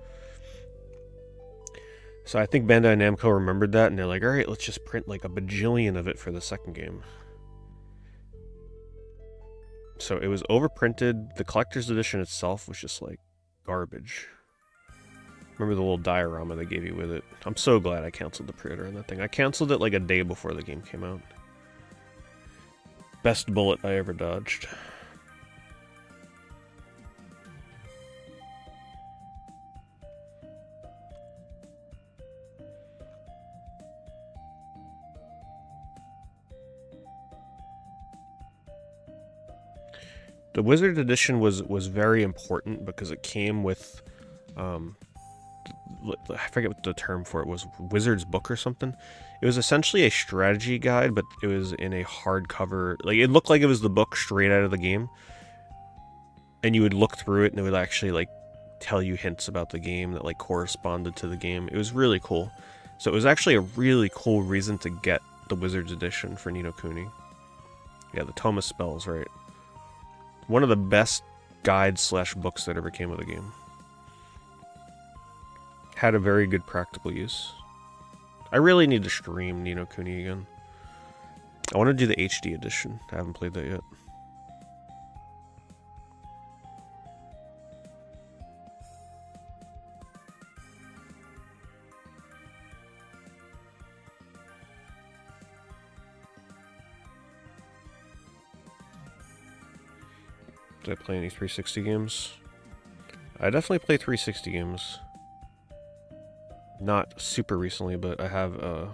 So I think Bandai Namco remembered that, and they're like, alright, let's just print like a bajillion of it for the second game. So it was overprinted. The collector's edition itself was just like garbage. Remember the little diorama they gave you with it? I'm so glad I canceled the pre-order on that thing. I canceled it like a day before the game came out. Best bullet I ever dodged. The Wizard Edition was very important because it came with, I forget what the term for it was, Wizard's Book or something. It was essentially a strategy guide, but it was in a hardcover, like it looked like it was the book straight out of the game. And you would look through it and it would actually like tell you hints about the game that like corresponded to the game. It was really cool. So it was actually a really cool reason to get the Wizard's Edition for Ni no Kuni. Yeah, the Tome of Spells, right? One of the best guides / books that ever came of the game. Had a very good practical use. I really need to stream Ni no Kuni again. I want to do the HD edition. I haven't played that yet. Did I play any 360 games? I definitely play 360 games. Not super recently, but I have a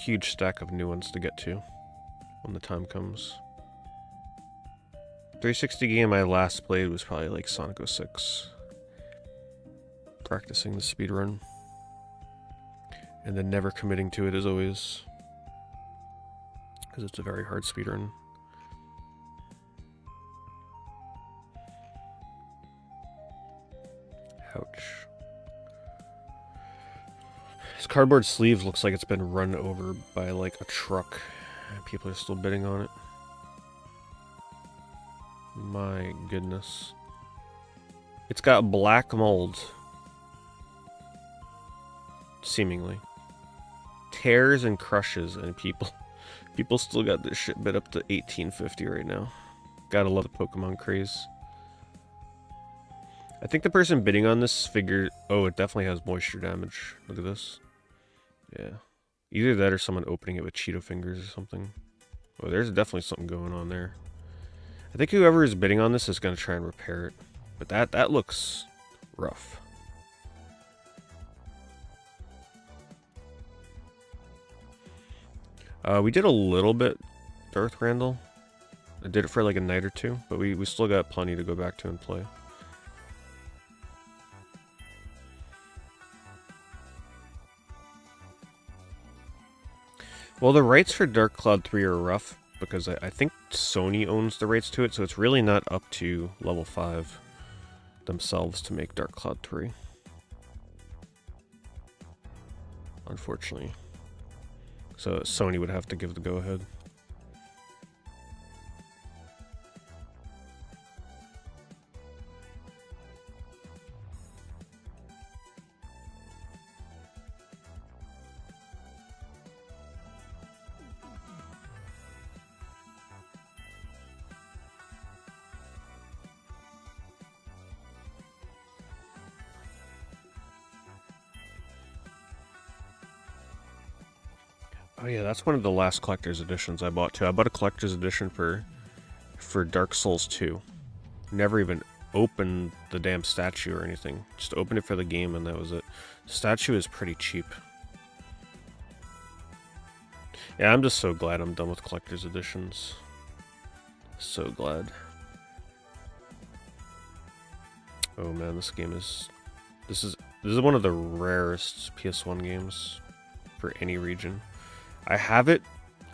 huge stack of new ones to get to when the time comes. 360 game I last played was probably like Sonic 06. Practicing the speedrun. And then never committing to it as always. Because it's a very hard speedrun. Ouch. This cardboard sleeve looks like it's been run over by like a truck. People are still bidding on it. My goodness. It's got black mold. Seemingly. Tears and crushes, and people still got this shit bid up to 1850 right now. Gotta love the Pokemon craze. I think the person bidding on this figured... Oh, it definitely has moisture damage. Look at this. Yeah. Either that or someone opening it with Cheeto fingers or something. Oh, there's definitely something going on there. I think whoever is bidding on this is going to try and repair it. But that looks rough. We did a little bit, Darth Randall. I did it for like a night or two, but we still got plenty to go back to and play. Well, the rights for Dark Cloud 3 are rough, because I think Sony owns the rights to it, so it's really not up to level 5 themselves to make Dark Cloud 3. Unfortunately. So Sony would have to give the go-ahead. Oh yeah, that's one of the last collector's editions I bought too. I bought a collector's edition for Dark Souls 2. Never even opened the damn statue or anything. Just opened it for the game and that was it. The statue is pretty cheap. Yeah, I'm just so glad I'm done with collector's editions. So glad. Oh man, this game is... This is one of the rarest PS1 games for any region. I have it,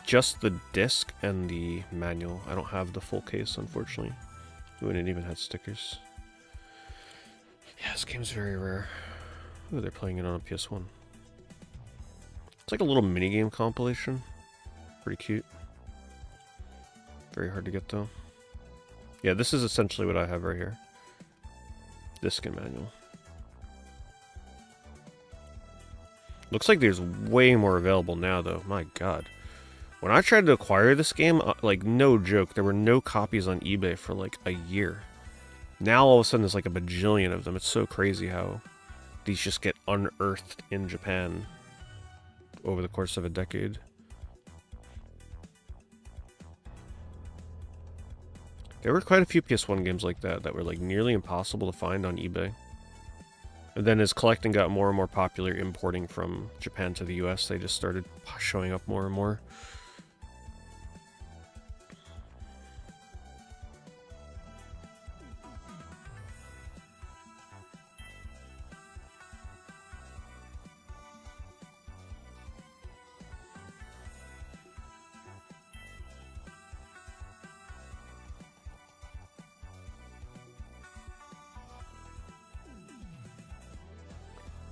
just the disc and the manual. I don't have the full case, unfortunately. Ooh, and it even had stickers. Yeah, this game's very rare. Ooh, they're playing it on a PS1. It's like a little minigame compilation. Pretty cute. Very hard to get, though. Yeah, this is essentially what I have right here. Disc and manual. Looks like there's way more available now, though. My god. When I tried to acquire this game, like, no joke, there were no copies on eBay for, like, a year. Now, all of a sudden, there's, like, a bajillion of them. It's so crazy how these just get unearthed in Japan over the course of a decade. There were quite a few PS1 games like that were, like, nearly impossible to find on eBay. And then as collecting got more and more popular, importing from Japan to the US, they just started showing up more and more.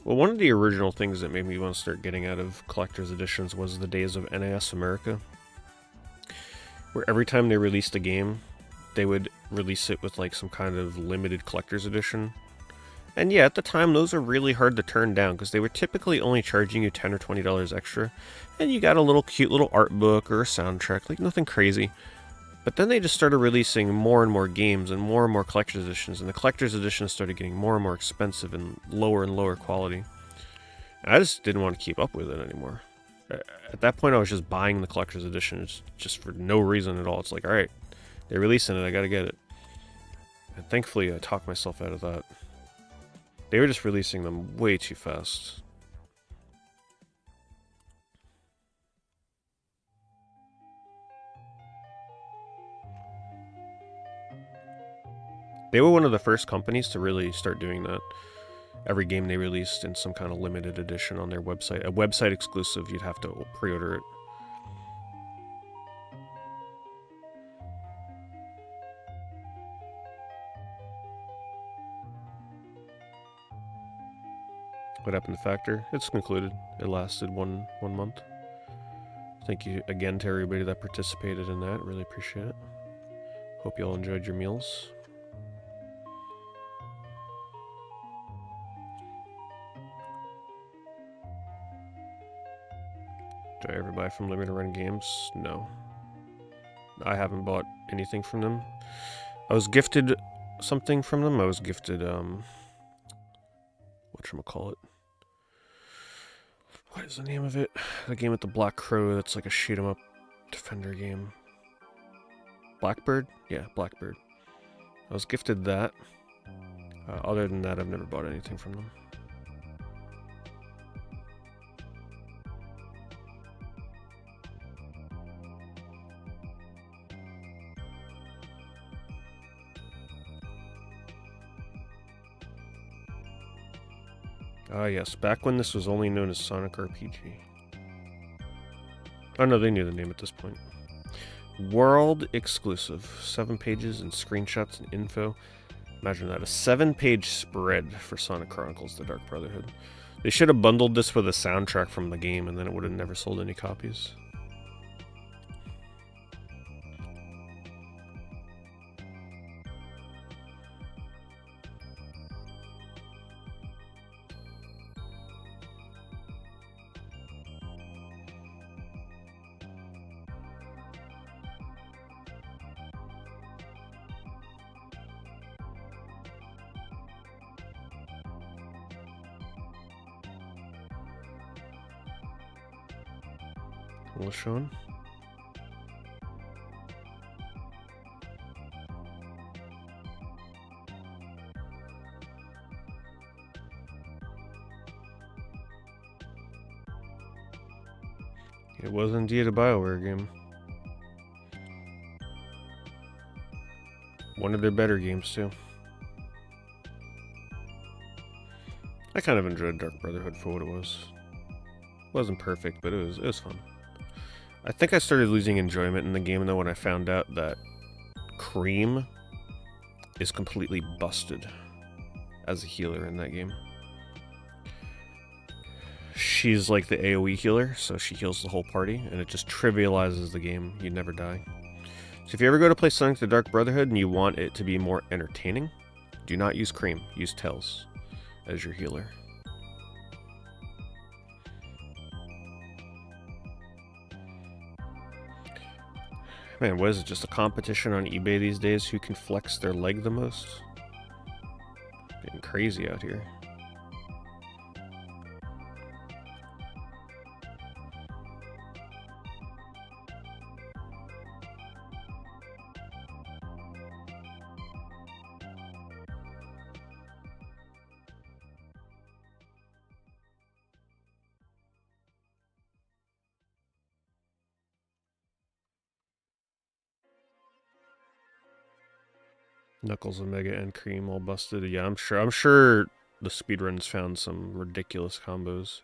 Well, one of the original things that made me want to start getting out of collector's editions was the days of NAS America, where every time they released a game, they would release it with like some kind of limited collector's edition. And yeah, at the time, those were really hard to turn down because they were typically only charging you $10 or $20 extra, and you got a little cute little art book or a soundtrack, like nothing crazy. But then they just started releasing more and more games and more collector's editions, and the collector's editions started getting more and more expensive and lower quality. And I just didn't want to keep up with it anymore. At that point, I was just buying the collector's editions just for no reason at all. It's like, alright, they're releasing it, I gotta get it. And thankfully, I talked myself out of that. They were just releasing them way too fast. They were one of the first companies to really start doing that. Every game they released in some kind of limited edition on their website. A website exclusive, you'd have to pre-order it. What happened to Factor? It's concluded. It lasted one month. Thank you again to everybody that participated in that. Really appreciate it. Hope you all enjoyed your meals. Do I ever buy from Limited Run Games? No. I haven't bought anything from them. I was gifted something from them. I was gifted, whatchamacallit? What is the name of it? The game with the Black Crow that's like a shoot-'em-up defender game. Blackbird? Yeah, Blackbird. I was gifted that. Other than that, I've never bought anything from them. Ah, yes, back when this was only known as Sonic RPG. Oh no, they knew the name at this point. World exclusive. 7 pages and screenshots and info. Imagine that, a 7-page spread for Sonic Chronicles: The Dark Brotherhood. They should have bundled this with a soundtrack from the game, and then it would have never sold any copies. Well, Sean. It was indeed a BioWare game. One of their better games, too. I kind of enjoyed Dark Brotherhood for what it was. It wasn't perfect, but it was fun. I think I started losing enjoyment in the game, though, when I found out that Cream is completely busted as a healer in that game. She's like the AoE healer, so she heals the whole party, and it just trivializes the game. You never die. So if you ever go to play Sonic the Dark Brotherhood and you want it to be more entertaining, do not use Cream. Use Tails as your healer. Man, what is it? Just a competition on eBay these days? Who can flex their leg the most? Getting crazy out here. Knuckles, Omega, and Cream all busted. Yeah, I'm sure the speedruns found some ridiculous combos.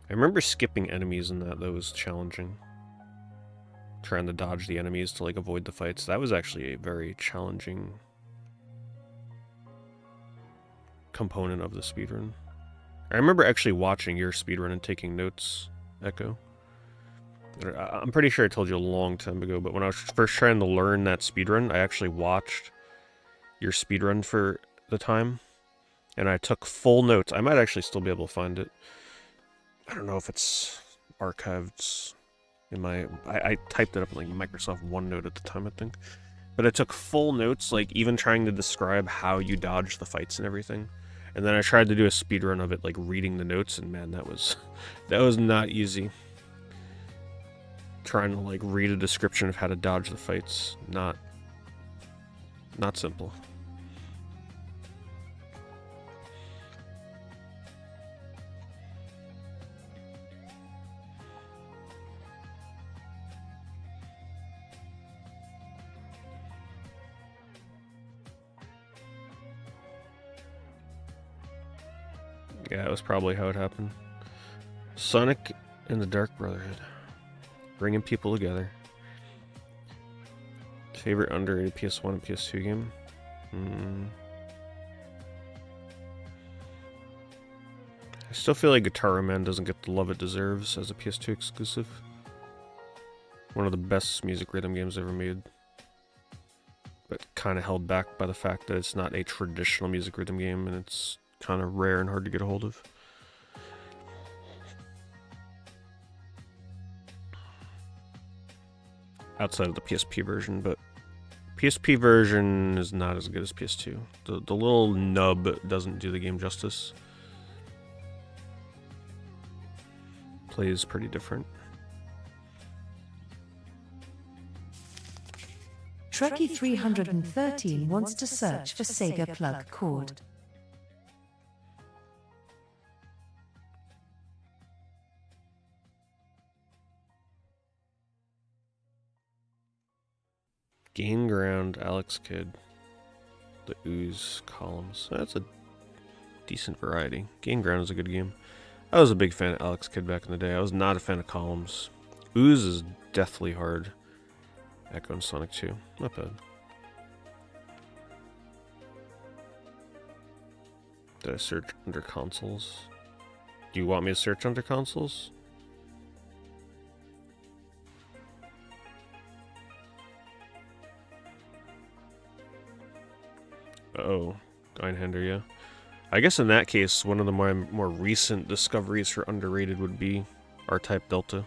I remember skipping enemies in that was challenging. trying to dodge the enemies to like avoid the fights. That was actually a very challenging component of the speedrun. I remember actually watching your speedrun and taking notes, Echo. I'm pretty sure I told you a long time ago, but when I was first trying to learn that speedrun, I actually watched your speedrun for the time, and I took full notes. I might actually still be able to find it. I don't know if it's archived in my... I typed it up in like Microsoft OneNote at the time, I think. But I took full notes, like even trying to describe how you dodge the fights and everything. And then I tried to do a speedrun of it, like reading the notes, and man, that was not easy. Trying to like read a description of how to dodge the fights, not simple. Yeah, that was probably how it happened. Sonic and the Dark Brotherhood. Bringing people together. Favorite underrated PS1 and PS2 game? I still feel like Guitar Man doesn't get the love it deserves as a PS2 exclusive. One of the best music rhythm games ever made. But kind of held back by the fact that it's not a traditional music rhythm game and it's kind of rare and hard to get a hold of. Outside of the PSP version, but PSP version is not as good as PS2. The little nub doesn't do the game justice. Plays pretty different. Trekkie 313 wants to search for Sega plug cord. Gain Ground, Alex Kidd, the Ooze columns. That's a decent variety. Gain Ground is a good game. I was a big fan of Alex Kidd back in the day. I was not a fan of columns. Ooze is deathly hard. Echo and Sonic 2. Not bad. Did I search under consoles? Do you want me to search under consoles? Oh, Einhander, yeah. I guess in that case, one of the more recent discoveries for underrated would be R-Type Delta.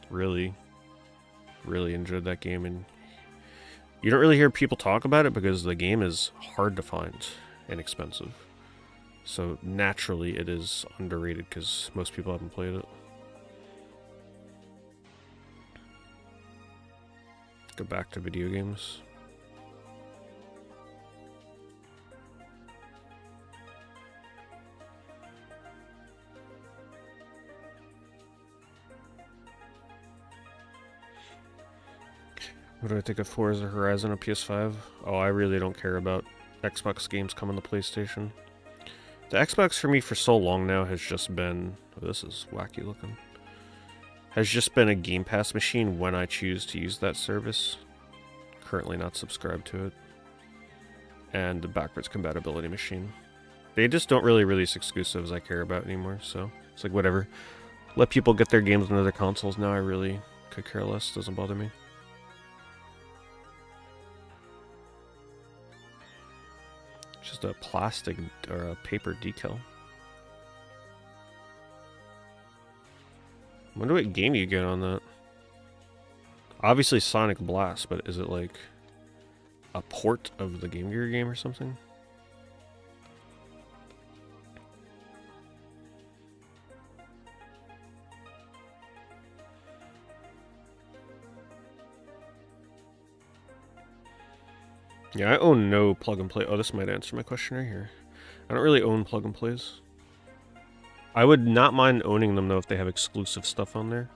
Really enjoyed that game, and you don't really hear people talk about it because the game is hard to find and expensive. So naturally it is underrated because most people haven't played it. Go back to video games. What do I think of Forza Horizon on PS5? Oh, I really don't care about Xbox games coming to PlayStation. The Xbox for me for so long now has just been... Oh, this is wacky looking. Has just been a Game Pass machine when I choose to use that service. Currently not subscribed to it. And the backwards compatibility machine. They just don't really release exclusives I care about anymore, so it's like whatever. Let people get their games on other consoles now. I really could care less. Doesn't bother me. Just a plastic or a paper decal. I wonder what game you get on that. Obviously Sonic Blast, but is it like a port of the Game Gear game or something? Yeah, I own no plug and play. Oh, this might answer my question right here. I don't really own plug and plays. I would not mind owning them though if they have exclusive stuff on there.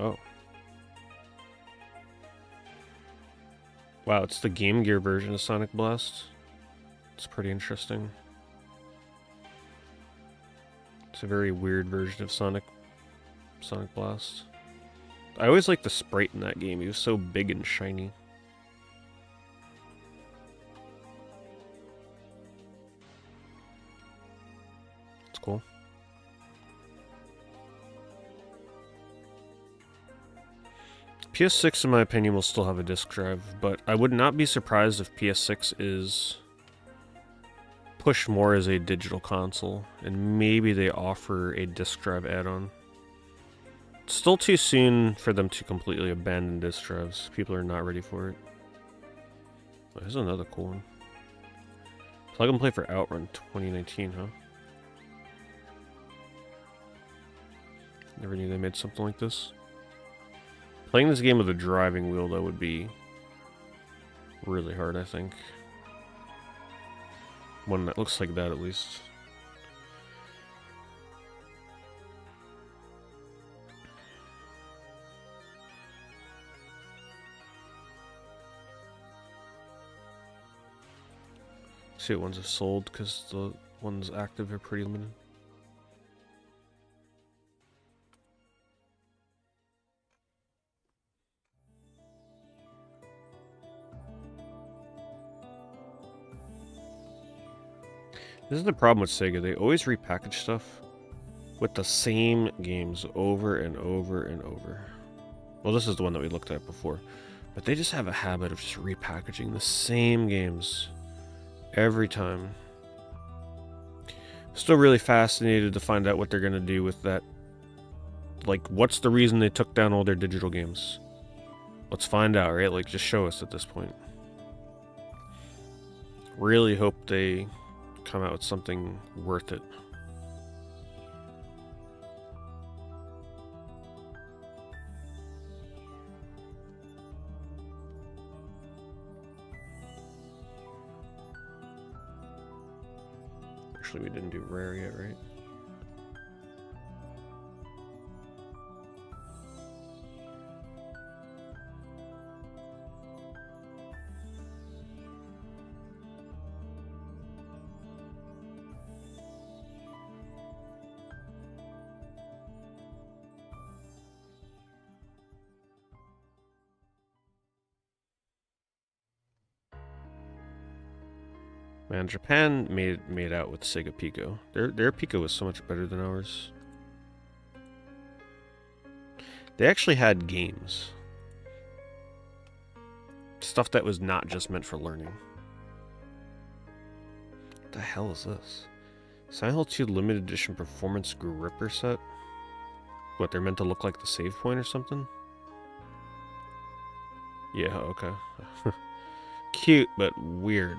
Oh. Wow, it's the Game Gear version of Sonic Blast. It's pretty interesting. It's a very weird version of Sonic Sonic Blast. I always liked the sprite in that game. He was so big and shiny. It's cool. PS6, in my opinion, will still have a disc drive, but I would not be surprised if PS6 is pushed more as a digital console, and maybe they offer a disc drive add-on. It's still too soon for them to completely abandon disc drives. People are not ready for it. Oh, here's another cool one. Plug and play for Outrun 2019, huh? Never knew they made something like this. Playing this game with a driving wheel, though, would be really hard, I think. One that looks like that, at least. See what ones have sold, because the ones active are pretty limited. This is the problem with Sega. They always repackage stuff with the same games over and over and over. Well, this is the one that we looked at before. But they just have a habit of just repackaging the same games every time. Still really fascinated to find out what they're going to do with that. Like, what's the reason they took down all their digital games? Let's find out, right? Like, just show us at this point. Really hope they come out with something worth it. Actually, we didn't do rare yet, right? Man, Japan made out with Sega Pico. Their Pico was so much better than ours. They actually had games. Stuff that was not just meant for learning. What the hell is this? Silent Hill 2 limited edition performance gripper set? What, they're meant to look like the save point or something? Yeah, okay. Cute, but weird.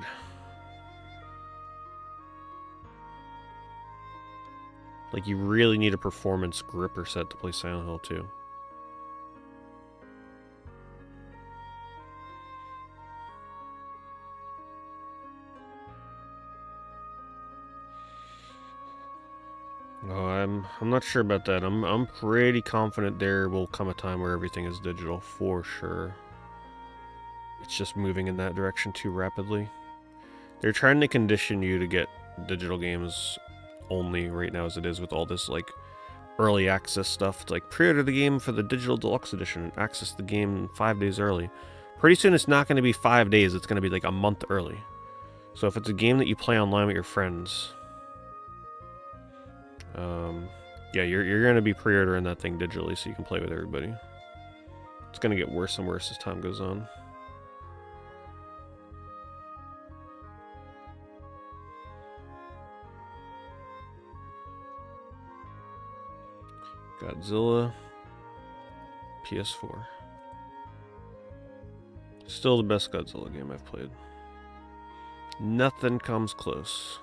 Like, you really need a performance gripper set to play Silent Hill 2. Oh, I'm not sure about that. I'm pretty confident there will come a time where everything is digital, for sure. It's just moving in that direction too rapidly. They're trying to condition you to get digital games only right now as it is with all this like early access stuff. It's like pre-order the game for the digital deluxe edition and access the game 5 days early. Pretty soon it's not going to be 5 days, it's going to be like a month early. So if it's a game that you play online with your friends, yeah, you're going to be pre-ordering that thing digitally so you can play with everybody. It's going to get worse and worse as time goes on. Godzilla, PS4. Still the best Godzilla game I've played. Nothing comes close.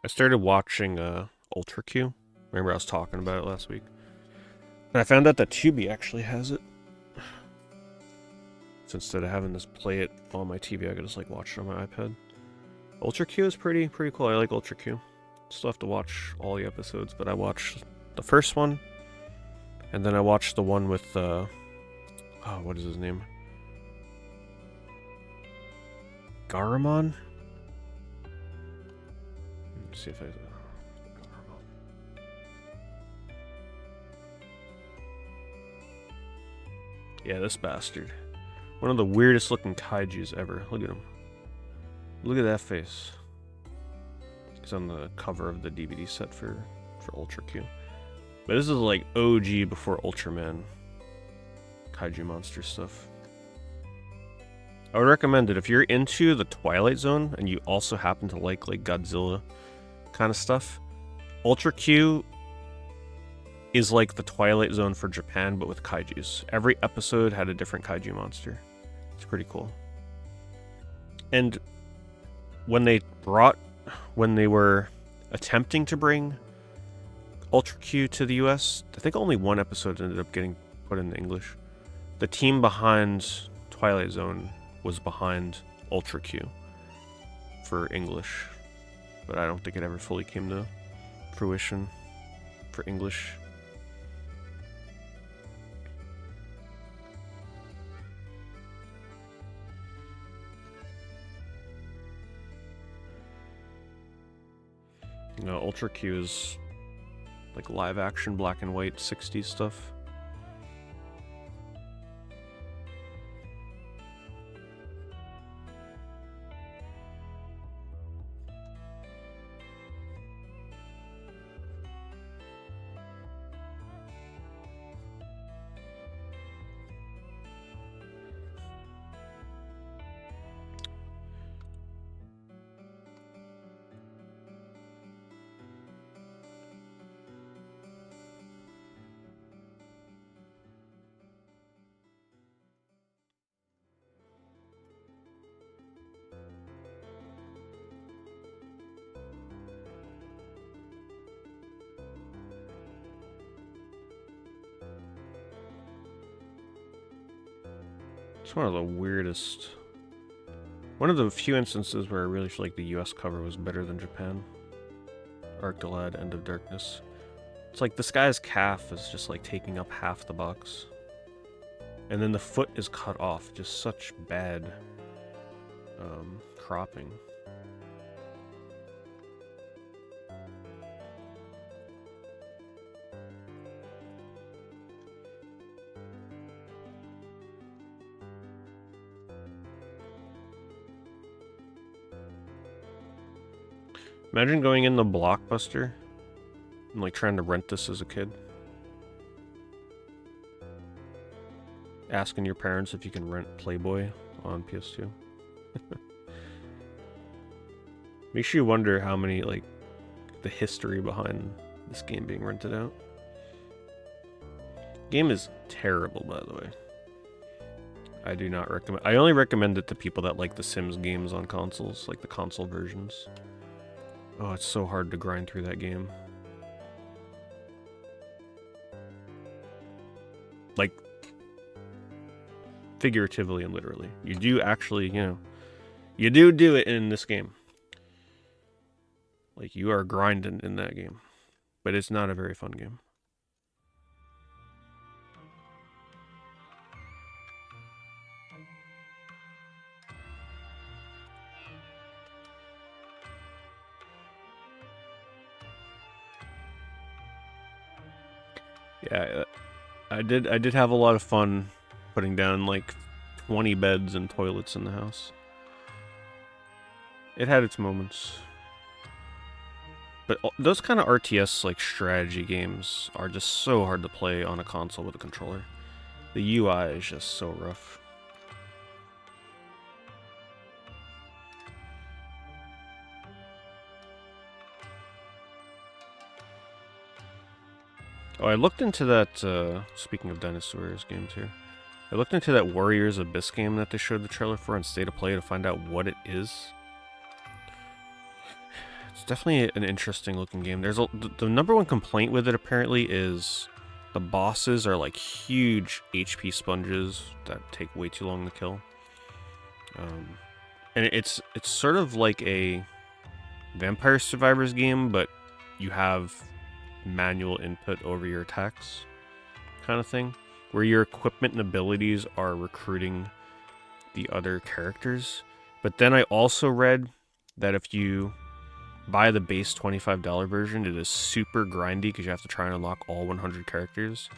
I started watching Ultra Q. Remember I was talking about it last week? And I found out that Tubi actually has it. So instead of having this play it on my TV, I could just like watch it on my iPad. Ultra Q is pretty cool. I like Ultra Q. Still have to watch all the episodes, but I watched the first one, and then I watched the one with oh, what is his name? Garamon? Let's see if I Yeah, this bastard. One of the weirdest looking kaijus ever. Look at him. Look at that face. He's on the cover of the DVD set for Ultra Q. But this is like OG before Ultraman kaiju monster stuff. I would recommend it if you're into the Twilight Zone and you also happen to like Godzilla kind of stuff. Ultra Q is like the Twilight Zone for Japan, but with kaijus. Every episode had a different kaiju monster. It's pretty cool. And when they were attempting to bring Ultra Q to the US, I think only one episode ended up getting put in English. The team behind Twilight Zone was behind Ultra Q for English, but I don't think it ever fully came to fruition for English. You know, Ultra Q is like live action black and white 60s stuff. It's one of the weirdest... One of the few instances where I really feel like the US cover was better than Japan. Arctolad, End of Darkness. It's like this guy's calf is just like taking up half the box. And then the foot is cut off. Just such bad cropping. Imagine going in the Blockbuster and like trying to rent this as a kid. Asking your parents if you can rent Playboy on PS2. Makes you wonder how many, like, the history behind this game being rented out. Game is terrible, by the way. I do not recommend. I only recommend it to people that like the Sims games on consoles, like the console versions. Oh, it's so hard to grind through that game. Like, figuratively and literally. You do actually, you know, you do it in this game. Like, you are grinding in that game. But it's not a very fun game. Yeah, I did have a lot of fun putting down like 20 beds and toilets in the house. It had its moments. But those kind of RTS like strategy games are just so hard to play on a console with a controller. The UI is just so rough. Oh, I looked into that, speaking of dinosaurs games here, I looked into that Warriors Abyss game that they showed the trailer for on State of Play to find out what it is. It's definitely an interesting looking game. There's the number one complaint with it apparently is the bosses are like huge HP sponges that take way too long to kill. And it's sort of like a Vampire Survivors game, but you have manual input over your attacks kind of thing, where your equipment and abilities are recruiting the other characters. But then I also read that if you buy the base $25 version, it is super grindy because you have to try and unlock all 100 characters.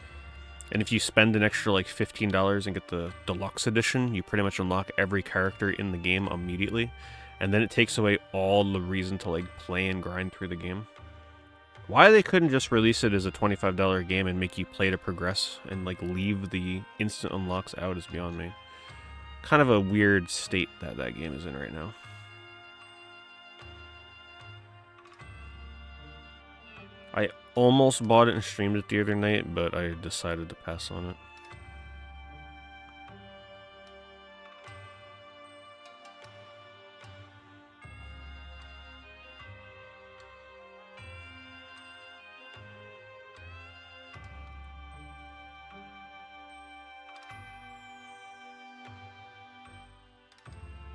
And if you spend an extra like $15 and get the deluxe edition, you pretty much unlock every character in the game immediately. And then it takes away all the reason to like play and grind through the game. Why they couldn't just release it as a $25 game and make you play to progress and like leave the instant unlocks out is beyond me. Kind of a weird state that that game is in right now. I almost bought it and streamed it the other night, but I decided to pass on it.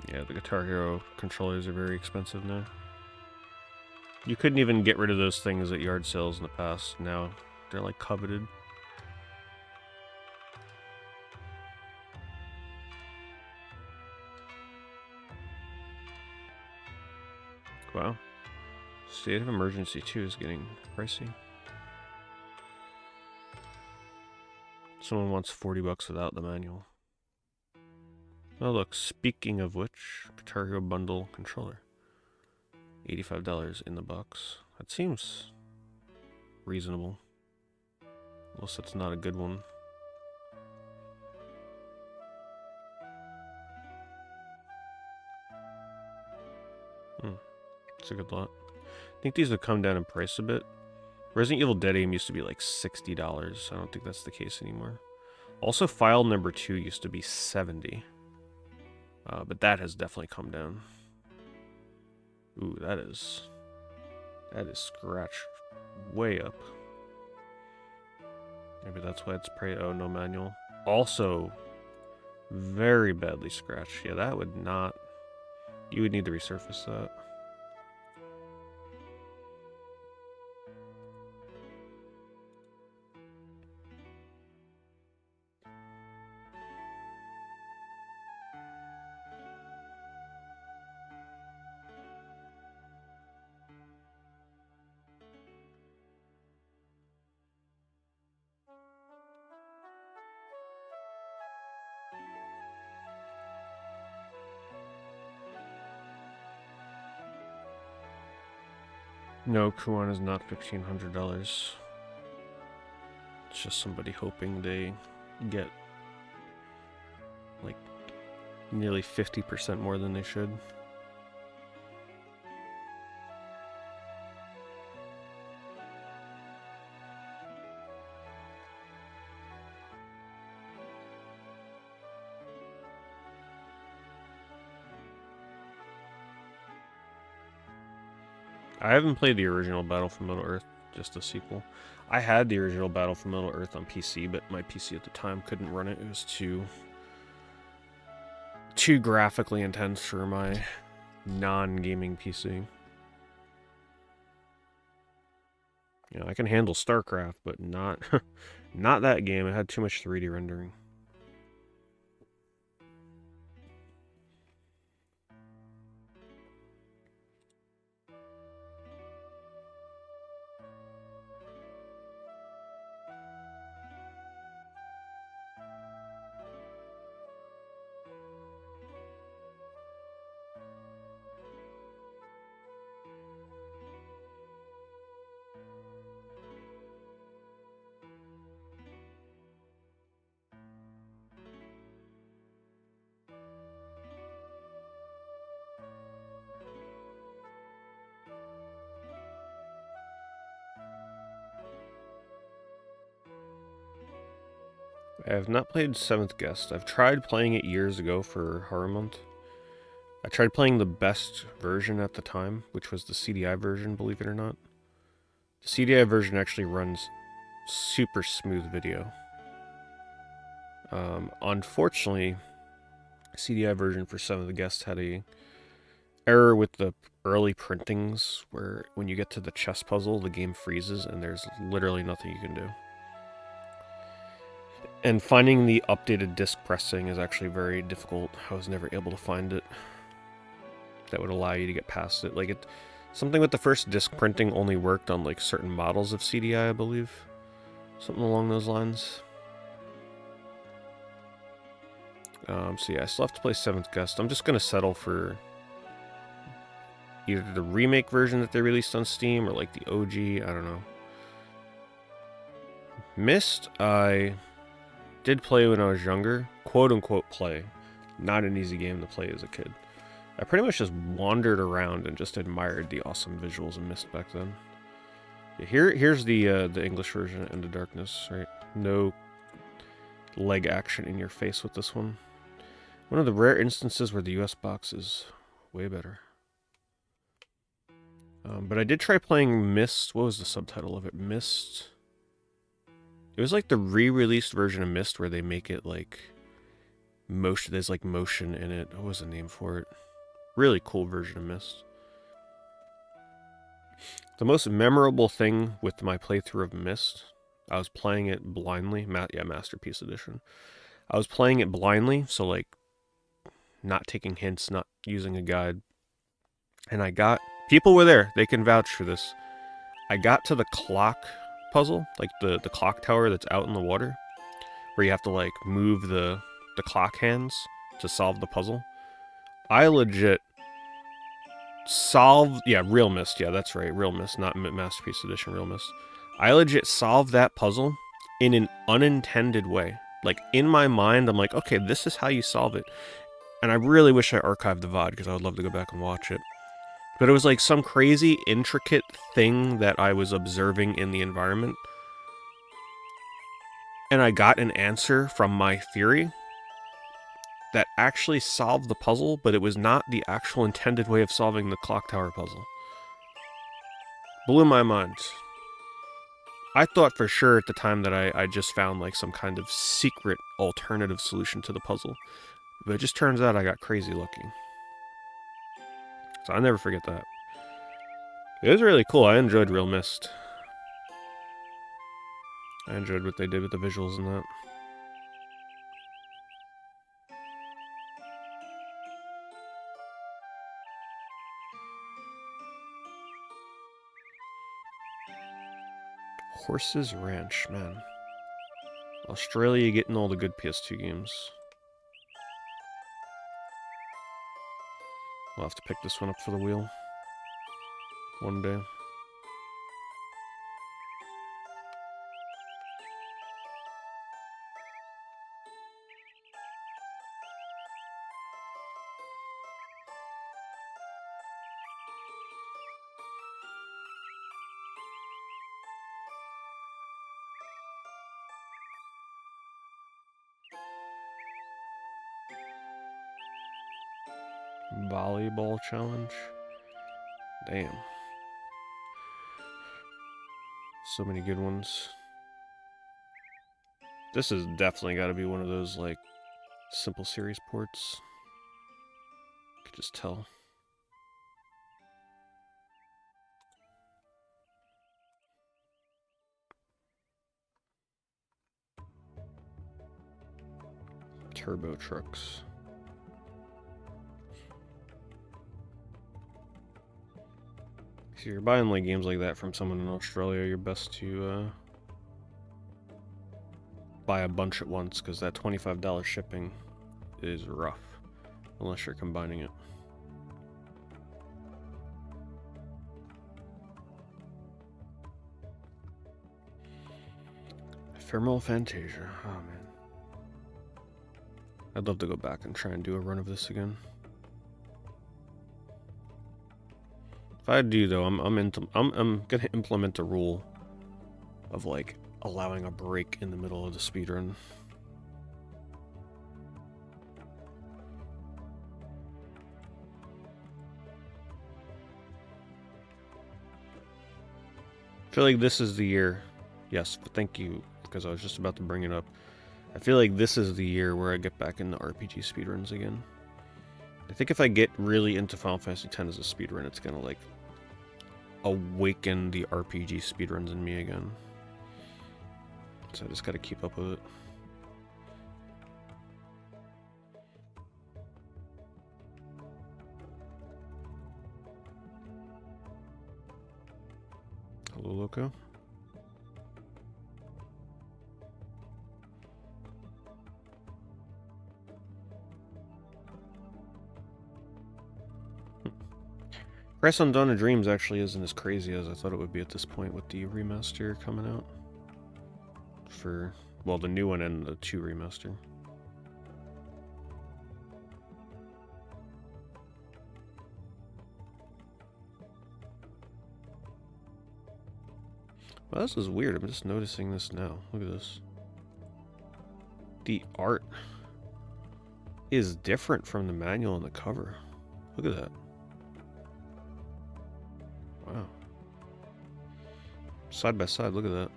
Yeah, the Guitar Hero controllers are very expensive now. You couldn't even get rid of those things at yard sales in the past. Now they're like coveted. Wow. State of Emergency 2 is getting pricey. Someone wants $40 without the manual. Oh look, speaking of which, Guitar Hero bundle controller. $85 in the box. That seems reasonable. Unless that's not a good one. It's a good lot. I think these have come down in price a bit. Resident Evil Dead Aim used to be like $60. I don't think that's the case anymore. Also, File number 2 used to be $70. But that has definitely come down. Ooh, that is scratched way up. Maybe that's why it's oh, no manual. Also, very badly scratched. Yeah, that would not... You would need to resurface that. No, Kuan is not $1,500. It's just somebody hoping they get like nearly 50% more than they should. I haven't played the original Battle for Middle-earth, just the sequel. I had the original Battle for Middle-earth on PC, but my PC at the time couldn't run it. It was too graphically intense for my non-gaming PC. You know, I can handle StarCraft, but not not that game. It had too much 3D rendering. I have not played 7th Guest. I've tried playing it years ago for Horror Month. I tried playing the best version at the time, which was the CDI version, believe it or not. The CDI version actually runs super smooth video. Unfortunately, CDI version for 7th Guest had a error with the early printings, where when you get to the chess puzzle, the game freezes and there's literally nothing you can do. And finding the updated disc pressing is actually very difficult. I was never able to find it that would allow you to get past it. Like something with the first disc printing only worked on like certain models of CDI, I believe. Something along those lines. So yeah, I still have to play 7th Guest. I'm just gonna settle for either the remake version that they released on Steam or like the OG. I don't know. Myst, I did play when I was younger. Quote unquote play. Not an easy game to play as a kid. I pretty much just wandered around and just admired the awesome visuals of Myst back then. Yeah, here's the English version of Into Darkness, right? No leg action in your face with this one. One of the rare instances where the US box is way better. But I did try playing Myst. What was the subtitle of it? Myst. It was like the re-released version of Myst where they make it like motion. There's like motion in it. What was the name for it? Really cool version of Myst. The most memorable thing with my playthrough of Myst, I was playing it blindly. Masterpiece Edition. I was playing it blindly, so like not taking hints, not using a guide. And I got... People were there. They can vouch for this. I got to the clock puzzle, like the clock tower that's out in the water, where you have to like move the clock hands to solve the puzzle. I legit solved... Yeah, Real Myst. Yeah, that's right. Real Myst, not Masterpiece Edition, Real Myst. I legit solved that puzzle in an unintended way. Like, in my mind, I'm like, okay, this is how you solve it. And I really wish I archived the VOD, because I would love to go back and watch it. But it was like some crazy, intricate thing that I was observing in the environment. And I got an answer from my theory that actually solved the puzzle, but it was not the actual intended way of solving the clock tower puzzle. Blew my mind. I thought for sure at the time that I just found like some kind of secret alternative solution to the puzzle. But it just turns out I got crazy lucky. So I'll never forget that. It was really cool. I enjoyed Real Myst. I enjoyed what they did with the visuals and that. Horses Ranch, man. Australia getting all the good PS2 games. We'll have to pick this one up for the wheel. One day. Volleyball challenge. Damn. So many good ones. This has definitely got to be one of those, like, simple series ports. I could just tell. Turbo trucks. So you're buying like games like that from someone in Australia, you're best to buy a bunch at once, because that $25 shipping is rough, unless you're combining it. Ephemeral Fantasia, oh man. I'd love to go back and try and do a run of this again. If I do though, I'm gonna implement a rule of like allowing a break in the middle of the speedrun. I feel like this is the year. Yes, thank you, because I was just about to bring it up. I feel like this is the year where I get back into RPG speedruns again. I think if I get really into Final Fantasy X as a speedrun, it's gonna like awaken the RPG speedruns in me again. So I just gotta keep up with it. Hello, Loco. Price on Dawn of Dreams actually isn't as crazy as I thought it would be at this point with the remaster coming out. For, well, the new one and the 2 remaster. Well, this is weird. I'm just noticing this now. Look at this. The art is different from the manual and the cover. Look at that. Wow. Side by side, look at that.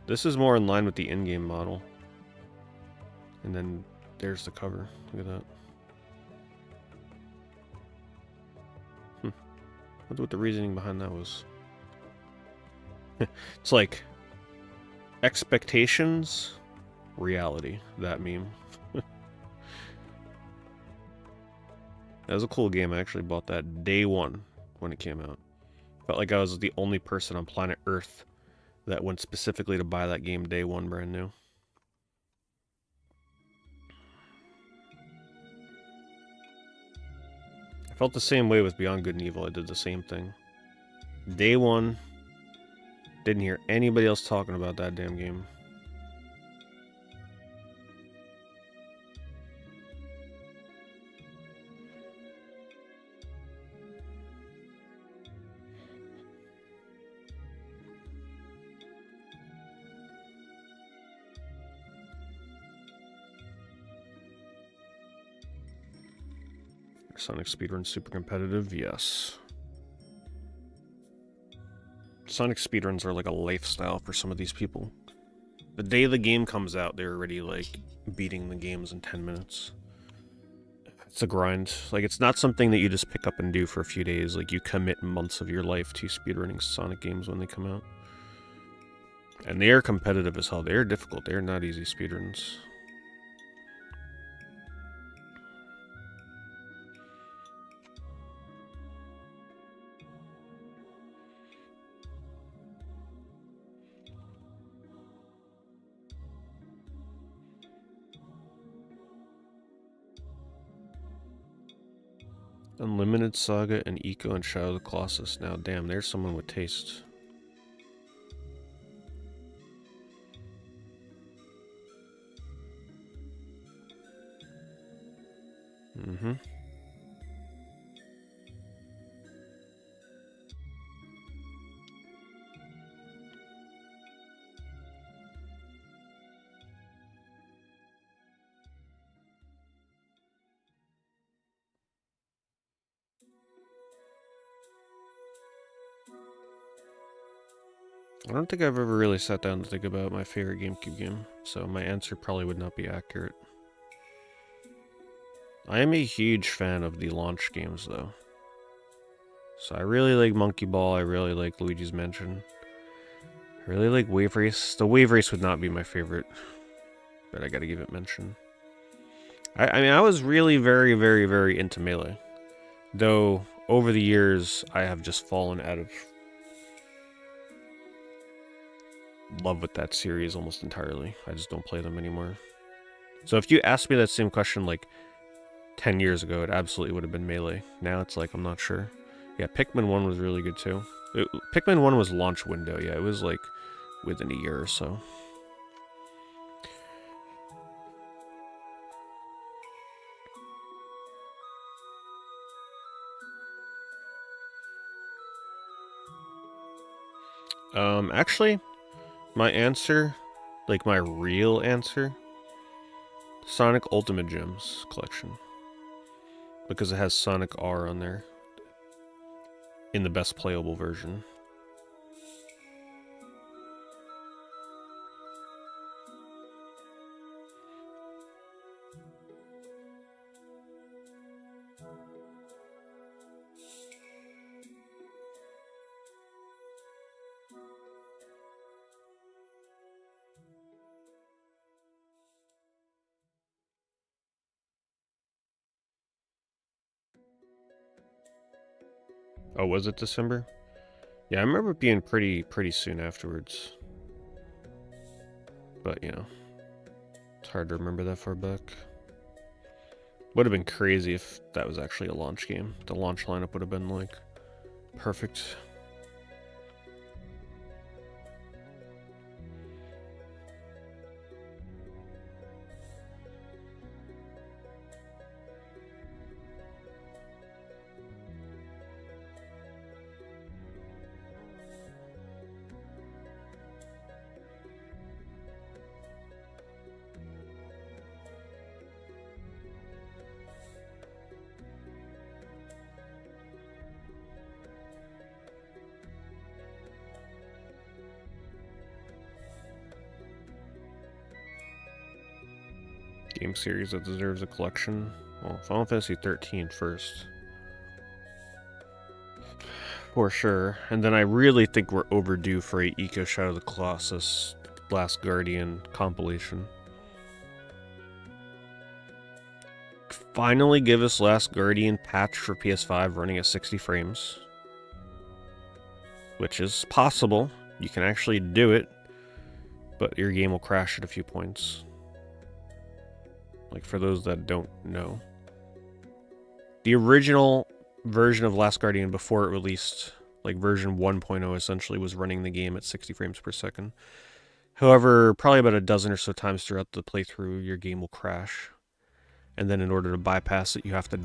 This is more in line with the in-game model. And then there's the cover. Look at that. Wonder what the reasoning behind that was. It's like expectations, reality. That meme. That was a cool game. I actually bought that day one when it came out. Felt like I was the only person on planet Earth that went specifically to buy that game day one brand new. I felt the same way with Beyond Good and Evil. I did the same thing. Day one, didn't hear anybody else talking about that damn game. Sonic speedrun super competitive? Yes. Sonic speedruns are like a lifestyle for some of these people. The day the game comes out, they're already like beating the games in 10 minutes. It's a grind. Like, it's not something that you just pick up and do for a few days. Like, you commit months of your life to speedrunning Sonic games when they come out. And they are competitive as hell. They're difficult. They're not easy speedruns. Unlimited Saga and Eco and Shadow of the Colossus. Now, damn, there's someone with taste. Mm-hmm. I don't think I've ever really sat down to think about my favorite GameCube game, so my answer probably would not be accurate. I am a huge fan of the launch games, though. So I really like Monkey Ball, I really like Luigi's Mansion. I really like Wave Race. The Wave Race would not be my favorite, but I gotta give it mention. I mean, I was really very, very, very into Melee. Though, over the years, I have just fallen out of love with that series almost entirely. I just don't play them anymore. So if you asked me that same question like 10 years ago, it absolutely would have been Melee. Now it's like, I'm not sure. Yeah, Pikmin 1 was really good too. Pikmin 1 was launch window, yeah, it was like within a year or so. Actually, my answer, like my real answer, Sonic Ultimate Gems collection. Because it has Sonic R on there. In the best playable version. Oh, was it December? Yeah, I remember it being pretty soon afterwards. But, you know, it's hard to remember that far back. Would have been crazy if that was actually a launch game. The launch lineup would have been like Perfect. Game series that deserves a collection. Well, Final Fantasy 13 first. For sure. And then I really think we're overdue for a Eco Shadow of the Colossus Last Guardian compilation. Finally give us Last Guardian patch for PS5 running at 60 frames. Which is possible. You can actually do it. But your game will crash at a few points. Like, for those that don't know. The original version of Last Guardian before it released, like version 1.0 essentially, was running the game at 60 frames per second. However, probably about a dozen or so times throughout the playthrough, your game will crash. And then in order to bypass it, you have to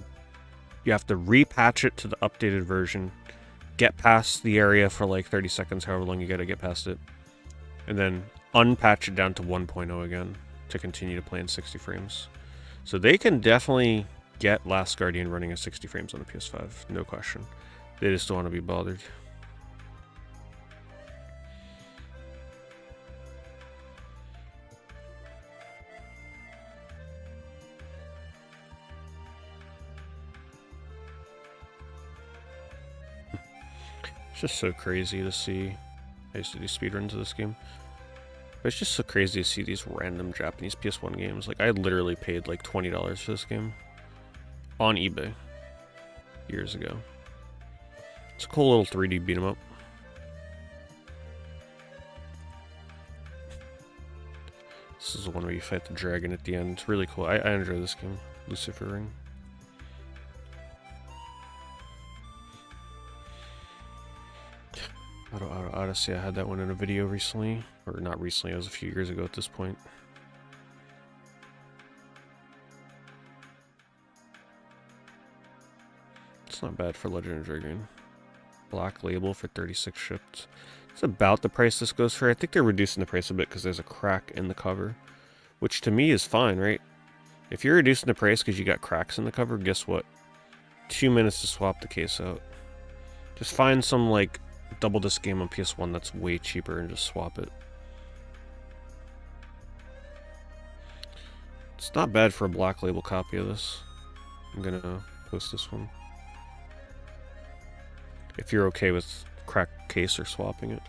repatch it to the updated version, get past the area for like 30 seconds, however long you gotta get past it, and then unpatch it down to 1.0 again to continue to play in 60 frames. So they can definitely get Last Guardian running at 60 frames on the PS5, no question. They just don't want to be bothered. It's just so crazy to see. I used to do speedruns of this game. But it's just so crazy to see these random Japanese PS1 games. Like, I literally paid like $20 for this game on eBay years ago. It's a cool little 3D beat 'em up. This is the one where you fight the dragon at the end. It's really cool. I enjoy this game. Lucifer Ring. Auto Odyssey, I had that one in a video recently. Or not recently, it was a few years ago at this point. It's not bad for Legend of Dragon. Black Label for 36 shipped. It's about the price this goes for. I think they're reducing the price a bit because there's a crack in the cover. Which to me is fine, right? If you're reducing the price because you got cracks in the cover, guess what? 2 minutes to swap the case out. Just find some, like, double disc game on PS1 that's way cheaper and just swap it. It's not bad for a Black Label copy of this. I'm gonna post this one. If you're okay with cracked case or swapping it.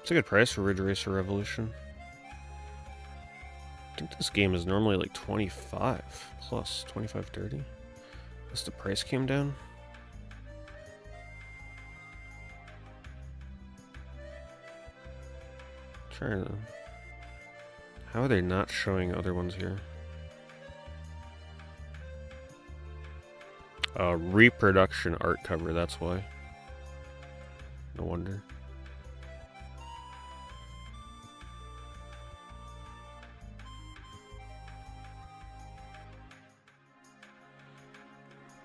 It's a good price for Ridge Racer Revolution. I think this game is normally like 25 plus 25, 30. As the price came down. Trying to. How are they not showing other ones here? Reproduction art cover, that's why. No wonder.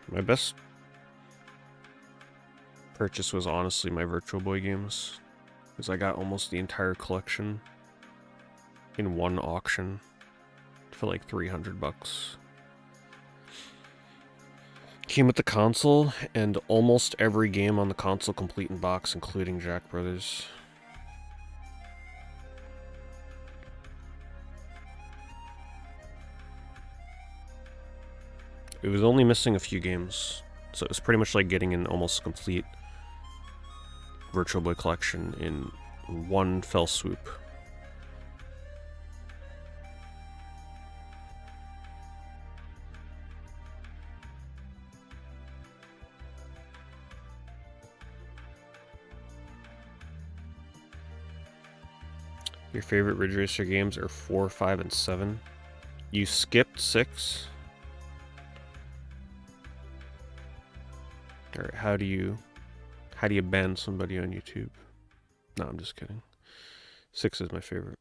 My best purchase was honestly my Virtual Boy games, because I got almost the entire collection in one auction for like $300. Came with the console and almost every game on the console complete in box, including Jack Brothers. It was only missing a few games, so it was pretty much like getting an almost complete Virtual Boy collection in one fell swoop. Your favorite Ridge Racer games are 4, 5, and 7. You skipped 6? Alright, how do you ban somebody on YouTube? No, I'm just kidding. 6 is my favorite.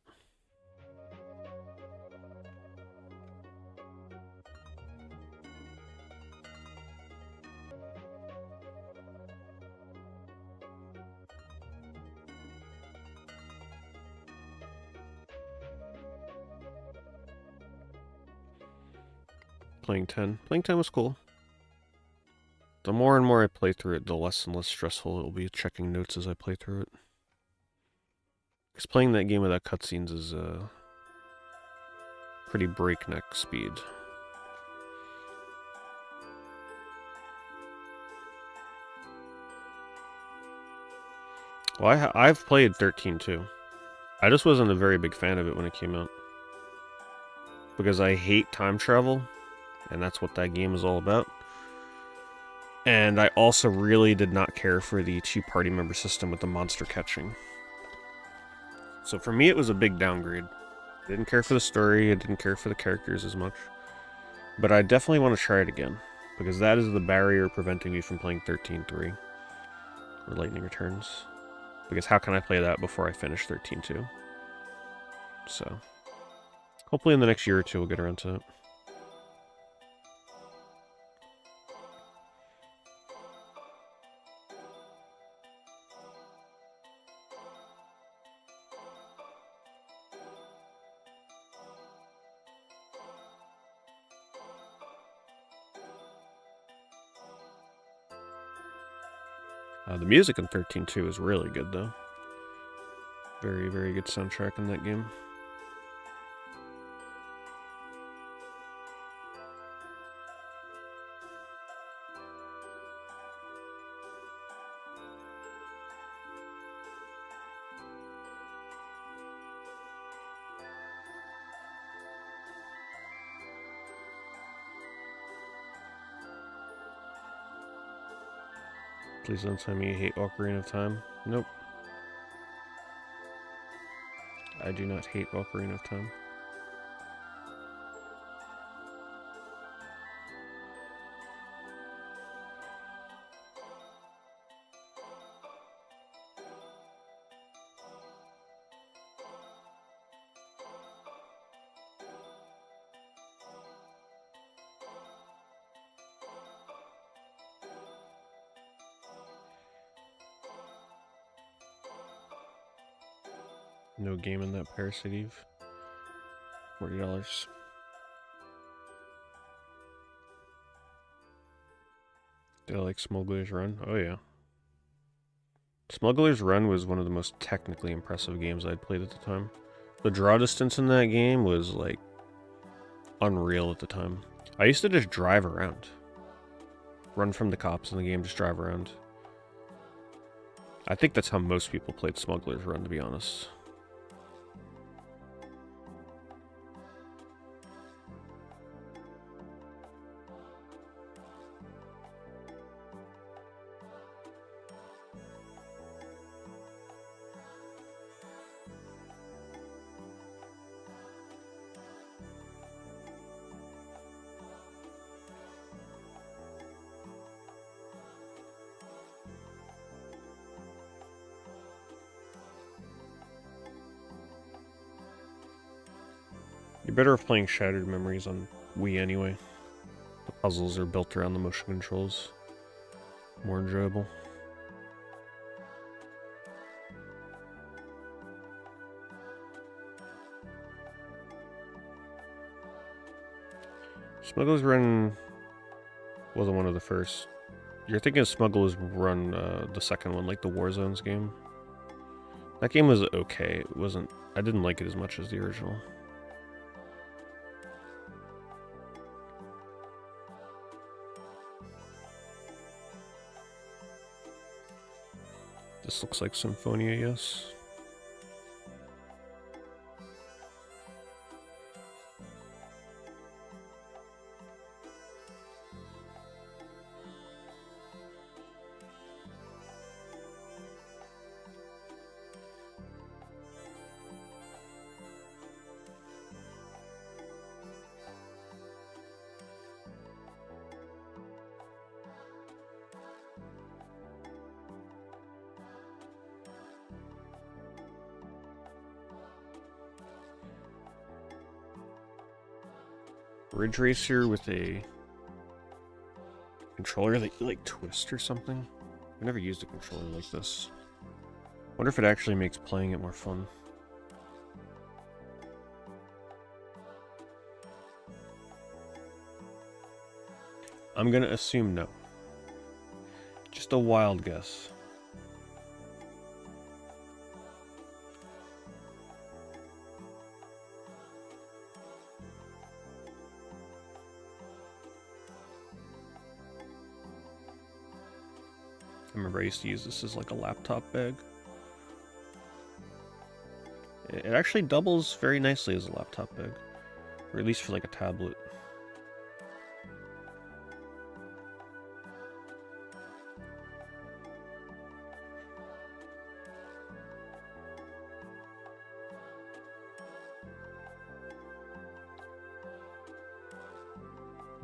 Playing 10. Playing 10 was cool. The more and more I play through it, the less and less stressful it'll be checking notes as I play through it. Because playing that game without cutscenes is pretty breakneck speed. Well, I've played 13 too. I just wasn't a very big fan of it when it came out. Because I hate time travel, and that's what that game is all about. And I also really did not care for the 2 party member system with the monster catching. So for me, it was a big downgrade. I didn't care for the story, I didn't care for the characters as much. But I definitely want to try it again, because that is the barrier preventing me from playing 13.3 or Lightning Returns. Because how can I play that before I finish 13.2? So, hopefully in the next year or two we'll get around to it. The music in 13.2 is really good, though. Very, very good soundtrack in that game. Please don't tell me you hate Ocarina of Time. Nope. I do not hate Ocarina of Time. No game in that Parasite Eve. $40. Do I like Smuggler's Run? Oh yeah. Smuggler's Run was one of the most technically impressive games I'd played at the time. The draw distance in that game was like unreal at the time. I used to just drive around. Run from the cops in the game, just drive around. I think that's how most people played Smuggler's Run, to be honest. You're better off playing Shattered Memories on Wii anyway. The puzzles are built around the motion controls. More enjoyable. Smuggler's Run wasn't one of the first. You're thinking of Smuggler's Run, the second one, like the Warzones game. That game was okay. It wasn't. I didn't like it as much as the original. This looks like Symphonia, yes. Ridge Racer with a controller that you like twist or something. I've never used a controller like this. Wonder if it actually makes playing it more fun. I'm gonna assume no. Just a wild guess. I remember I used to use this as like a laptop bag. It actually doubles very nicely as a laptop bag, or at least for like a tablet.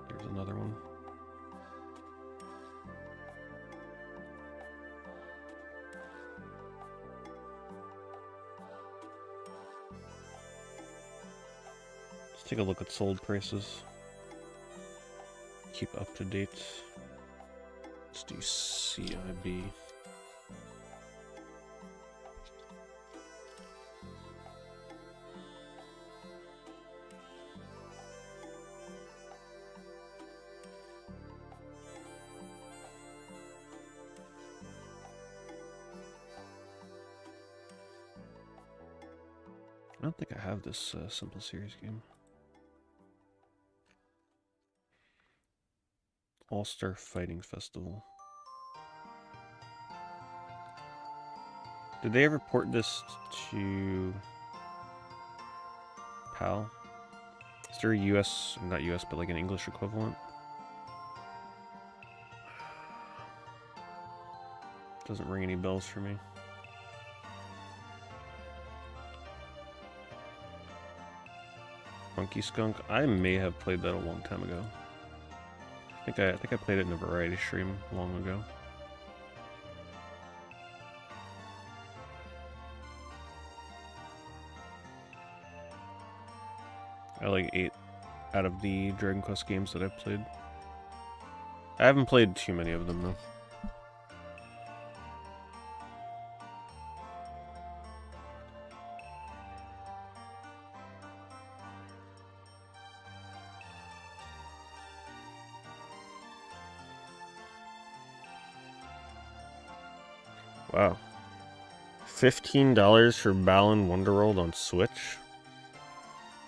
There's another one. Take a look at sold prices. Keep up to date. Let's do CIB. I don't think I have this Simple Series game. All-Star Fighting Festival. Did they ever port this to PAL? Is there a US, not US, but like an English equivalent? Doesn't ring any bells for me. Funky Skunk. I may have played that a long time ago. I think I played it in a variety stream long ago. I like 8 out of the Dragon Quest games that I've played. I haven't played too many of them though. Wow. $15 for Balan Wonderworld on Switch?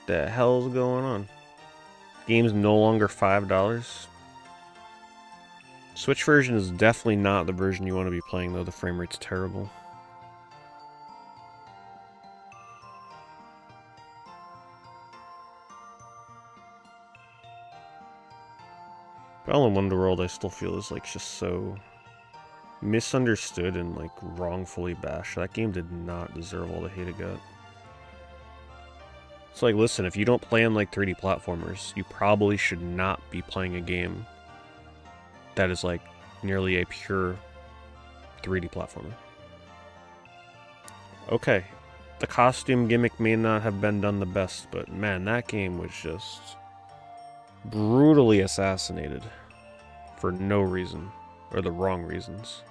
The hell's going on? Game's no longer $5. Switch version is definitely not the version you want to be playing though, the frame rate's terrible. Balan Wonderworld I still feel is like just so misunderstood and like wrongfully bashed. That game did not deserve all the hate it got. It's like, listen, if you don't play on like 3D platformers, you probably should not be playing a game that is like nearly a pure 3D platformer. Okay, the costume gimmick may not have been done the best, but man, that game was just brutally assassinated for no reason, or the wrong reasons.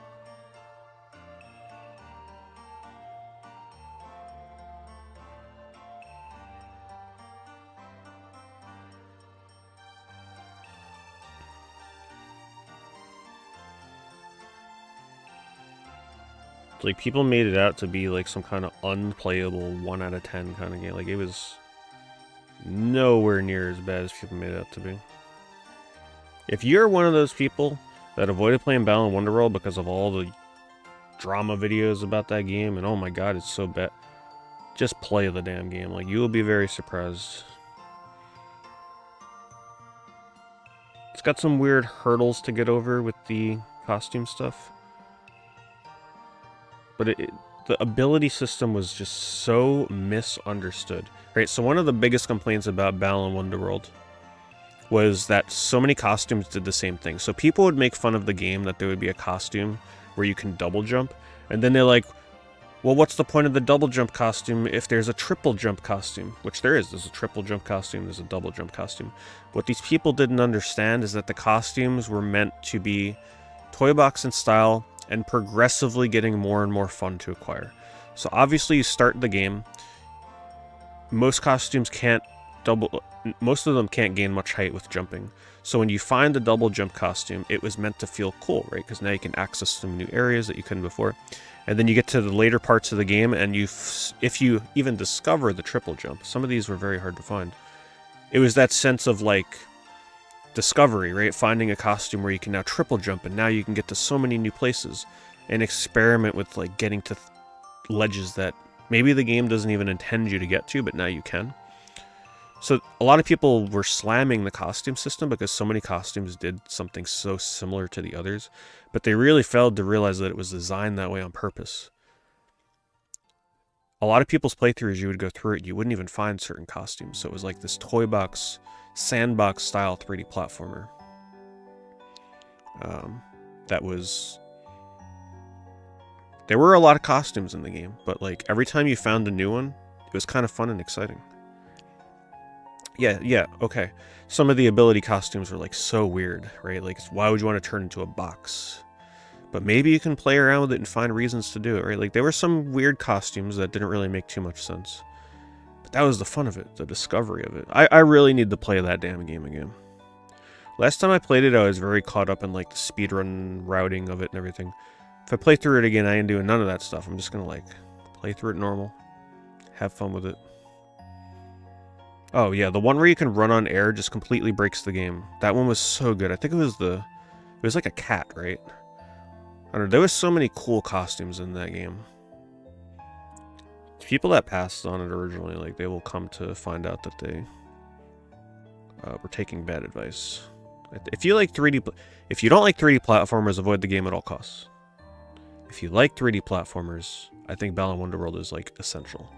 Like, people made it out to be like some kind of unplayable 1 out of 10 kind of game. Like, it was nowhere near as bad as people made it out to be. If you're one of those people that avoided playing Balan Wonderworld because of all the drama videos about that game, and oh my god, it's so bad. Just play the damn game. Like, you will be very surprised. It's got some weird hurdles to get over with the costume stuff. But the ability system was just so misunderstood. Right, so one of the biggest complaints about Balan Wonderworld was that so many costumes did the same thing. So people would make fun of the game that there would be a costume where you can double jump, and then they're like, well, what's the point of the double jump costume if there's a triple jump costume? Which there is. There's a triple jump costume, there's a double jump costume. What these people didn't understand is that the costumes were meant to be toy box in style and progressively getting more and more fun to acquire. So obviously you start the game, most costumes can't most of them can't gain much height with jumping. So when you find the double jump costume, it was meant to feel cool, right? Because now you can access some new areas that you couldn't before. And then you get to the later parts of the game, and if you even discover the triple jump, some of these were very hard to find. It was that sense of, like, discovery, right? Finding a costume where you can now triple jump, and now you can get to so many new places and experiment with, like, getting to ledges that maybe the game doesn't even intend you to get to, but now you can. So a lot of people were slamming the costume system because so many costumes did something so similar to the others, but they really failed to realize that it was designed that way on purpose. A lot of people's playthroughs, you would go through it, you wouldn't even find certain costumes. So it was like this toy box, sandbox style 3D platformer. There were a lot of costumes in the game, but like every time you found a new one, it was kind of fun and exciting. Yeah, okay. Some of the ability costumes were like so weird, right? Like, why would you want to turn into a box? But maybe you can play around with it and find reasons to do it, right? Like, there were some weird costumes that didn't really make too much sense. But that was the fun of it, the discovery of it. I really need to play that damn game again. Last time I played it, I was very caught up in like the speedrun routing of it and everything. If I play through it again, I ain't doing none of that stuff. I'm just gonna like play through it normal, have fun with it. Oh yeah, the one where you can run on air just completely breaks the game. That one was so good. I think it was like a cat, right? I don't know, there was so many cool costumes in that game. People that passed on it originally, like, they will come to find out that they were taking bad advice. If you don't like 3D platformers, avoid the game at all costs. If you like 3D platformers, I think Balan Wonderworld is like essential.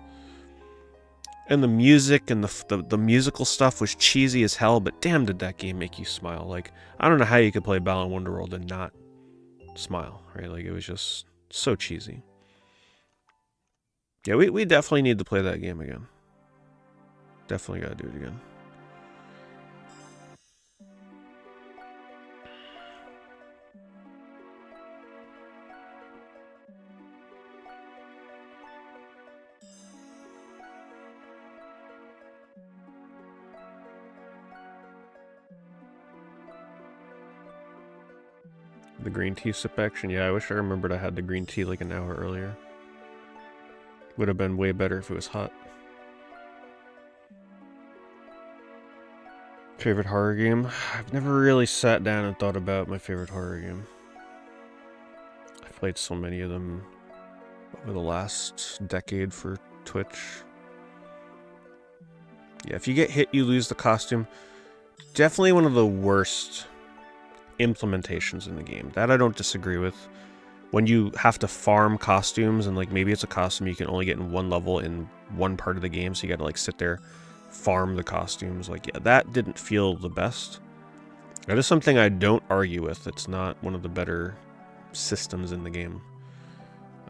And the music and the musical stuff was cheesy as hell, but damn did that game make you smile. Like, I don't know how you could play Balan Wonderworld and not smile, right? Like, it was just so cheesy. Yeah, we definitely need to play that game again. Definitely gotta do it again. The green tea sip action. Yeah, I wish I remembered I had the green tea like an hour earlier. Would have been way better if it was hot. Favorite horror game? I've never really sat down and thought about my favorite horror game. I've played so many of them over the last decade for Twitch. Yeah, if you get hit, you lose the costume. Definitely one of the worst implementations in the game. That I don't disagree with. When you have to farm costumes and like maybe it's a costume you can only get in one level in one part of the game, so you gotta like sit there, farm the costumes. Like, yeah, that didn't feel the best. That is something I don't argue with. It's not one of the better systems in the game.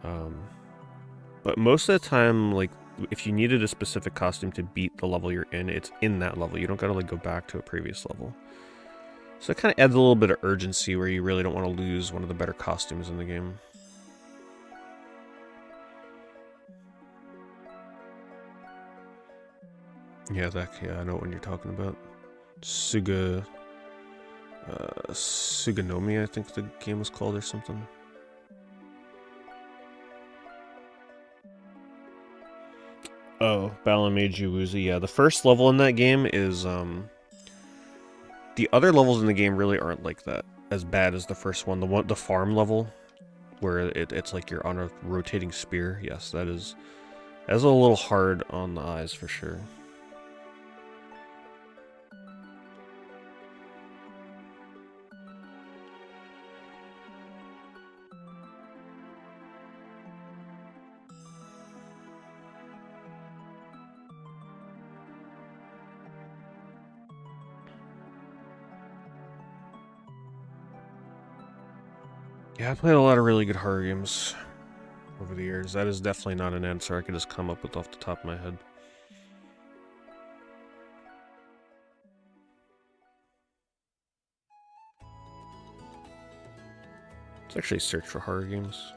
But most of the time, like, if you needed a specific costume to beat the level you're in, it's in that level. You don't gotta like go back to a previous level. So it kind of adds a little bit of urgency where you really don't want to lose one of the better costumes in the game. Yeah, I know what you're talking about. Suganomi, I think the game was called, or something. Oh, Balan Meiji Woozy. Yeah, the first level in that game is, the other levels in the game really aren't like that as bad as the first one. The farm level, where it's like you're on a rotating spear. Yes, that's a little hard on the eyes for sure. Yeah, I played a lot of really good horror games over the years. That is definitely not an answer I could just come up with off the top of my head. Let's actually search for horror games.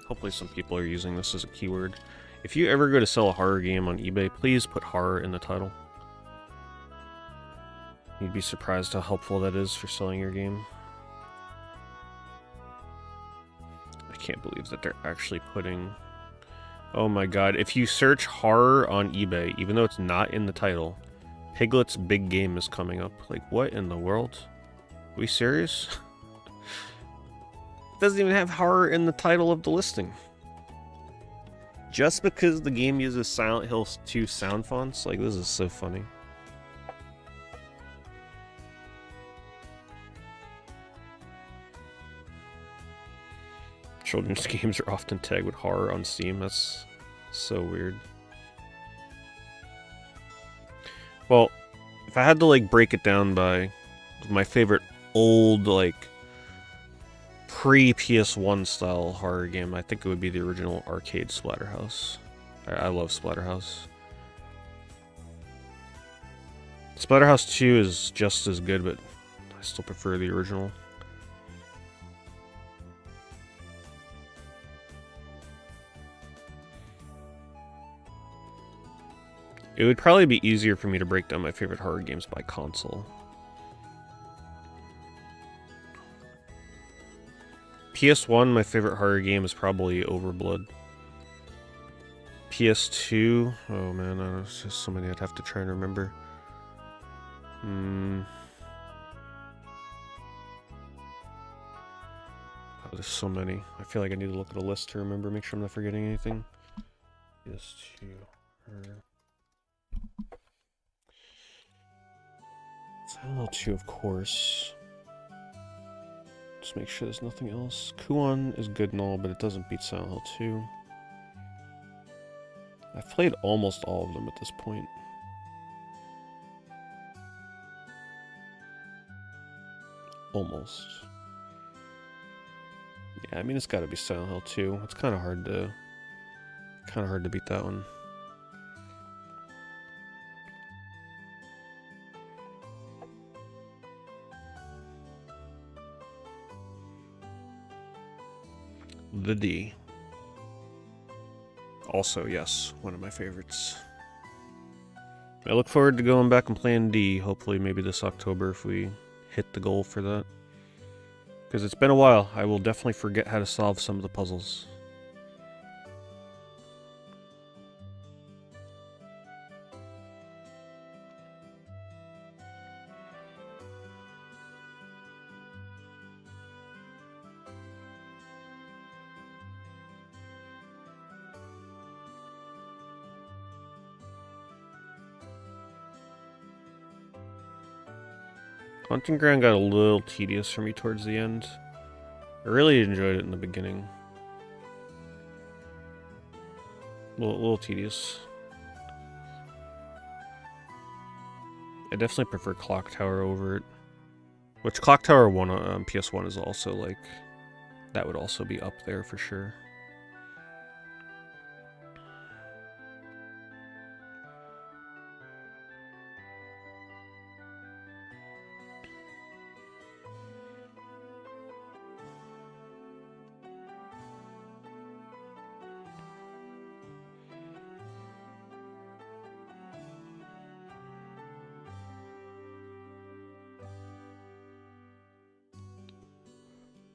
Hopefully some people are using this as a keyword. If you ever go to sell a horror game on eBay, please put horror in the title. You'd be surprised how helpful that is for selling your game. I can't believe that they're actually putting... Oh my god, if you search horror on eBay, even though it's not in the title, Piglet's Big Game is coming up. Like, what in the world? Are we serious? It doesn't even have horror in the title of the listing. Just because the game uses Silent Hill 2 sound fonts? Like, this is so funny. Children's games are often tagged with horror on Steam. That's so weird. Well, if I had to, like, break it down by my favorite old, like, pre-PS1 style horror game, I think it would be the original arcade Splatterhouse. I love Splatterhouse. Splatterhouse 2 is just as good, but I still prefer the original. It would probably be easier for me to break down my favorite horror games by console. PS1, my favorite horror game is probably Overblood. PS2, oh man, there's just so many I'd have to try and remember. Oh, there's so many. I feel like I need to look at a list to remember, make sure I'm not forgetting anything. PS2. Silent Hill 2, of course. Just make sure there's nothing else. Kuon is good and all, but it doesn't beat Silent Hill 2. I've played almost all of them at this point. Almost. Yeah, I mean it's gotta be Silent Hill 2. It's kinda hard to beat that one. The D. Also, yes, one of my favorites. I look forward to going back and playing D, hopefully maybe this October if we hit the goal for that. Because it's been a while, I will definitely forget how to solve some of the puzzles. Hunting Ground got a little tedious for me towards the end. I really enjoyed it in the beginning. A little tedious. I definitely prefer Clock Tower over it. Which Clock Tower 1 on PS1 is also like... That would also be up there for sure.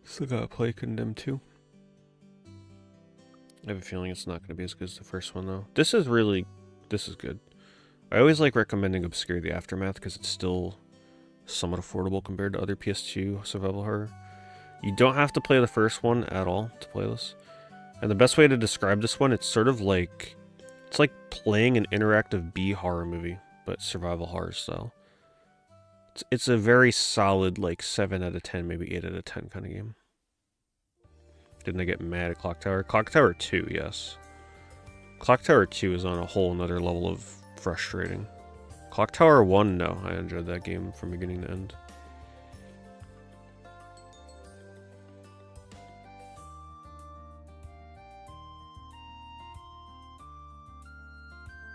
Still gotta play Condemned 2. I have a feeling it's not gonna be as good as the first one though. This is good. I always like recommending Obscure the Aftermath because it's still somewhat affordable compared to other PS2 survival horror. You don't have to play the first one at all to play this. And the best way to describe this one, it's sort of like, it's like playing an interactive B horror movie, but survival horror style. It's a very solid, like, 7 out of 10, maybe 8 out of 10 kind of game. Didn't I get mad at Clock Tower? Clock Tower 2, yes. Clock Tower 2 is on a whole nother level of frustrating. Clock Tower 1, no. I enjoyed that game from beginning to end.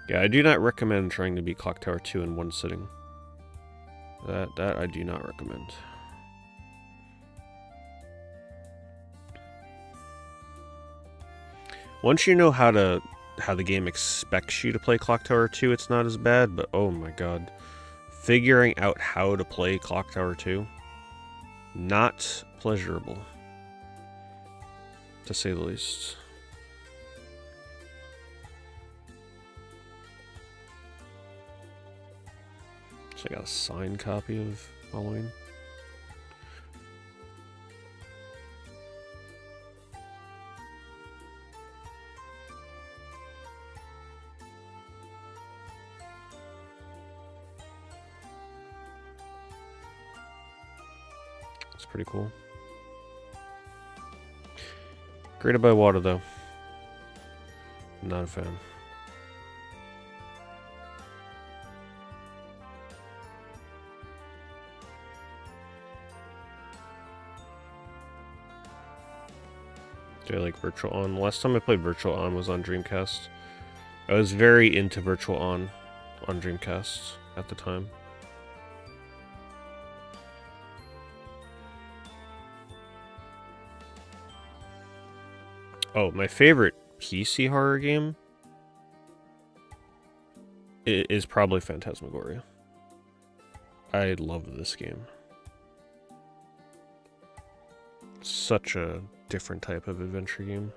Yeah, I do not recommend trying to beat Clock Tower 2 in one sitting. That I do not recommend. Once you know how the game expects you to play Clock Tower 2, it's not as bad, but oh my god. Figuring out how to play Clock Tower 2, not pleasurable, to say the least. So I got a signed copy of Halloween. It's pretty cool. Created by Wada, though. Not a fan. Do I like Virtual On? The last time I played Virtual On was on Dreamcast. I was very into Virtual On Dreamcast at the time. Oh, my favorite PC horror game is probably Phantasmagoria. I love this game. Such a different type of adventure game.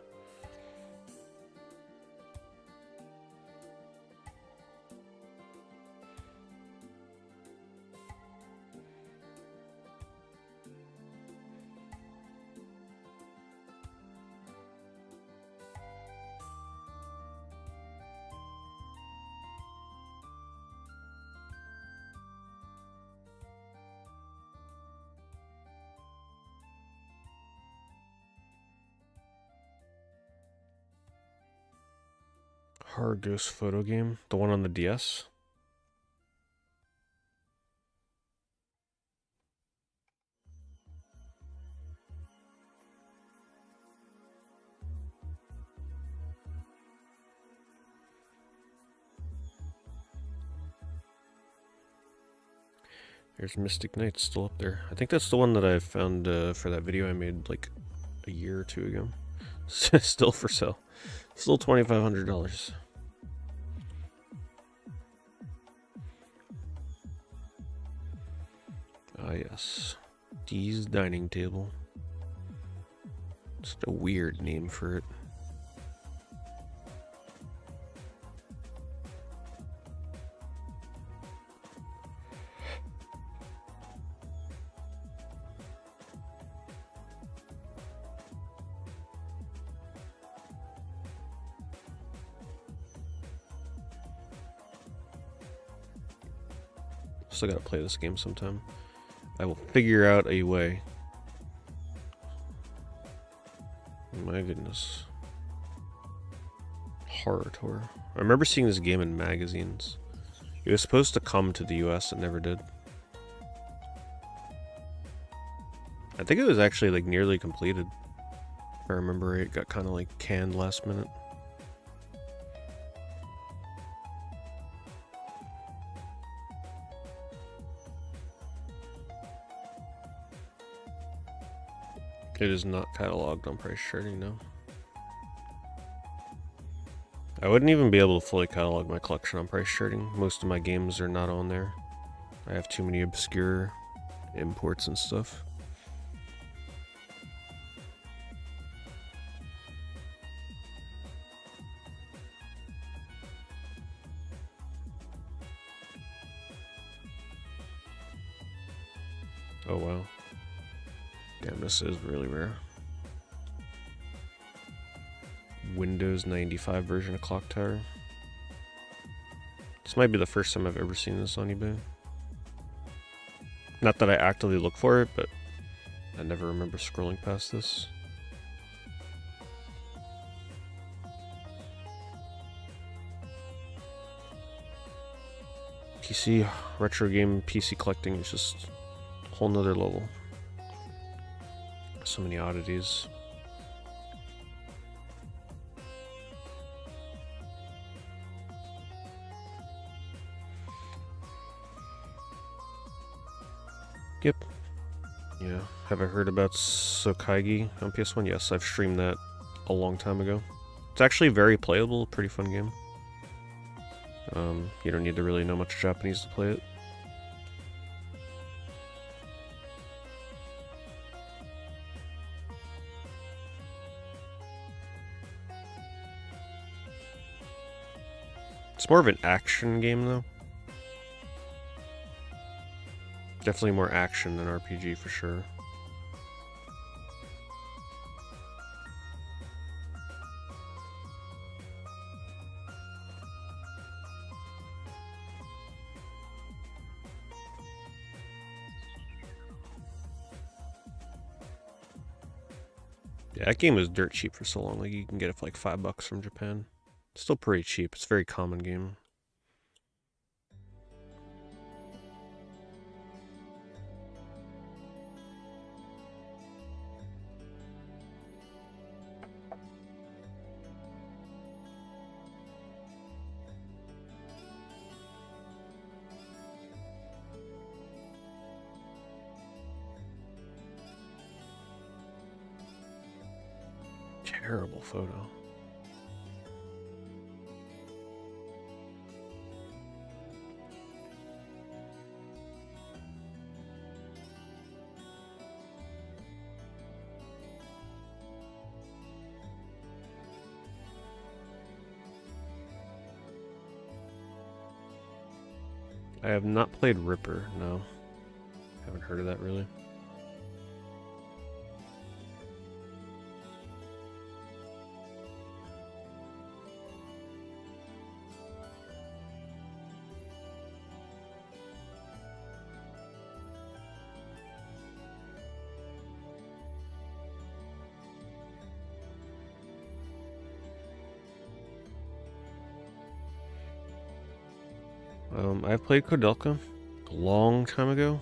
Horror Ghost photo game, the one on the DS. There's Mystic Knights still up there. I think that's the one that I found for that video I made like a year or two ago. Still for sale. Still $2,500. Ah, yes. Dee's Dining Table. Just a weird name for it. Still gotta play this game sometime. I will figure out a way. My goodness. Horror Tour. I remember seeing this game in magazines. It was supposed to come to the US, it never did. I think it was actually like nearly completed. If I remember right, it got kind of like canned last minute. It is not cataloged on price charting, no. I wouldn't even be able to fully catalog my collection on price charting. Most of my games are not on there. I have too many obscure imports and stuff. Oh wow. Damn, this is really rare. Windows 95 version of Clock Tower. This might be the first time I've ever seen this on eBay. Not that I actively look for it, but I never remember scrolling past this. PC, retro game PC collecting is just a whole nother level. So many oddities. Yep. Yeah. Have I heard about Sokaigi on PS1? Yes, I've streamed that a long time ago. It's actually very playable, pretty fun game. You don't need to really know much Japanese to play it. It's more of an action game, though. Definitely more action than RPG, for sure. Yeah, that game was dirt cheap for so long. Like, you can get it for like $5 from Japan. Still pretty cheap. It's a very common game. Terrible photo. I have not played Ripper, no. Haven't heard of that, really. I've played Kodelka a long time ago,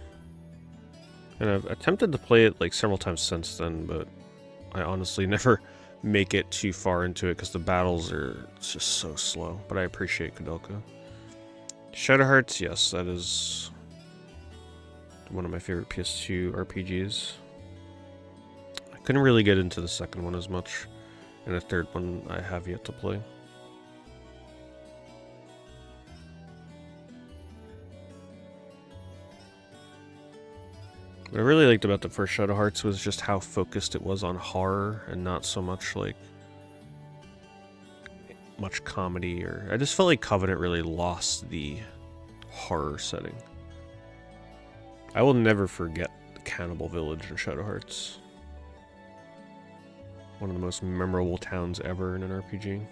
and I've attempted to play it like several times since then, but I honestly never make it too far into it because the battles are just so slow. But I appreciate Kodelka. Shadow Hearts, yes, that is one of my favorite PS2 RPGs. I couldn't really get into the second one as much, and the third one I have yet to play. What I really liked about the first Shadow Hearts was just how focused it was on horror and not so much like much comedy, or I just felt like Covenant really lost the horror setting. I will never forget the Cannibal Village in Shadow Hearts. One of the most memorable towns ever in an RPG.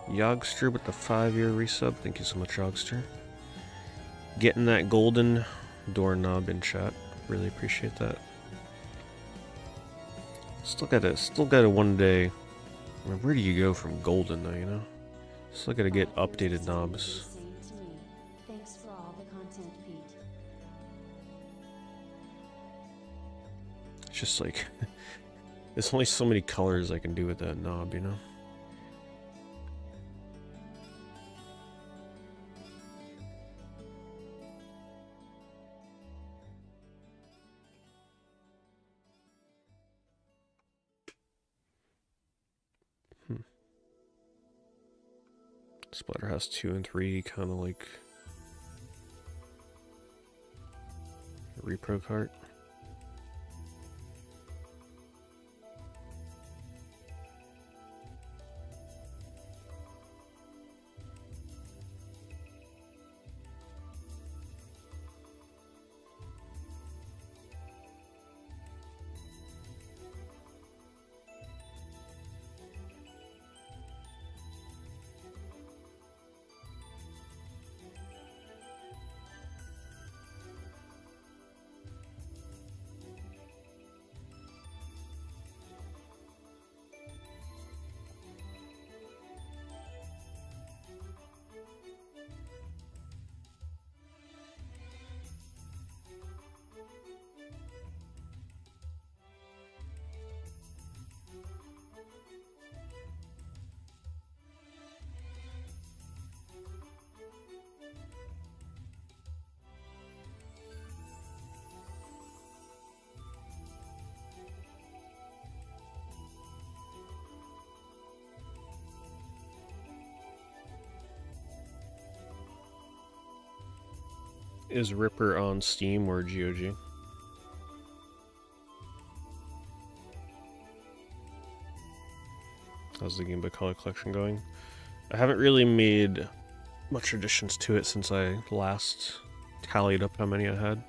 Yogster with the 5-year resub. Thank you so much, Yogster. Getting that golden doorknob in chat. Really appreciate that. Still gotta one day. I mean, where do you go from golden though, you know? Still gotta get updated knobs. Thanks for all the content, Pete. It's just like there's only so many colors I can do with that knob, you know? Splatterhouse 2 and 3, kind of like a repro cart. Is Ripper on Steam or GOG? How's the Game Boy Color collection going? I haven't really made much additions to it since I last tallied up how many I had.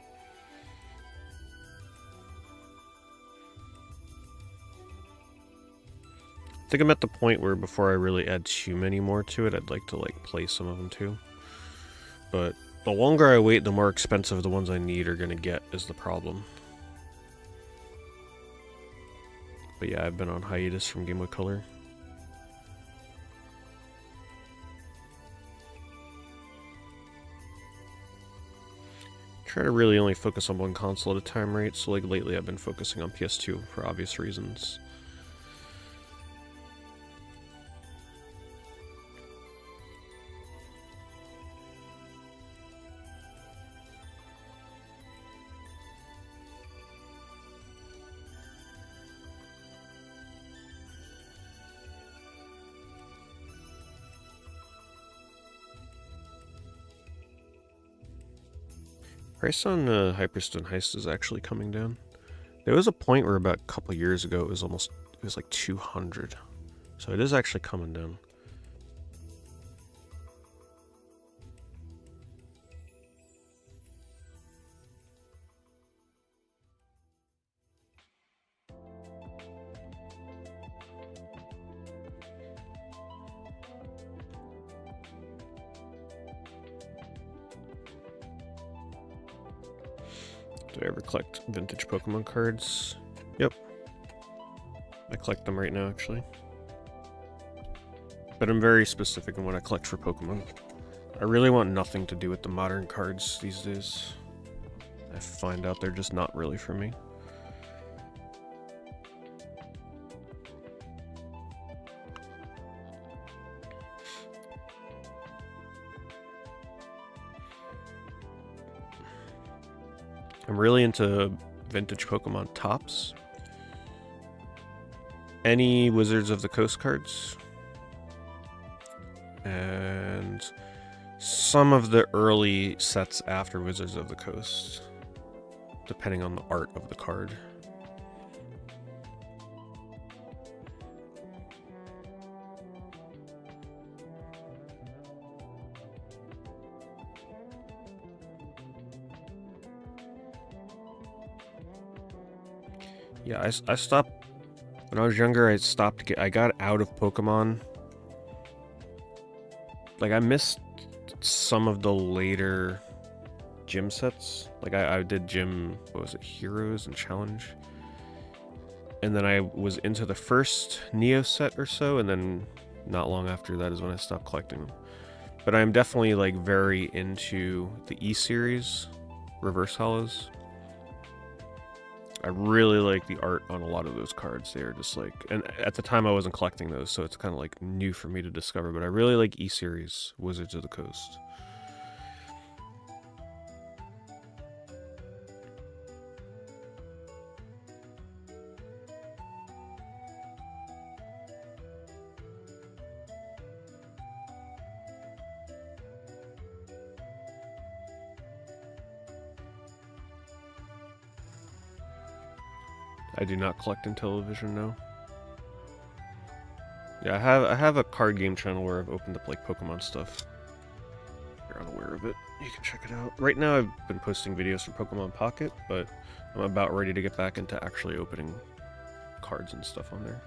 I think I'm at the point where before I really add too many more to it, I'd like to like play some of them too. But the longer I wait, the more expensive the ones I need are gonna get is the problem. But yeah, I've been on hiatus from Game Boy Color. Try to really only focus on one console at a time, right? So like lately I've been focusing on PS2 for obvious reasons. Price on Hyperstone Heist is actually coming down. There was a point where about a couple years ago it was like 200. So it is actually coming down. Did I ever collect vintage Pokemon cards? Yep. I collect them right now, actually. But I'm very specific in what I collect for Pokemon. I really want nothing to do with the modern cards these days. I find out they're just not really for me. I'm really into vintage Pokemon tops. Any Wizards of the Coast cards. And some of the early sets after Wizards of the Coast. Depending on the art of the card. Yeah, I stopped when I was younger. I got out of Pokemon. Like I missed some of the later gym sets. Like I did gym, what was it, Heroes and Challenge, and then I was into the first Neo set or so, and then not long after that is when I stopped collecting them. But I'm definitely like very into the E series, Reverse Hollows. I really like the art on a lot of those cards. They're just like, and at the time I wasn't collecting those, so it's kind of like new for me to discover, but I really like E-Series, Wizards of the Coast. I do not collect in television, no. Yeah, I have a card game channel where I've opened up like Pokemon stuff. If you're unaware of it, you can check it out. Right now I've been posting videos for Pokemon Pocket, but I'm about ready to get back into actually opening cards and stuff on there.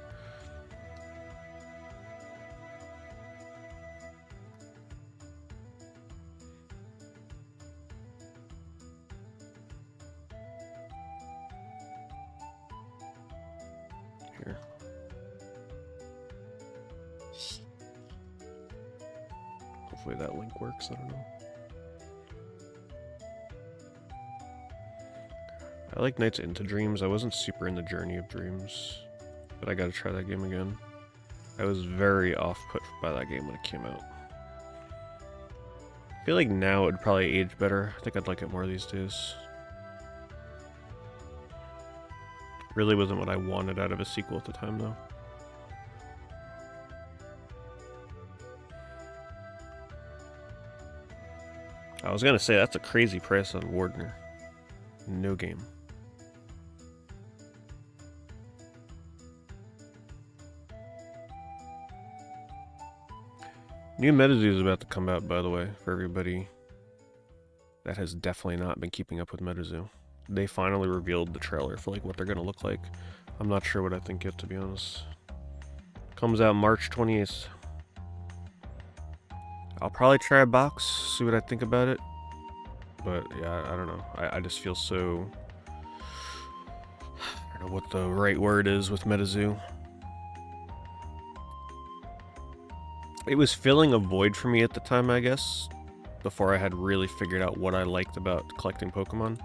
Here. Hopefully that link works, I don't know. I like Nights into Dreams. I wasn't super in the Journey of Dreams, but I gotta try that game again. I was very off-put by that game when it came out. I feel like now it would probably age better. I think I'd like it more these days. Really wasn't what I wanted out of a sequel at the time, though. I was gonna say, that's a crazy price on Wardner. No game. New MetaZoo is about to come out, by the way, for everybody that has definitely not been keeping up with MetaZoo. They finally revealed the trailer for like what they're gonna look like. I'm not sure what I think yet, to be honest. Comes out March 28th. I'll probably try a box, see what I think about it. But yeah, I don't know. I just feel so... I don't know what the right word is with MetaZoo. It was filling a void for me at the time, I guess, before I had really figured out what I liked about collecting Pokemon.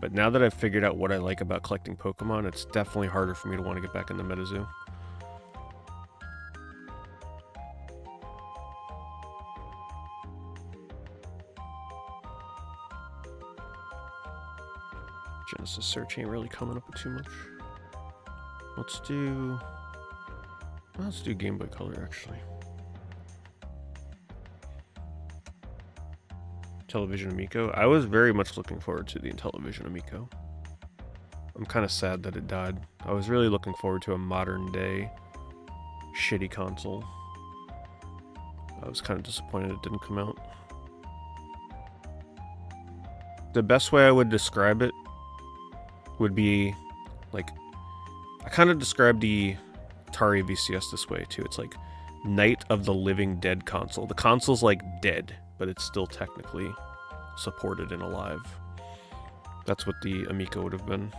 But now that I've figured out what I like about collecting Pokemon, it's definitely harder for me to want to get back into MetaZoo. Genesis search ain't really coming up with too much. Let's do Game Boy Color, actually. Television Amico. I was very much looking forward to the Intellivision Amico. I'm kind of sad that it died. I was really looking forward to a modern day shitty console. I was kind of disappointed it didn't come out. The best way I would describe it would be like, I kind of describe the Atari VCS this way too. It's like Night of the Living Dead console. The console's like dead, but it's still technically supported and alive. That's what the Amico would have been.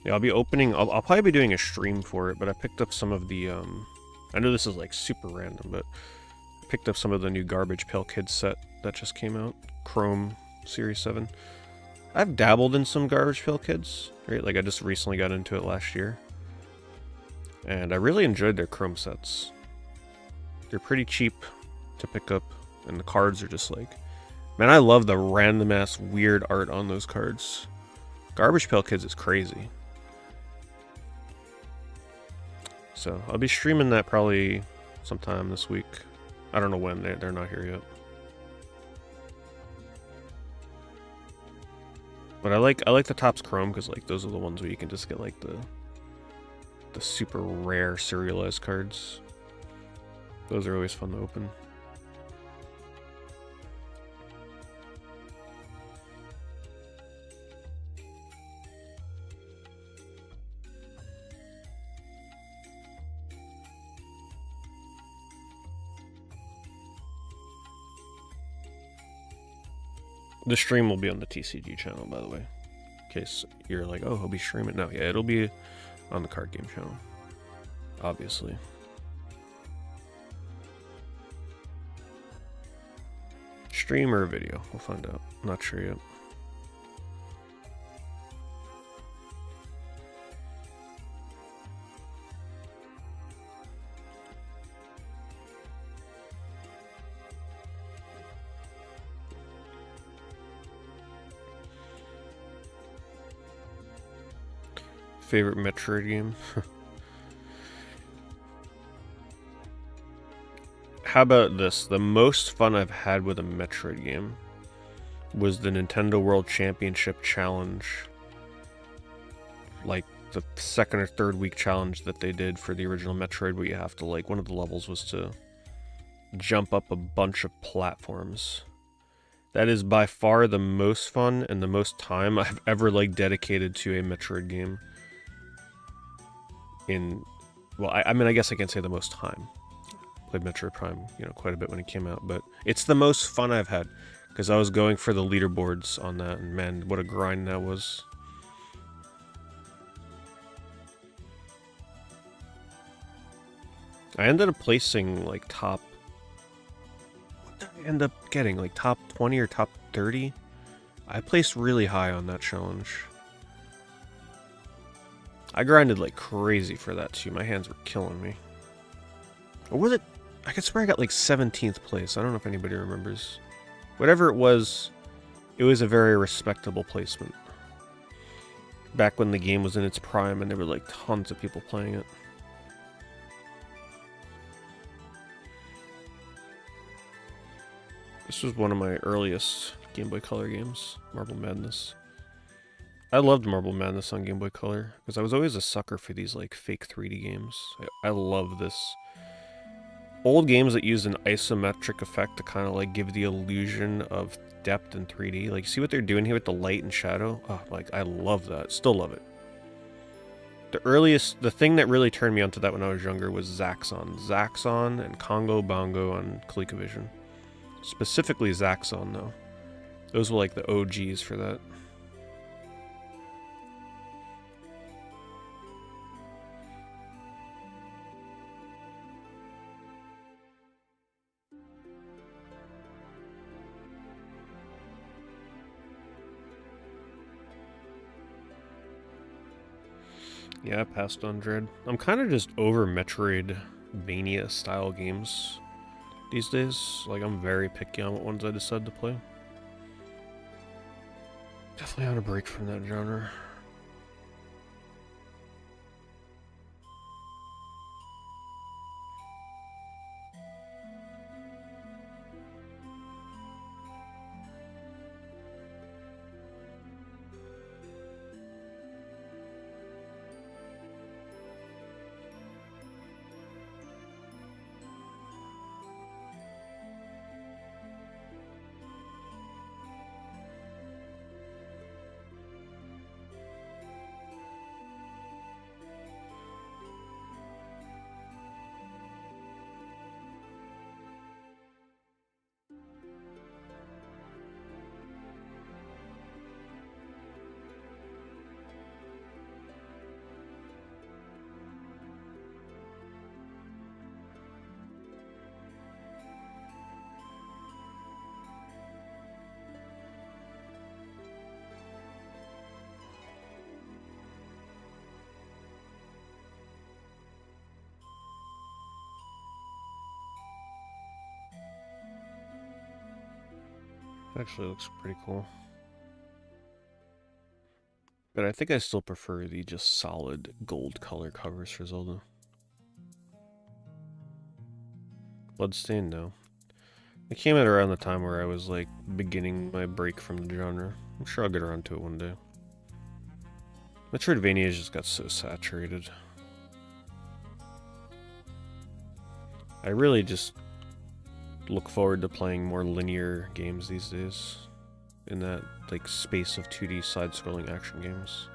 Yeah, I'll be opening... I'll probably be doing a stream for it, but I picked up some of the... I know this is like super random, but I picked up some of the new Garbage Pail Kids set that just came out. Chrome Series 7. I've dabbled in some Garbage Pail Kids, right? Like I just recently got into it last year. And I really enjoyed their Chrome sets. They're pretty cheap to pick up, and the cards are just like... Man, I love the random-ass weird art on those cards. Garbage Pail Kids is crazy. So, I'll be streaming that probably sometime this week. I don't know when, they're not here yet. But I like the Topps Chrome, because like those are the ones where you can just get like the super rare serialized cards. Those are always fun to open. The stream will be on the TCG channel, by the way. In case you're like, oh, he'll be streaming. No, yeah, it'll be on the card game channel. Obviously. Stream or video? We'll find out. Not sure yet. Favorite Metroid game? How about this? The most fun I've had with a Metroid game was the Nintendo World Championship Challenge. Like, the second or third week challenge that they did for the original Metroid, where you have to, like, one of the levels was to jump up a bunch of platforms. That is by far the most fun and the most time I've ever, like, dedicated to a Metroid game. Well, I mean, I guess I can't say the most time. Played Metroid Prime, quite a bit when it came out, but it's the most fun I've had, because I was going for the leaderboards on that, and man, what a grind that was. I ended up placing, like, top... What did I end up getting? Like, top 20 or top 30? I placed really high on that challenge. I grinded like crazy for that, too. My hands were killing me. Or was it... I could swear I got, like, 17th place. I don't know if anybody remembers. Whatever it was a very respectable placement. Back when the game was in its prime and there were, like, tons of people playing it. This was one of my earliest Game Boy Color games, Marble Madness. I loved Marble Madness on Game Boy Color, because I was always a sucker for these, like, fake 3D games. I love this. Old games that use an isometric effect to kind of, like, give the illusion of depth in 3D. Like, see what they're doing here with the light and shadow? Oh, like, I love that. Still love it. The thing that really turned me onto that when I was younger was Zaxxon. Zaxxon and Congo Bongo on ColecoVision. Specifically Zaxxon, though. Those were, like, the OGs for that. Yeah, I passed on Dread. I'm kind of just over Metroidvania style games these days. Like, I'm very picky on what ones I decide to play. Definitely on a break from that genre. Actually looks pretty cool. But I think I still prefer the just solid gold color covers for Zelda. Bloodstained, no. It came out around the time where I was, like, beginning my break from the genre. I'm sure I'll get around to it one day. Metroidvania just got so saturated. I really just look forward to playing more linear games these days. In that, like, space of 2D side-scrolling action games.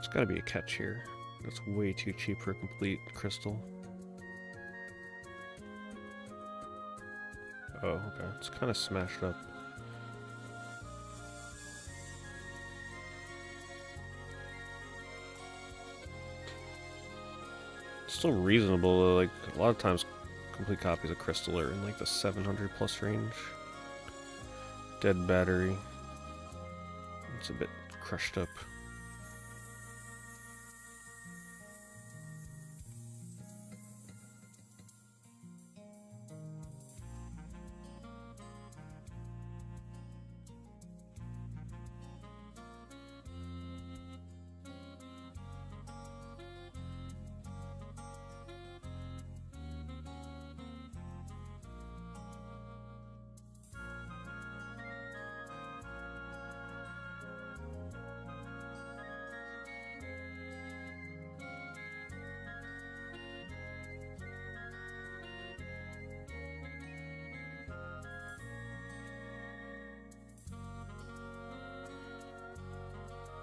There's gotta be a catch here. That's way too cheap for a complete crystal. Oh, okay. It's kind of smashed up. It's still reasonable. Like, a lot of times complete copies of crystal are in like the 700 plus range. Dead battery. It's a bit crushed up.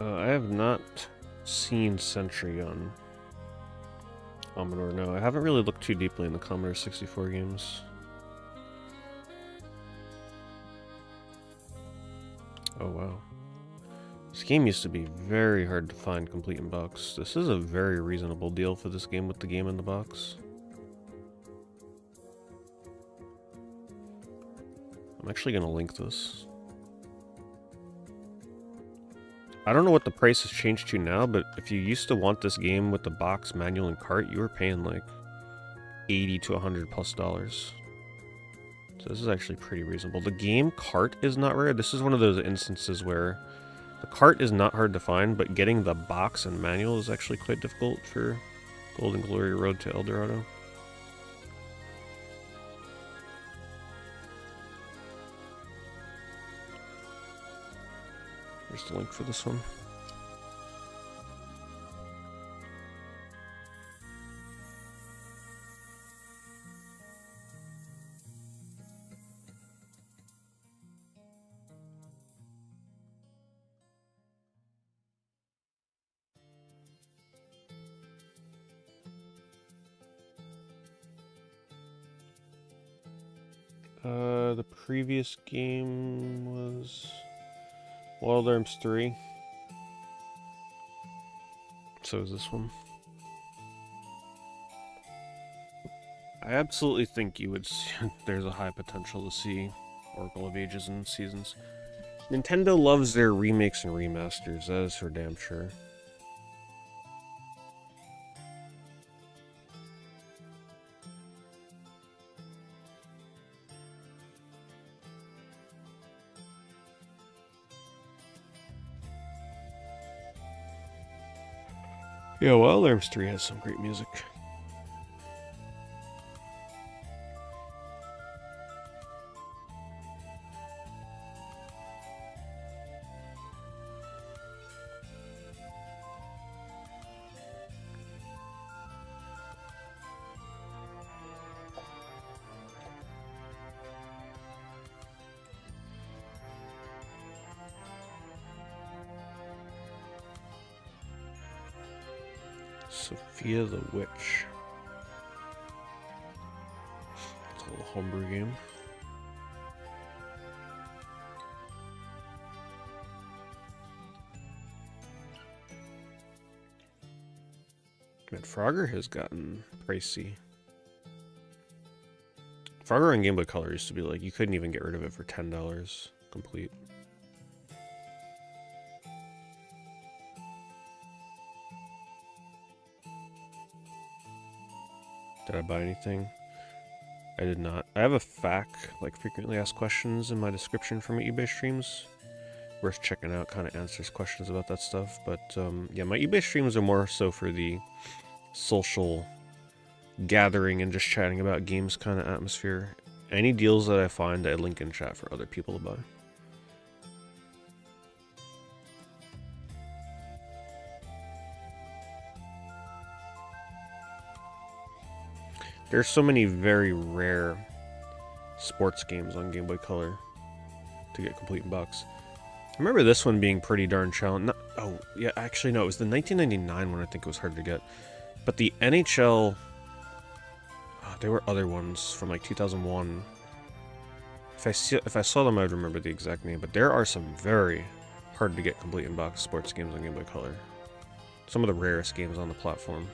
I have not seen Sentry on Commodore, no. I haven't really looked too deeply in the Commodore 64 games. Oh wow. This game used to be very hard to find complete in box. This is a very reasonable deal for this game with the game in the box. I'm actually going to link this. I don't know what the price has changed to now, but if you used to want this game with the box, manual, and cart, you were paying like $80 to $100+. So this is actually pretty reasonable. The game cart is not rare. This is one of those instances where the cart is not hard to find, but getting the box and manual is actually quite difficult for Golden Glory Road to El Dorado. Here's the link for this one. The previous game was Wild Arms 3. So is this one. I absolutely think you would see, there's a high potential to see Oracle of Ages and Seasons. Nintendo loves their remakes and remasters, that is for damn sure. Yeah, Wild Arms 3 has some great music. Sophia the Witch. It's a little homebrew game. Man, Frogger has gotten pricey. Frogger on Game Boy Color used to be like, you couldn't even get rid of it for $10 complete. Did I buy anything? I did not. I have a FAQ, like frequently asked questions, in my description for my eBay streams. Worth checking out, kind of answers questions about that stuff. But yeah, my eBay streams are more so for the social gathering and just chatting about games kind of atmosphere. Any deals that I find, I link in chat for other people to buy. There's so many very rare sports games on Game Boy Color to get complete in box. remember this one being pretty darn challenging. Oh, yeah, actually, no, it was the 1999 one I think it was hard to get. But the NHL... there were other ones from like 2001. If I saw them, I would remember the exact name. But there are some very hard to get complete in-box sports games on Game Boy Color. Some of the rarest games on the platform.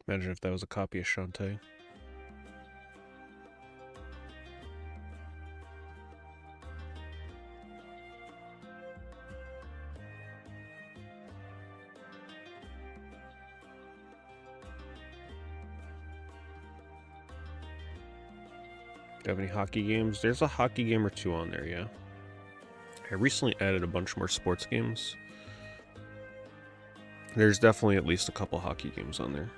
Imagine if that was a copy of Shantae. Do you have any hockey games? There's a hockey game or two on there, yeah. I recently added a bunch more sports games. There's definitely at least a couple hockey games on there.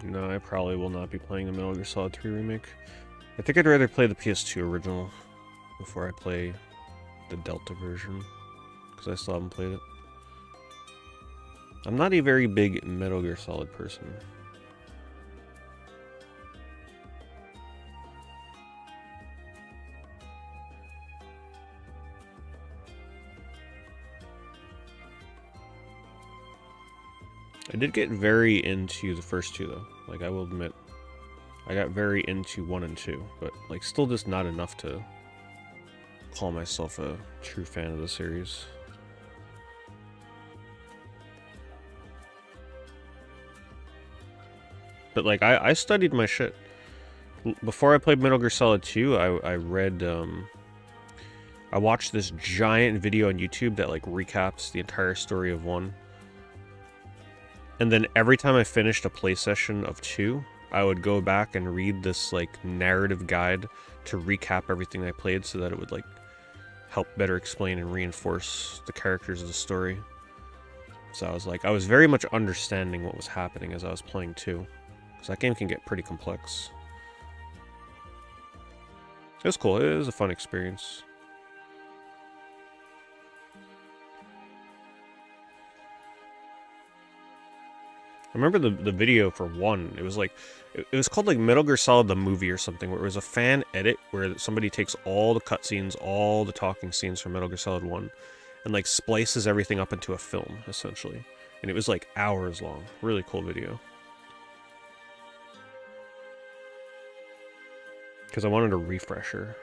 No, I probably will not be playing the Metal Gear Solid 3 remake. I think I'd rather play the PS2 original before I play the Delta version, because I still haven't played it. I'm not a very big Metal Gear Solid person. I did get very into the first two, though. Like, I will admit, I got very into 1 and 2, but, like, still just not enough to call myself a true fan of the series. But, like, I studied my shit. Before I played Metal Gear Solid 2, I read, I watched this giant video on YouTube that, like, recaps the entire story of 1. And then every time I finished a play session of 2, I would go back and read this, like, narrative guide to recap everything I played so that it would, like, help better explain and reinforce the characters of the story. So I was very much understanding what was happening as I was playing 2. Because that game can get pretty complex. It was cool. It was a fun experience. I remember the video for 1. It was like, it was called like Metal Gear Solid the movie or something, where it was a fan edit where somebody takes all the cutscenes, all the talking scenes from Metal Gear Solid 1, and like splices everything up into a film, essentially. And it was like hours long. Really cool video. Because I wanted a refresher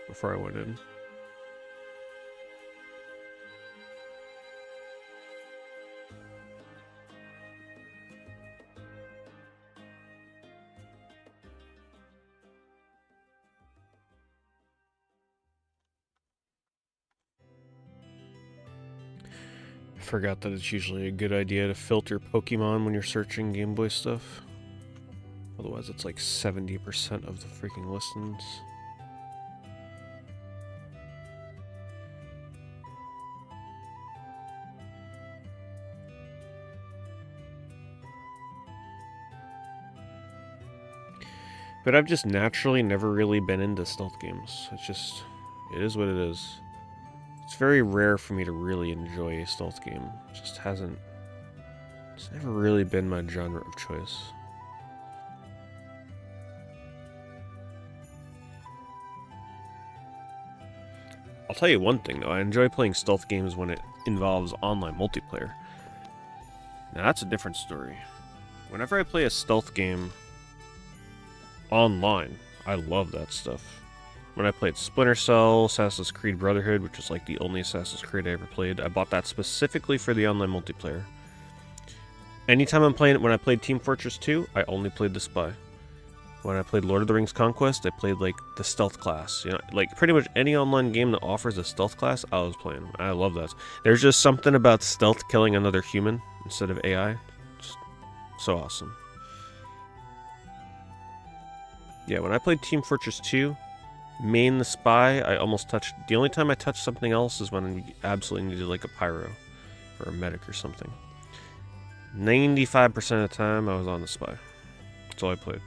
before I went in. I forgot that it's usually a good idea to filter Pokemon when you're searching Game Boy stuff. Otherwise, it's like 70% of the freaking listens. But I've just naturally never really been into stealth games. It is what it is. It's very rare for me to really enjoy a stealth game. It's never really been my genre of choice. I'll tell you one thing though, I enjoy playing stealth games when it involves online multiplayer. Now that's a different story. Whenever I play a stealth game online, I love that stuff. when I played Splinter Cell, Assassin's Creed Brotherhood, which is like the only Assassin's Creed I ever played. I bought that specifically for the online multiplayer. Anytime I'm playing it, when I played Team Fortress 2, I only played the Spy. When I played Lord of the Rings Conquest, I played like the stealth class. You know, like pretty much any online game that offers a stealth class, I was playing. I love that. There's just something about stealth killing another human instead of AI. Just so awesome. Yeah, when I played Team Fortress 2, main the Spy, I almost touched... The only time I touched something else is when I absolutely needed like a pyro or a medic or something. 95% of the time, I was on the Spy. That's all I played.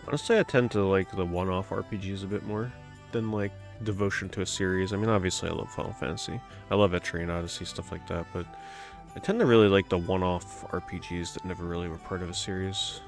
Honestly, I tend to like the one-off RPGs a bit more than like devotion to a series. I mean, obviously I love Final Fantasy. I love Etrian Odyssey, stuff like that, but I tend to really like the one-off RPGs that never really were part of a series.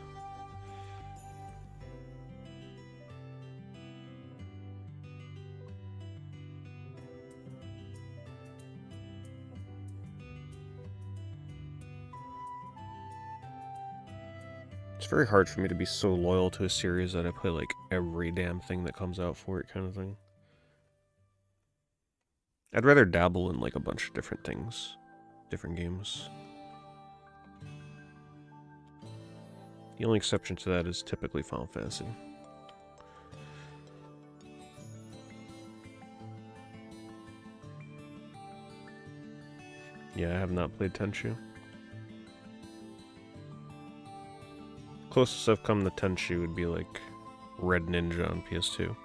It's very hard for me to be so loyal to a series that I play like every damn thing that comes out for it kind of thing. I'd rather dabble in like a bunch of different things, different games. The only exception to that is typically Final Fantasy. Yeah, I have not played Tenchu. Closest I've come to Tenchu would be like Red Ninja on PS2.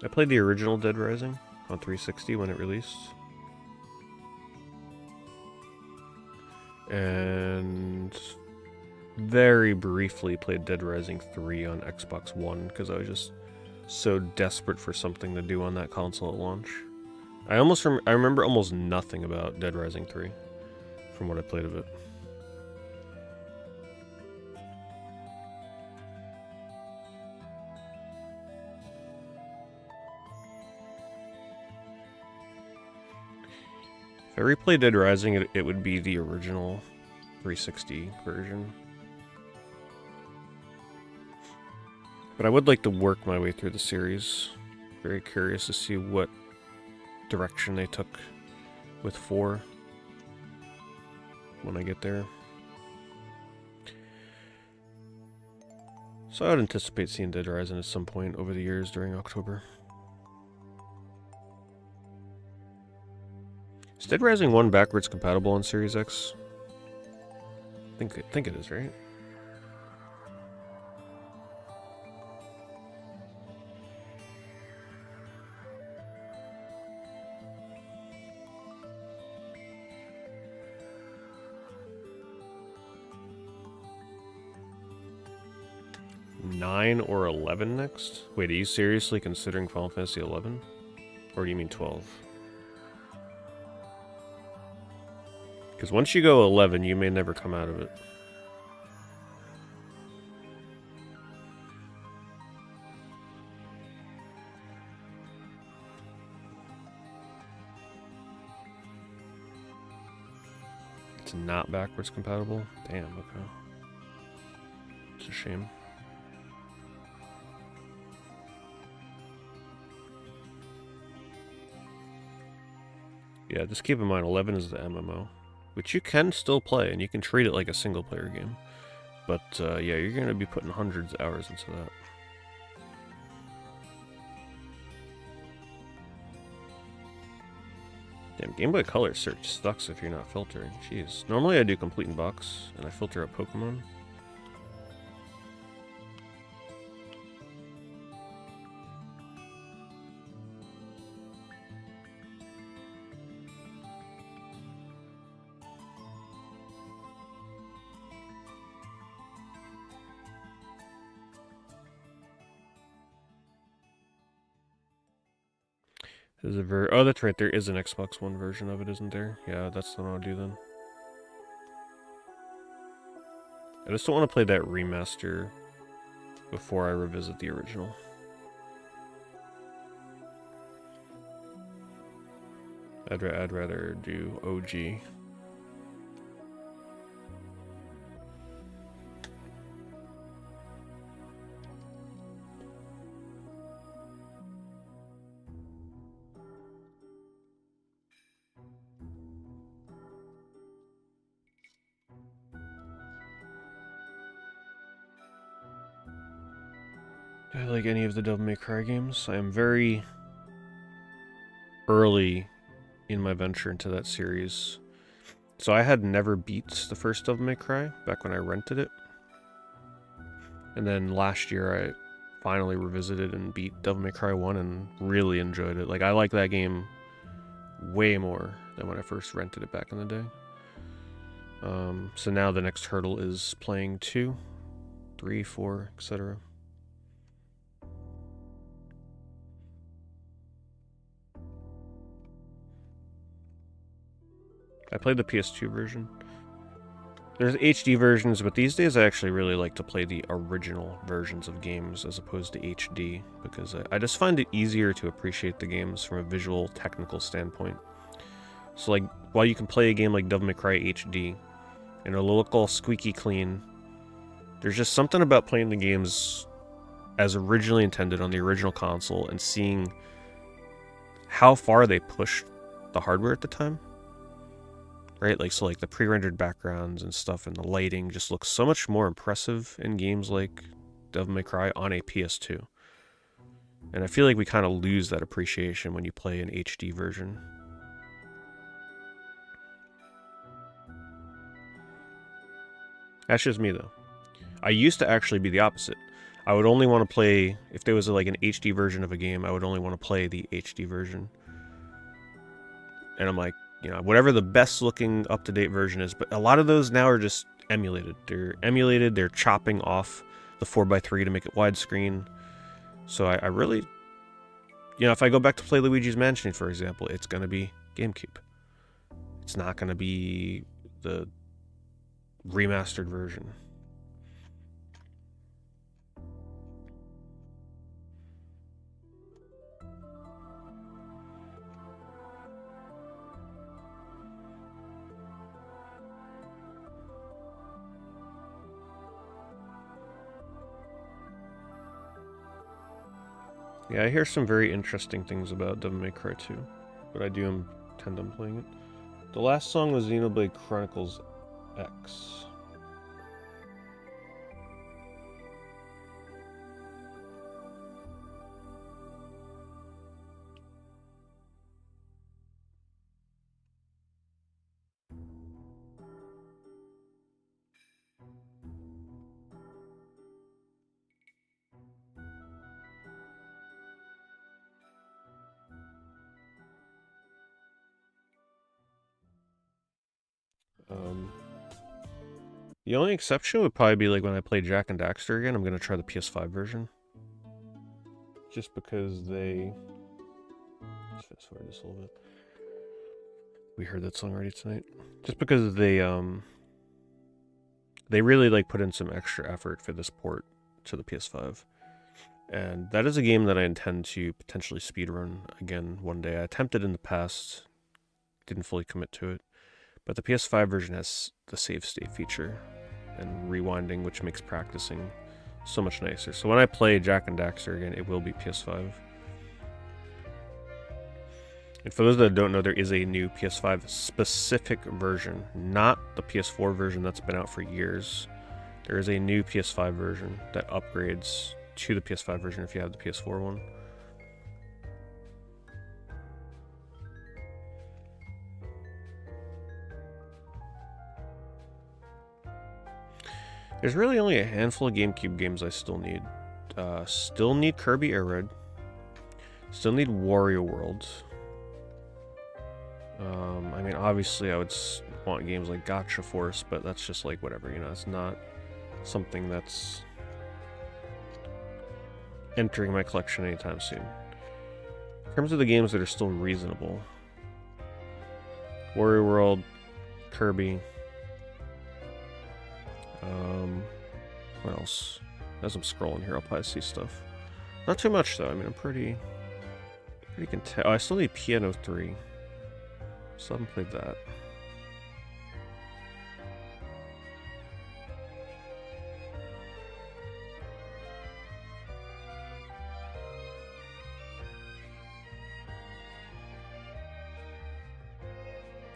I played the original Dead Rising on 360 when it released. And very briefly played Dead Rising 3 on Xbox One because I was just so desperate for something to do on that console at launch. I remember almost nothing about Dead Rising 3 from what I played of it. If I replay Dead Rising, it would be the original 360 version. But I would like to work my way through the series. Very curious to see what direction they took with 4 when I get there. So I would anticipate seeing Dead Rising at some point over the years during October. Is Dead Rising 1 backwards compatible on Series X? I think it is, right? $9 or $11 next? Wait, are you seriously considering Final Fantasy 11? Or do you mean 12? Because once you go 11, you may never come out of it. It's not backwards compatible? Damn, okay. It's a shame. Yeah, just keep in mind 11 is the MMO. Which you can still play, and you can treat it like a single-player game. But, yeah, you're going to be putting hundreds of hours into that. Damn, Game Boy Color search sucks if you're not filtering. Jeez. Normally I do complete in box, and I filter a Pokemon. There's a oh, that's right, there is an Xbox One version of it, isn't there? Yeah, that's the one I'll do then. I just don't want to play that remaster before I revisit the original. I'd rather do OG. Do I like any of the Devil May Cry games? I am very early in my venture into that series. So I had never beat the first Devil May Cry back when I rented it. And then last year I finally revisited and beat Devil May Cry 1 and really enjoyed it. Like, I like that game way more than when I first rented it back in the day. So now the next hurdle is playing 2, 3, 4, etc. I played the PS2 version. There's HD versions, but these days I actually really like to play the original versions of games as opposed to HD, because I just find it easier to appreciate the games from a visual, technical standpoint. So, like, while you can play a game like Devil May Cry HD, and it'll look all squeaky clean, there's just something about playing the games as originally intended on the original console and seeing how far they pushed the hardware at the time. Right, like, so like the pre-rendered backgrounds and stuff and the lighting just looks so much more impressive in games like Devil May Cry on a PS2. And I feel like we kind of lose that appreciation when you play an HD version. That's just me though. I used to actually be the opposite. I would only want to play, if there was like an HD version of a game, I would only want to play the HD version. And I'm like, you know, whatever the best looking up-to-date version is, but a lot of those now are just emulated. They're emulated, they're chopping off the 4:3 to make it widescreen. So I really, you know, if I go back to play Luigi's Mansion, for example, it's going to be GameCube. It's not going to be the remastered version. Yeah, I hear some very interesting things about Devil May Cry 2, but I do intend on playing it. The last song was Xenoblade Chronicles X. The only exception would probably be like when I play Jak and Daxter again, I'm going to try the PS5 version. Just because they... Let's fast forward this a little bit. We heard that song already tonight. Just because they really like put in some extra effort for this port to the PS5. And that is a game that I intend to potentially speedrun again one day. I attempted in the past, didn't fully commit to it. But the PS5 version has the save state feature and rewinding, which makes practicing so much nicer. So when I play Jak and Daxter again, it will be PS5. And for those that don't know, there is a new PS5 specific version, not the PS4 version that's been out for years. There is a new PS5 version that upgrades to the PS5 version if you have the PS4 one. There's really only a handful of GameCube games I still need. Still need Kirby Air Red. Still need Wario World. I mean, obviously I would want games like Gotcha Force, but that's just like whatever, you know, it's not something that's entering my collection anytime soon. In terms of the games that are still reasonable, Wario World, Kirby, what else? As I'm scrolling here, I'll probably see stuff. Not too much though. I mean, I'm pretty content. Oh, I still need Piano 3. Still haven't played that.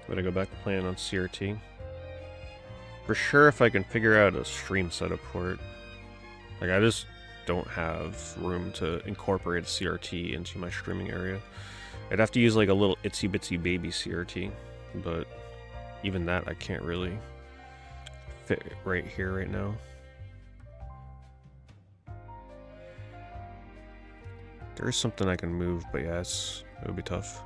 I'm gonna go back to playing on CRT. For sure, if I can figure out a stream setup for it. Like, I just don't have room to incorporate a CRT into my streaming area. I'd have to use like a little itsy bitsy baby CRT, but even that I can't really fit right here right now. There is something I can move, but yeah, it would be tough.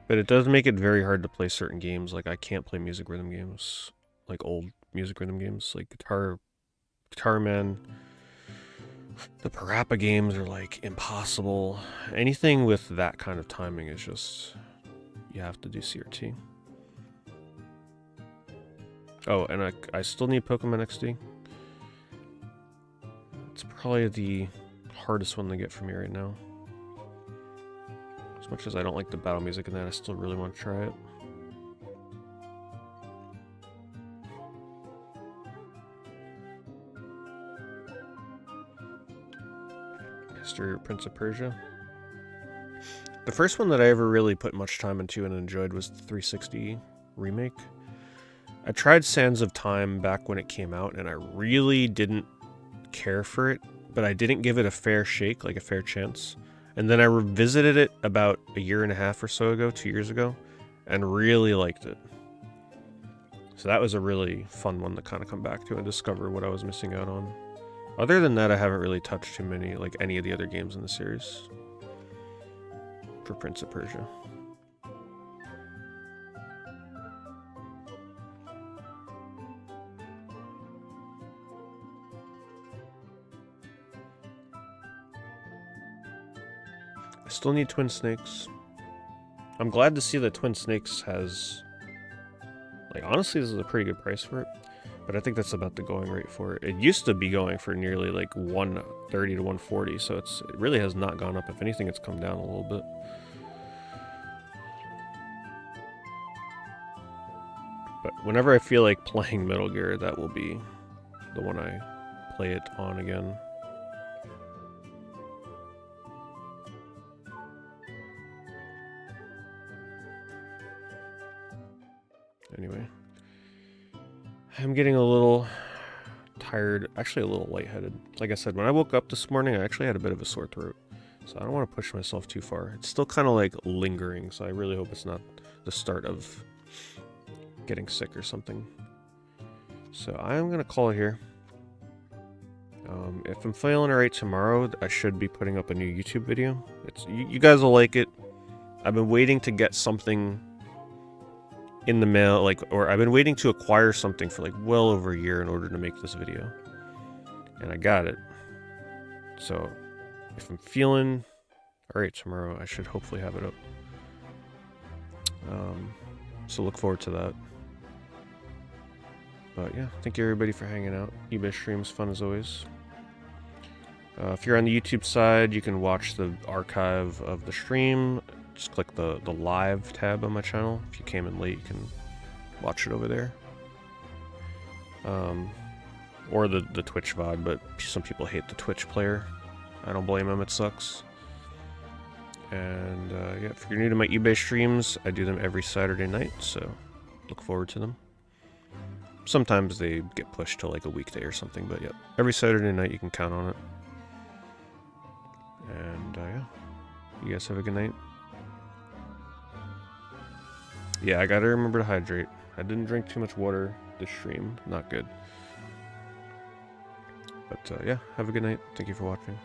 But it does make it very hard to play certain games. Like, I can't play music rhythm games, like old music rhythm games, like Guitar Man. The Parappa games are like impossible. Anything with that kind of timing is just, you have to do CRT. Oh, and I still need Pokemon XD. It's probably the hardest one to get for me right now. As much as I don't like the battle music in that, I still really want to try it. Mr. Prince of Persia. The first one that I ever really put much time into and enjoyed was the 360 remake. I tried Sands of Time back when it came out, and I really didn't care for it, but I didn't give it a fair shake, like a fair chance. And then I revisited it about a year and a half or so ago, 2 years ago, and really liked it. So that was a really fun one to kind of come back to and discover what I was missing out on. Other than that, I haven't really touched too many, like any of the other games in the series for Prince of Persia. I still need Twin Snakes. I'm glad to see that Twin Snakes has, like, honestly, this is a pretty good price for it. But I think that's about the going rate for it. It used to be going for nearly like 130 to 140, so it really has not gone up. If anything, it's come down a little bit. But whenever I feel like playing Metal Gear, that will be the one I play it on again. Anyway. I'm getting a little tired, actually a little lightheaded. Like I said, when I woke up this morning, I actually had a bit of a sore throat. So I don't want to push myself too far. It's still kind of like lingering, so I really hope it's not the start of getting sick or something. So I'm going to call it here. If I'm feeling alright tomorrow, I should be putting up a new YouTube video. You guys will like it. I've been waiting to get something in the mail, or I've been waiting to acquire something for like well over a year in order to make this video, and I got it. So if I'm feeling alright tomorrow, I should hopefully have it up. So look forward to that. But yeah, thank you everybody for hanging out. eBay streams fun as always. If you're on the YouTube side, you can watch the archive of the stream. Just click the live tab on my channel. If you came in late, you can watch it over there. Or the Twitch VOD, but some people hate the Twitch player. I don't blame them, it sucks. And yeah, if you're new to my eBay streams, I do them every Saturday night, so look forward to them. Sometimes they get pushed to like a weekday or something, but yeah, every Saturday night you can count on it. And yeah, you guys have a good night. Yeah, I gotta remember to hydrate. I didn't drink too much water this stream. Not good. But yeah, have a good night. Thank you for watching.